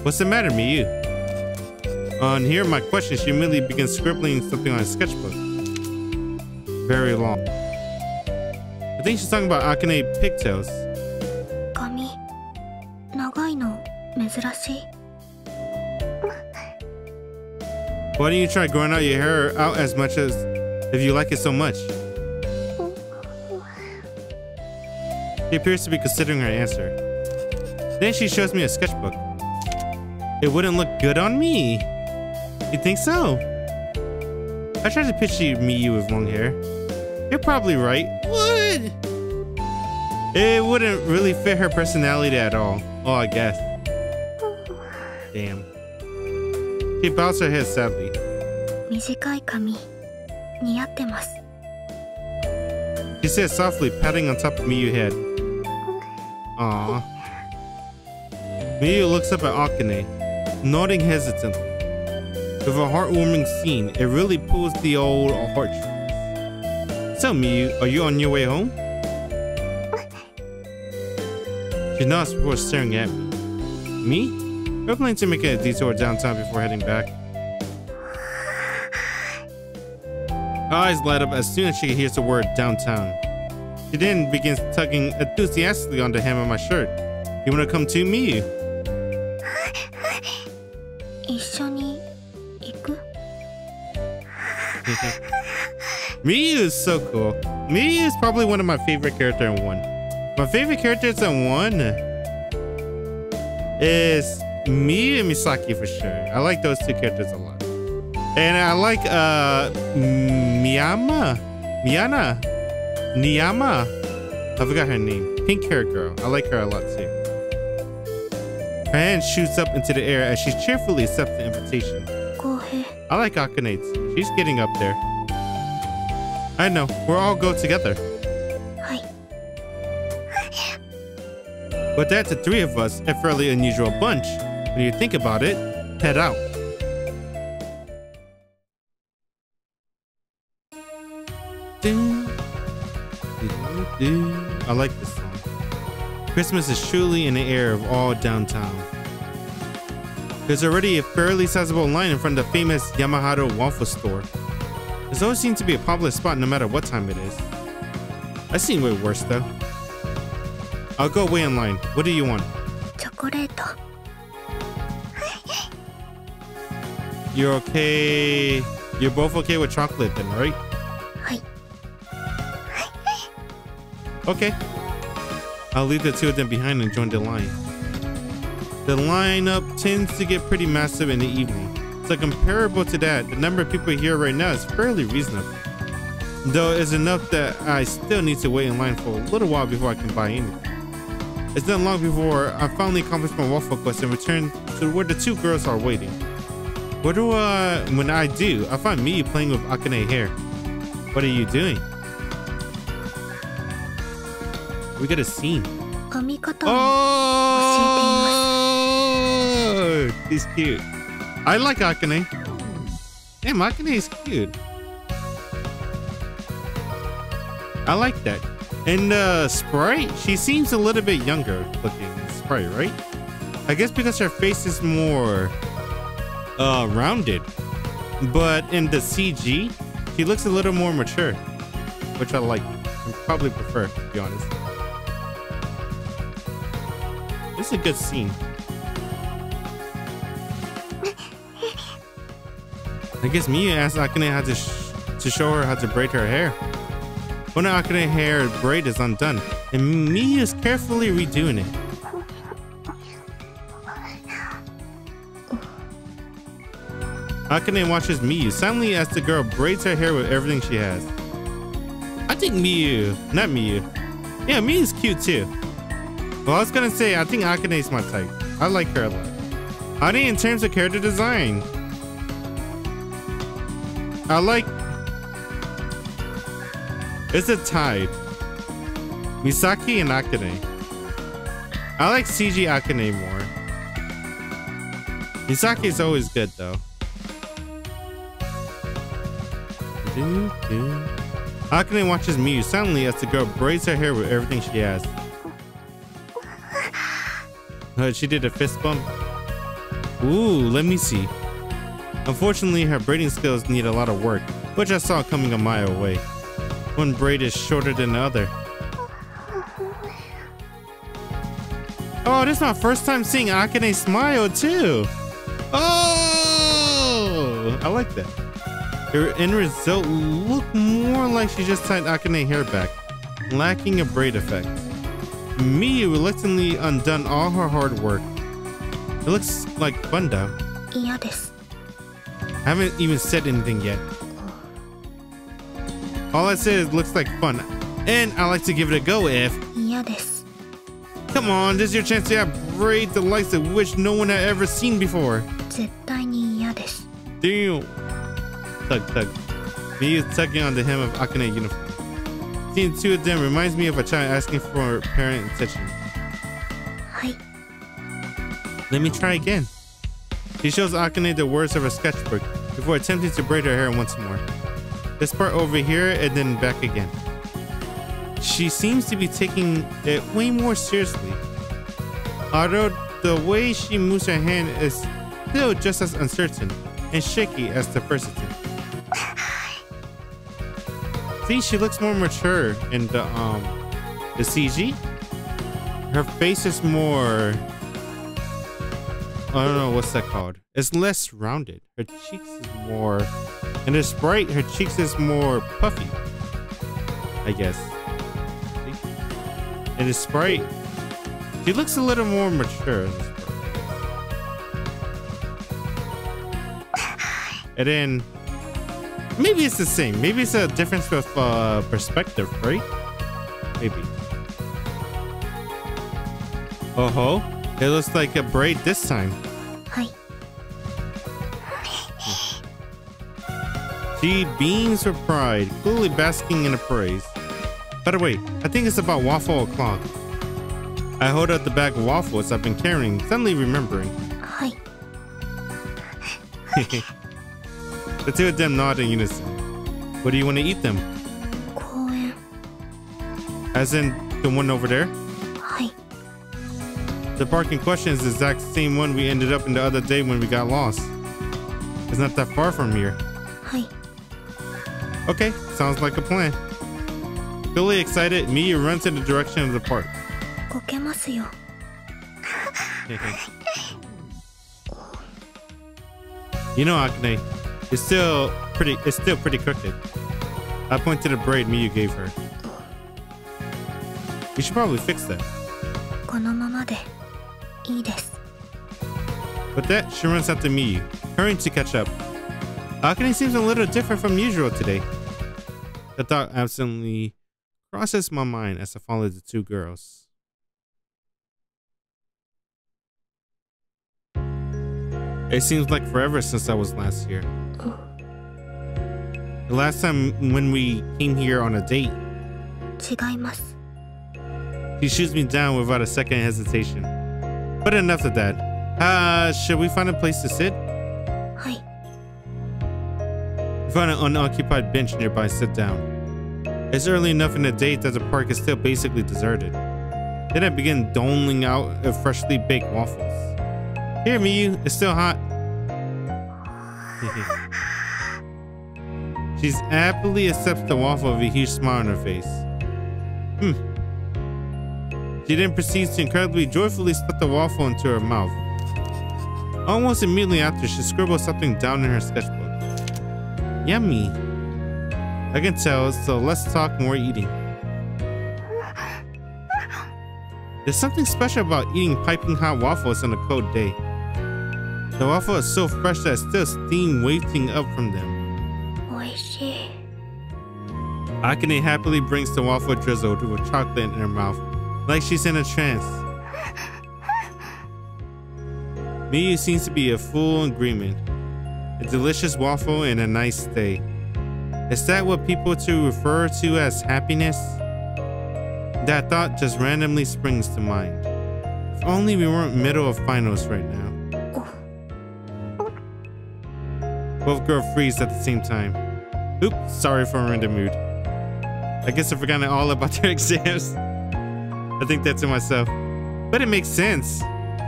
What's the matter, Miyu? On hearing my question, she immediately begins scribbling something on a sketchbook. Very long. I think she's talking about Akane pigtails. 髪長いの珍しい。 Why don't you try growing out your hair out as much as if you like it so much? She appears to be considering her answer. Then she shows me a sketchbook. It wouldn't look good on me. You think so? I tried to picture Miyu with long hair. You're probably right. What? It wouldn't really fit her personality at all. Oh, I guess. Damn. She bows her head sadly. 短い髪似合ってます。 She says softly, patting on top of Miyu's head. Aww. Miyu looks up at Akane, nodding hesitantly. With a heartwarming scene, it really pulls the old heartstrings. So Miyu, are you on your way home? She nods before staring at me. Me? We're planning to make a detour downtown before heading back. Her eyes light up as soon as she hears the word downtown. She then begins tugging enthusiastically on the hem of my shirt. You wanna come too, Miyu? 一緒に行く？ Miyu is so cool. Miyu is probably one of my favorite characters in 1. My favorite characters in 1 is Miyu and Misaki for sure. I like those two characters a lot. And I like Niyama. I forgot her name. Pink hair girl. I like her a lot too. Her hand shoots up into the air as she cheerfully accepts the invitation. 浩平。 I like Akane too. She's getting up there. I know. We'll all go together. はい。 But that's the three of us, a fairly unusual bunch. When you think about it, head out. I like this song. Christmas is truly in the air of all downtown. There's already a fairly sizable line in front of the famous Yamahara waffle store. There's always seems to be a popular spot no matter what time it is. I've seen way worse though. I'll go wait in line. What do you want? チョコレート。 You're okay. You're both okay with chocolate then, right? はい。 Okay. I'll leave the two of them behind and join the line. The lineup tends to get pretty massive in the evening. So comparable to that, the number of people here right now is fairly reasonable. Though it's enough that I still need to wait in line for a little while before I can buy anything. It's not long before I finally accomplish my waffle quest and return to where the two girls are waiting. When I do, I find Miyu playing with Akane hair. What are you doing? We got a scene. Oh, he's cute. I like Akane. Damn, Akane is cute. I like that. And Sprite, she seems a little bit younger looking. Sprite, right? I guess because her face is more rounded. But in the CG, she looks a little more mature, which I like. I probably prefer, to be honest. This is a good scene. I guess Miyu asked Akane how to show her how to braid her hair. One of Akane's hair braid is undone, and Miyu is carefully redoing it. Akane watches Miyu silently as the girl braids her hair with everything she has. I think not Miyu. Yeah, Miyu's cute too. Well, I was gonna say, I think Akane is my type. I like her a lot. I think in terms of character design, I like... It's a tie. Misaki and Akane. I like CG Akane more. Misaki is always good though. Akane watches Miyu silently as the girl braids her hair with everything she has. She did a fist bump. Ooh, let me see. Unfortunately, her braiding skills need a lot of work, which I saw coming a mile away. One braid is shorter than the other. Oh, this is my first time seeing Akane smile too. Oh, I like that. Her end result looked more like she just tied Akane's hair back, lacking a braid effect. Miyu reluctantly undone all her hard work. It looks like fun though. I haven't even said anything yet. All I said is looks like fun, and I like to give it a go if... Come on, this is your chance to have braid the likes of which no one had ever seen before. Damn. Tug. Miyu is tugging on the hem of Akane's uniform. Seeing two of them reminds me of a child asking for parent attention. Let me try again. She shows Akane the words of her sketchbook before attempting to braid her hair once more. This part over here and then back again. She seems to be taking it way more seriously. Although the way she moves her hand is still just as uncertain and shaky as the first attempt. See, she looks more mature in the CG. Her face is more... I don't know what's that called. It's less rounded. Her cheeks is more... In the Sprite, her cheeks is more puffy, I guess. In the Sprite, she looks a little more mature in the Sprite. And then maybe it's the same. Maybe it's a difference with perspective, right? Maybe. Oh-ho. It looks like a braid this time. She beams with pride, clearly basking in the praise. By the way, I think it's about waffle o'clock. I hold out the bag of waffles I've been carrying, suddenly remembering. The two of them nod in unison. What do you want to eat them? As in the one over there? The park in question is the exact same one we ended up in the other day when we got lost. It's not that far from here. Okay, sounds like a plan. Fully excited, Miyu runs in the direction of the park. You know, Akane, it's still pretty crooked. I point to the braid Miyu gave her. We should probably fix that. With that, she runs after Miyu, hurrying to catch up. Akane seems a little different from usual today. The thought absently crosses my mind as I follow the two girls. It seems like forever since I was last here. The last time when we came here on a date. 違います。 He shoots me down without a second hesitation. But enough of that. Should we find a place to sit? はい。 We find an unoccupied bench nearby and sit down. It's early enough in the day that the park is still basically deserted. Then I begin doling out freshly baked waffles. Here, Miyu, it's still hot. She happily accepts the waffle with a huge smile on her face. She then proceeds to incredibly joyfully slip the waffle into her mouth. Almost immediately after, she scribbles something down in her sketchbook. Yummy. I can tell, so let's talk more eating. There's something special about eating piping hot waffles on a cold day. The waffle is so fresh that it's still steam wafting up from them. おいしい。 Akane happily brings the waffle drizzled with chocolate in her mouth, like she's in a trance. Miyu seems to be a full agreement. A delicious waffle and a nice day. Is that what people to refer to as happiness? That thought just randomly springs to mind. If only we weren't middle of finals right now. Both girls freeze at the same time. Oops, sorry for ruining the mood. I guess I forgot all about their exams. I think that to myself. But it makes sense.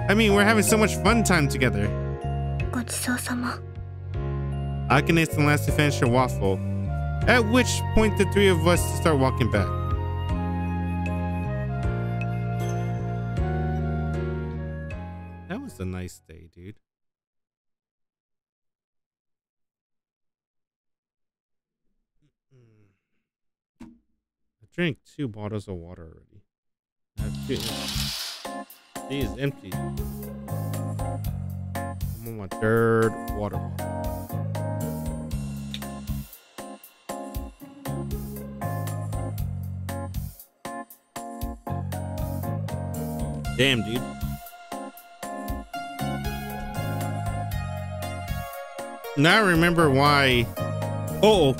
I mean, we're having so much fun time together. ごちそうさま。 Akane is the last to finish her waffle, at which point the three of us start walking back. That was a nice day, dude. I drank 2 bottles of water already. I have 2. She is empty. I'm on my 3rd water bottle. Damn, dude. Now I remember why. Oh.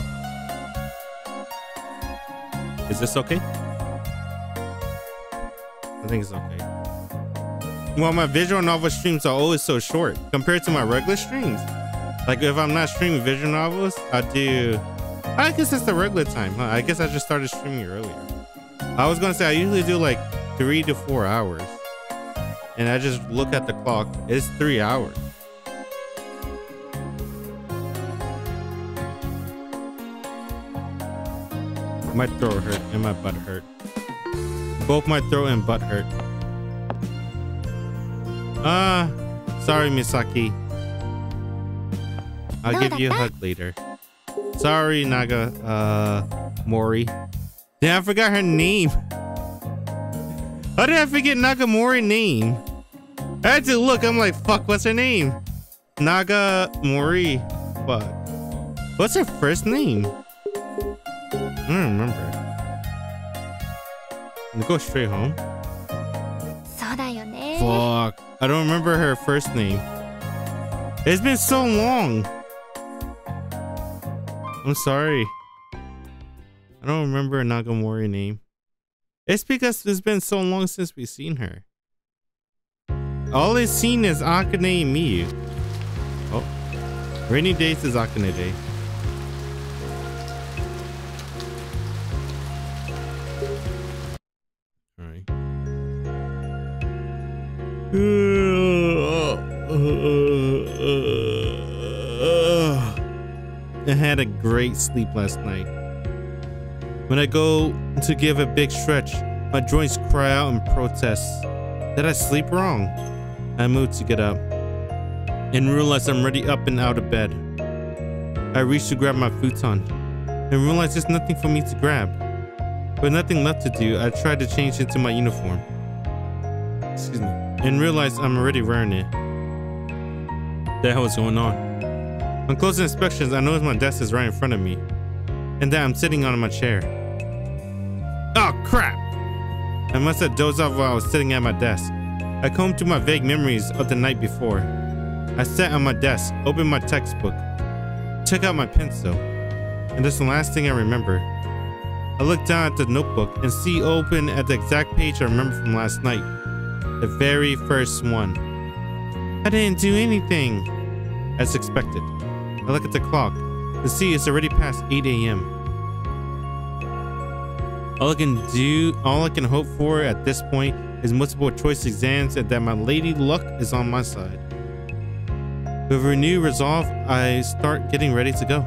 Is this okay? I think it's okay. Well, my visual novel streams are always so short compared to my regular streams. Like if I'm not streaming visual novels, I guess it's the regular time, huh? I guess I just started streaming earlier. I was gonna say I usually do like 3 to 4 hours. And I just look at the clock. It's 3 hours. My throat hurt and my butt hurt. Both my throat and butt hurt. Sorry, Misaki. I'll give you a hug later. Sorry, Mori. Damn, I forgot her name. How did I forget Nagamori's name? I had to look. I'm like, fuck, what's her name? Nagamori. Fuck. What's her first name? I don't remember. Go straight home. そうだよね。 Fuck. I don't remember her first name. It's been so long. I'm sorry. I don't remember Nagamori's name. It's because it's been so long since we've seen her. All it's seen is Akane and Miyu. Oh. Rainy days is Akane day. Alright. I had a great sleep last night. When I go to give a big stretch, my joints cry out in protest. Did I sleep wrong? I move to get up and realize I'm already up and out of bed. I reach to grab my futon and realize there's nothing for me to grab. With nothing left to do, I try to change into my uniform. Excuse me. And realize I'm already wearing it. The hell is going on? On closer inspections, I notice my desk is right in front of me, and that I'm sitting on my chair. Oh crap! I must have dozed off while I was sitting at my desk. I combed through my vague memories of the night before. I sat on my desk, opened my textbook, took out my pencil, and that's the last thing I remember. I look down at the notebook and see open at the exact page I remember from last night. The very first one. I didn't do anything, as expected. I look at the clock to see it's already past 8 a.m. All I can hope for at this point is multiple choice exams and that my lady luck is on my side. With renewed resolve, I start getting ready to go.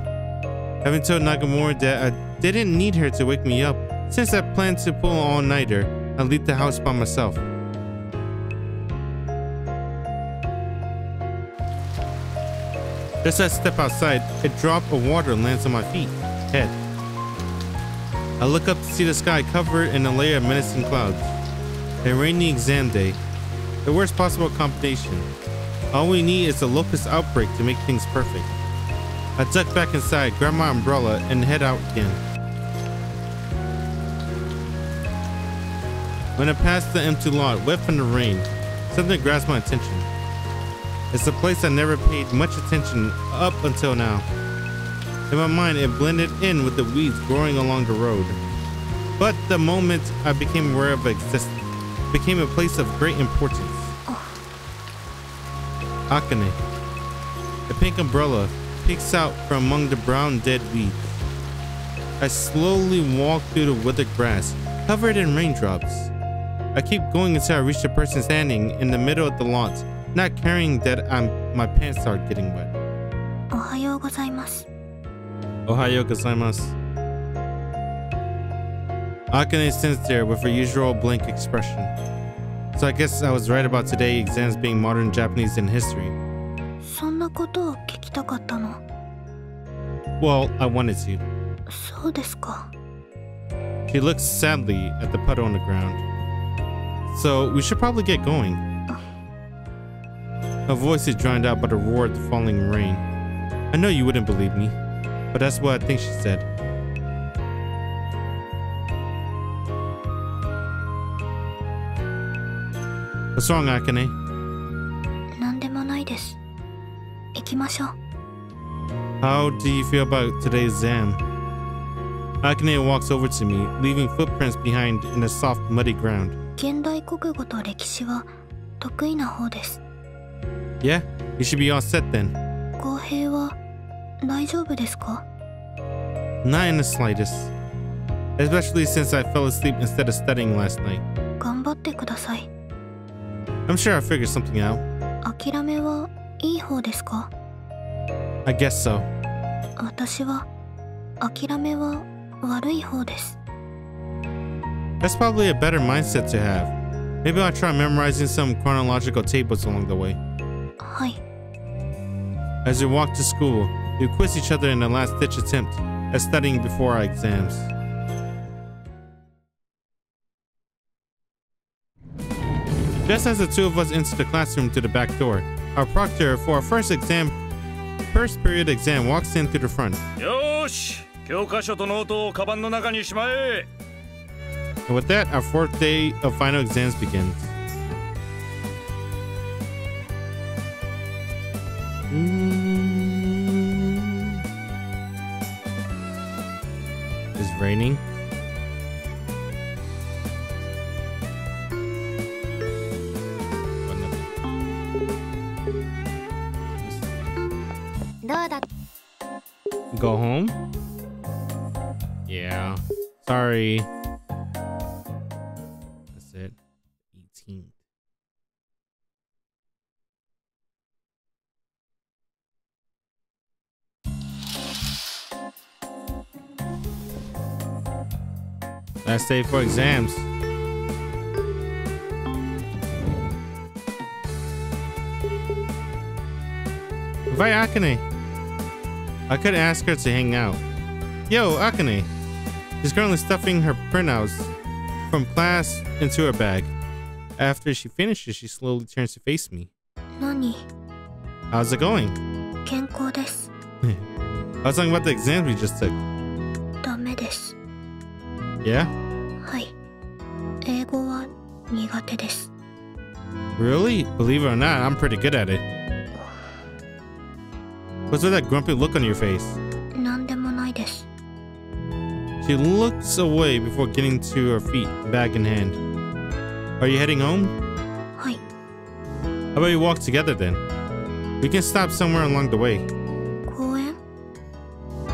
Having told Nagamura that I didn't need her to wake me up, since I planned to pull an all-nighter, I leave the house by myself. Just as I step outside, a drop of water lands on my head. I look up to see the sky covered in a layer of menacing clouds. A rainy exam day. The worst possible combination. All we need is a locust outbreak to make things perfect. I duck back inside, grab my umbrella, and head out again. When I pass the empty lot, wet from the rain, something grabs my attention. It's a place I never paid much attention up until now. In my mind, it blended in with the weeds growing along the road. But the moment I became aware of its existence, it became a place of great importance. Akane. A pink umbrella peeks out from among the brown dead weeds. I slowly walk through the withered grass, covered in raindrops. I keep going until I reach the person standing in the middle of the lot, not caring that my pants are getting wet. Ohayou gozaimasu. Ohayou gozaimasu. Akane stands there with her usual blank expression. So I guess I was right about today's exams being modern Japanese in history. そんなことを聞きたかったの。 Well, I wanted to. そうですか。 She looks sadly at the puddle on the ground. So we should probably get going. Her voice is drowned out by the roar of the falling rain. I know you wouldn't believe me, but that's what I think she said. What's wrong, Akane? なんでもないです。行きましょう。 How do you feel about today's exam? Akane walks over to me, leaving footprints behind in the soft, muddy ground. 現代国語と歴史は得意な方です。 Yeah, you should be all set then. 公平は大丈夫ですか？ Not in the slightest. Especially since I fell asleep instead of studying last night. 頑張ってください。 I'm sure I'll figure something out. 諦めはいい方ですか？ I guess so. 私は諦めは悪い方です。 That's probably a better mindset to have. Maybe I'll try memorizing some chronological tables along the way. はい。 As we walk to school, we quiz each other in a last-ditch attempt at studying before our exams. Just as the two of us enter the classroom through the back door, our proctor for our first period exam walks in through the front. よーし、教科書とノートをカバンの中にしまえ。 And with that, our fourth day of final exams begins. It's raining. Go home? Yeah. Sorry. That's it. 18th. Last day for exams. Invite Akane. I could ask her to hang out. Yo, Akane. She's currently stuffing her printouts from class into her bag. After she finishes, she slowly turns to face me. 何？ How's it going? 健康です。 I was talking about the exams we just took. ダメです。 Yeah? はい。英語は苦手です。 Really? Believe it or not, I'm pretty good at it. What's with that grumpy look on your face? なんでもないです。 She looks away before getting to her feet, bag in hand. Are you heading home? はい。 How about we walk together then? We can stop somewhere along the way. 公園？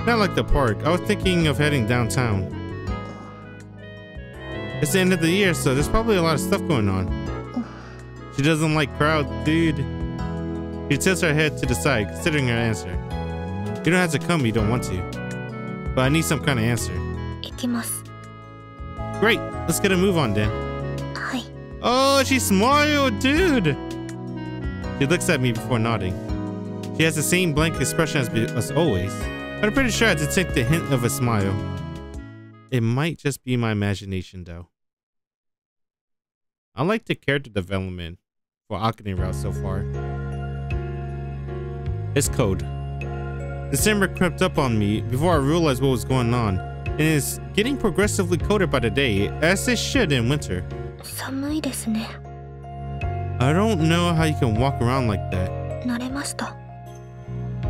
Not like the park. I was thinking of heading downtown. It's the end of the year, so there's probably a lot of stuff going on. She doesn't like crowds, dude. She tilts her head to the side, considering her answer. You don't have to come if you don't want to. But I need some kind of answer. 行きます。 Great, let's get a move on then. はい。 Oh, she smiled, dude. She looks at me before nodding. She has the same blank expression as always, but I'm pretty sure I detect the hint of a smile. It might just be my imagination, though. I like the character development for Akane route so far. It's cold. December crept up on me before I realized what was going on, and it's getting progressively colder by the day, as it should in winter. 寒いですね。 I don't know how you can walk around like that. 慣れました。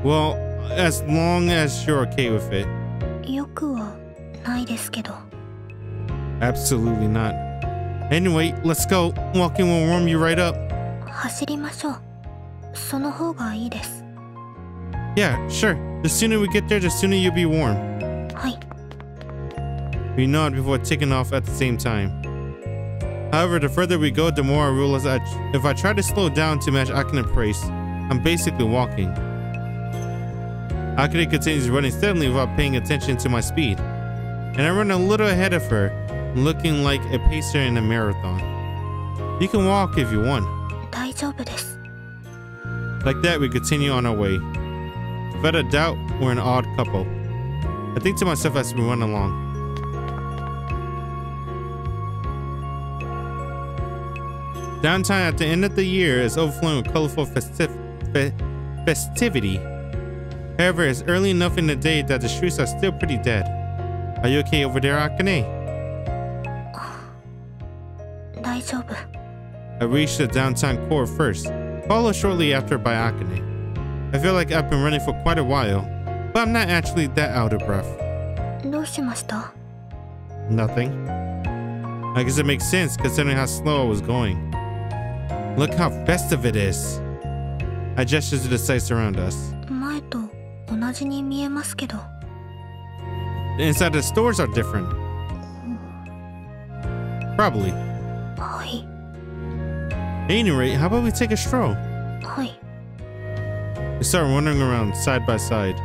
Well, as long as you're okay with it. よくはないですけど。 Absolutely not. Anyway, let's go. Walking will warm you right up. 走りましょう。その方がいいです。 Yeah, sure. The sooner we get there, the sooner you'll be warm. はい。 We nod before taking off at the same time. However, the further we go, the more I realize that if I try to slow down to match Akane's pace, I'm basically walking. Akane continues running steadily without paying attention to my speed, and I run a little ahead of her, looking like a pacer in a marathon. You can walk if you want. 大丈夫です。 Like that, we continue on our way. Without a doubt, we're an odd couple. I think to myself as we run along. Downtown at the end of the year is overflowing with colorful festivity. However, it's early enough in the day that the streets are still pretty dead. Are you okay over there, Akane? 大丈夫。 I reached the downtown core first, followed shortly after by Akane. I feel like I've been running for quite a while, but I'm not actually that out of breath. どうしました？ Nothing. I guess it makes sense considering how slow I was going. Look how festive it is. I gesture to the sights around us. 前と同じに見えますけど。 The inside of the stores are different. Probably. はい。 At any rate, how about we take a stroll? はい。 We start wandering around side by side.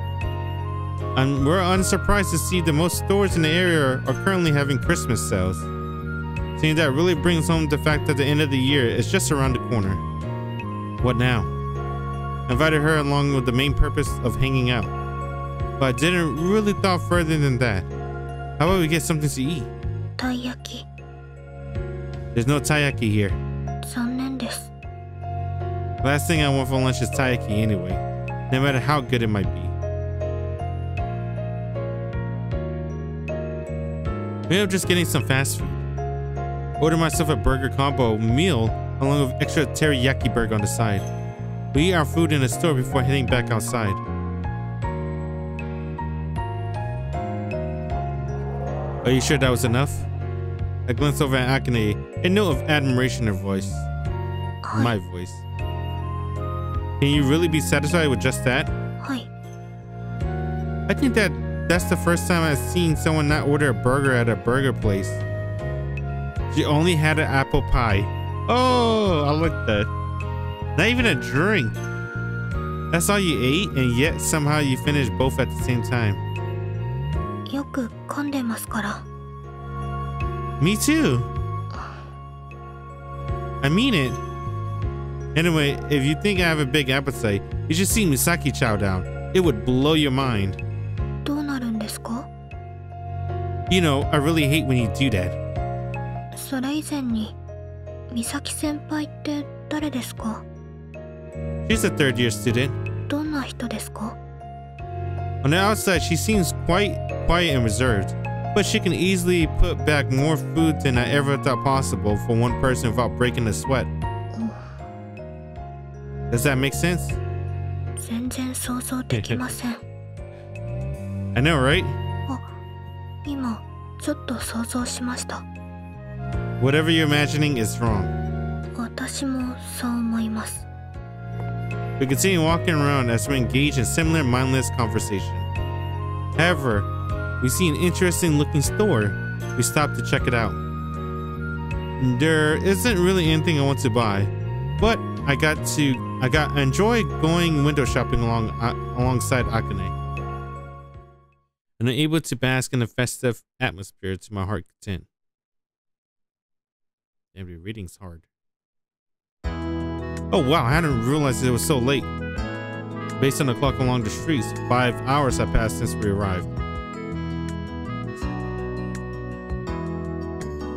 And we're unsurprised to see that most stores in the area are currently having Christmas sales. Seeing that really brings home the fact that the end of the year is just around the corner. What now? I invited her along with the main purpose of hanging out. But I didn't really thought further than that. How about we get something to eat? たい焼き。 There's no taiyaki here. 残念です。 Last thing I want for lunch is taiyaki anyway, no matter how good it might be. We end up just getting some fast food. Order myself a burger combo meal along with extra teriyaki burger on the side. We eat our food in the store before heading back outside. Are you sure that was enough? I glanced over at Akane, a note of admiration in her voice. My voice. Can you really be satisfied with just that? はい。 I think that's the first time I've seen someone not order a burger at a burger place. She only had an apple pie. Oh, I like that. Not even a drink. That's all you ate, and yet somehow you finished both at the same time. よく噛んでますから。 Me too. I mean it. Anyway, if you think I have a big appetite, you should see Misaki chow down. It would blow your mind. どうなるんですか？ You know, I really hate when you do that. それ以前に、美咲先輩って誰ですか？ She's a third-year student. どんな人ですか? On the outside, she seems quite quiet and reserved, but she can easily put back more food than I ever thought possible for one person without breaking a sweat. Does that make sense? 全然想像できません。 I know, right? あ、今ちょっと想像しました。 Whatever you're imagining is wrong. 私もそう思います。 We continue walking around as we engage in similar mindless conversation. However, we see an interesting looking store. We stop to check it out. There isn't really anything I want to buy, but I enjoy going window shopping alongside Akane. And I'm able to bask in the festive atmosphere to my heart's content. Every reading's hard. Oh wow, I hadn't realized it was so late. Based on the clock along the streets, 5 hours have passed since we arrived.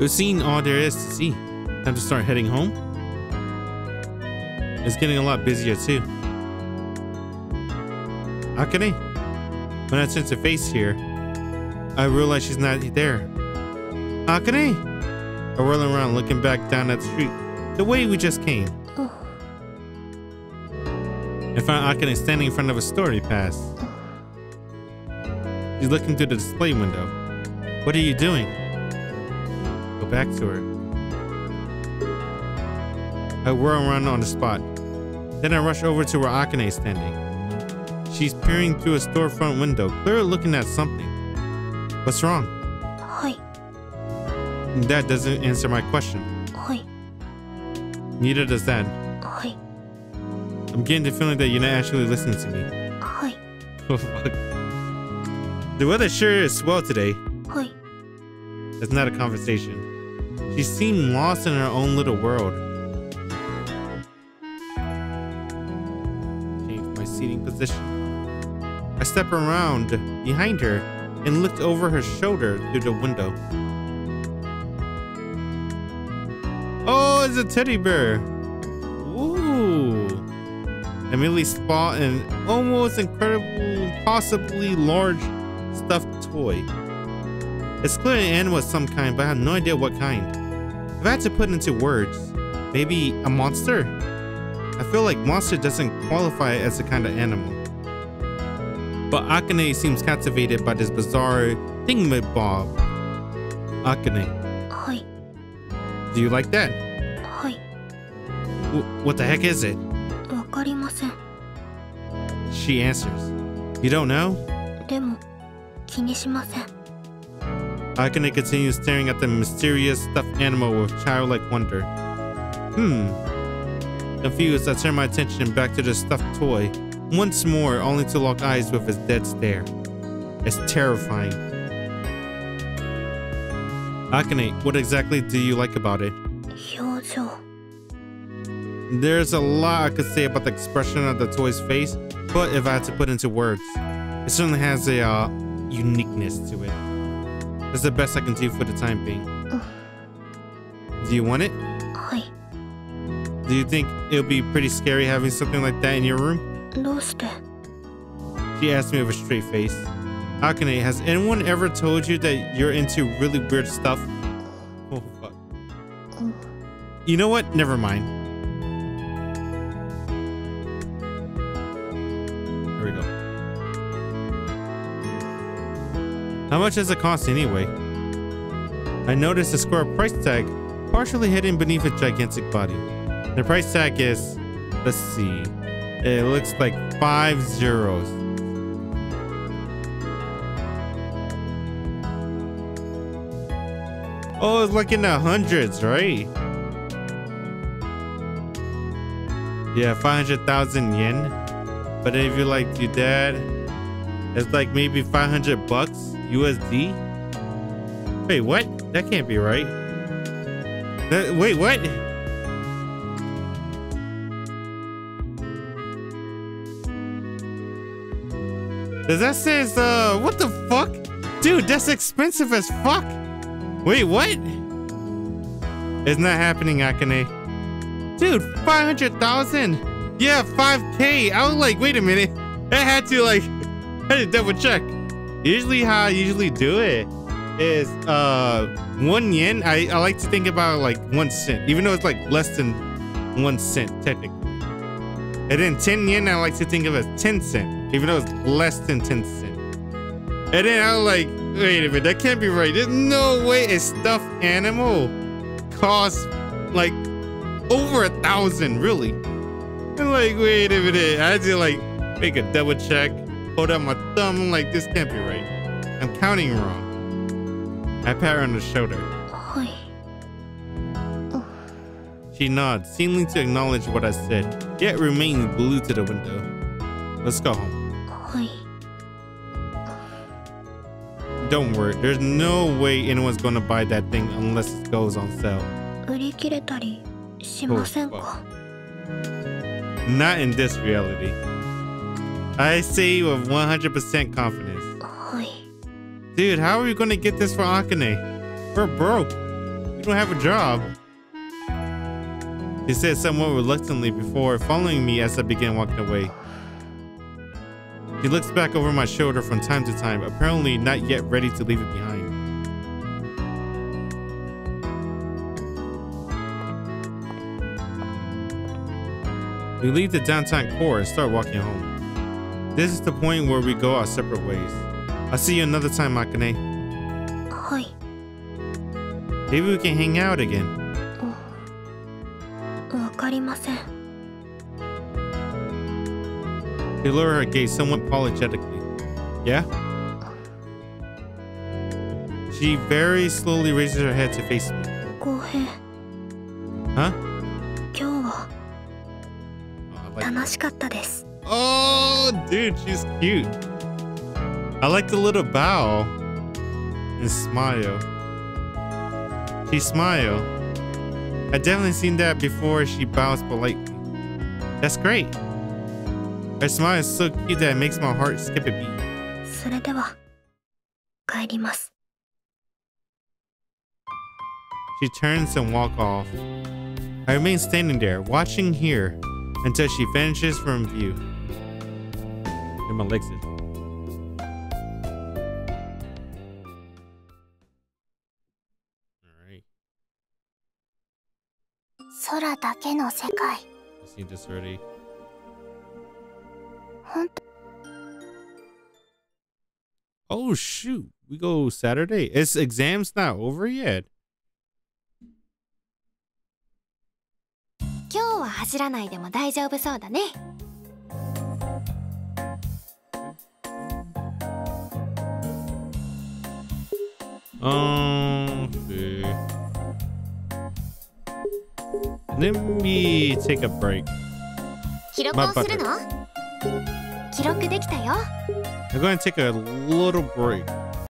We've seen all there is to see. Time to start heading home. It's getting a lot busier too. Akane? When I turn to face here, I realize she's not there. Akane? I whirl around looking back down at the street, the way we just came. I found Akane standing in front of a store we passed. She's looking through the display window. What are you doing? Go back to her. I whirl around on the spot. Then I rush over to where Akane is standing. She's peering through a storefront window, clearly looking at something. What's wrong? はい。 That doesn't answer my question. はい。 Neither does that. はい。 I'm getting the feeling that you're not actually listening to me. はい。 Oh fuck. The weather sure is swell today. はい。 That's not a conversation. She seemed lost in her own little world. Change my seating position. I step around behind her and looked over her shoulder through the window. Oh, it's a teddy bear. Ooh. I immediately spot an almost incredible, possibly large stuffed toy. It's clearly an animal of some kind, but I have no idea what kind. If I had to put it into words, maybe a monster? I feel like monster doesn't qualify as a kind of animal. But Akane seems captivated by this bizarre thingamabob. Akane. はい。 Do you like that? はい。 What the heck is it? わかりません。 She answers. You don't know? でも気にしません。 Akane continues staring at the mysterious stuffed animal with childlike wonder. Confused, I turn my attention back to the stuffed toy, once more only to lock eyes with his dead stare. It's terrifying. Akane, what exactly do you like about it? 表情。 There's a lot I could say about the expression of the toy's face, but if I had to put into words, it certainly has a uniqueness to it. That's the best I can do for the time being. Do you want it? はい。 Do you think it would be pretty scary having something like that in your room? どうして？ She asked me with a straight face. Akane, has anyone ever told you that you're into really weird stuff? Oh fuck. You know what? Never mind. Here we go. How much does it cost anyway? I noticed a square price tag partially hidden beneath its gigantic body. The price tag is, let's see, it looks like 5 zeros. Oh, it's like in the hundreds, right? Yeah, 500,000 yen. But if you like do that, it's like maybe 500 bucks USD. Wait, what? That can't be right. Wait, what? Does that say, what the fuck? Dude, that's expensive as fuck. Wait, what? It's not happening, Akane. Dude, 500,000 Yeah, 5K. I was like, wait a minute. I had to double check. Usually how I usually do it is 1 yen. I like to think about like 1 cent, even though it's like less than 1 cent technically. And then 10 yen, I like to think of as 10 cent, even though it's less than 10 cent. And then I was like, wait a minute, that can't be right. There's no way a stuffed animal costs like over 1,000, really. I'm like, wait a minute. I had to like make a double check, hold up my thumb. I'm like, this can't be right. I'm counting wrong. I pat her on the shoulder. She nods, seemingly to acknowledge what I said, yet remaining glued to the window. Let's go home. Don't worry, there's no way anyone's gonna buy that thing unless it goes on sale. Not in this reality. I say with 100% confidence. Dude, how are we gonna get this for Akane? We're broke. We don't have a job. He said somewhat reluctantly before following me as I began walking away. He looks back over my shoulder from time to time, apparently not yet ready to leave it behind. We leave the downtown core and start walking home. This is the point where we go our separate ways. I'll see you another time, Akane. Maybe we can hang out again. She lowered her gaze somewhat apologetically. Yeah? She very slowly raises her head to face me. Huh? Oh, dude, she's cute. I like the little bow and smile. She smiled. I definitely seen that before. She bows politely. That's great. Her smile is so cute that it makes my heart skip a beat. She turns and walks off. I remain standing there, watching here, until she vanishes from view. And my legs is. Alright. I've seen this already. Oh shoot, we go Saturday. Is exams not over yet? Okay. Let me take a break. My butter. I'm going to take a little break.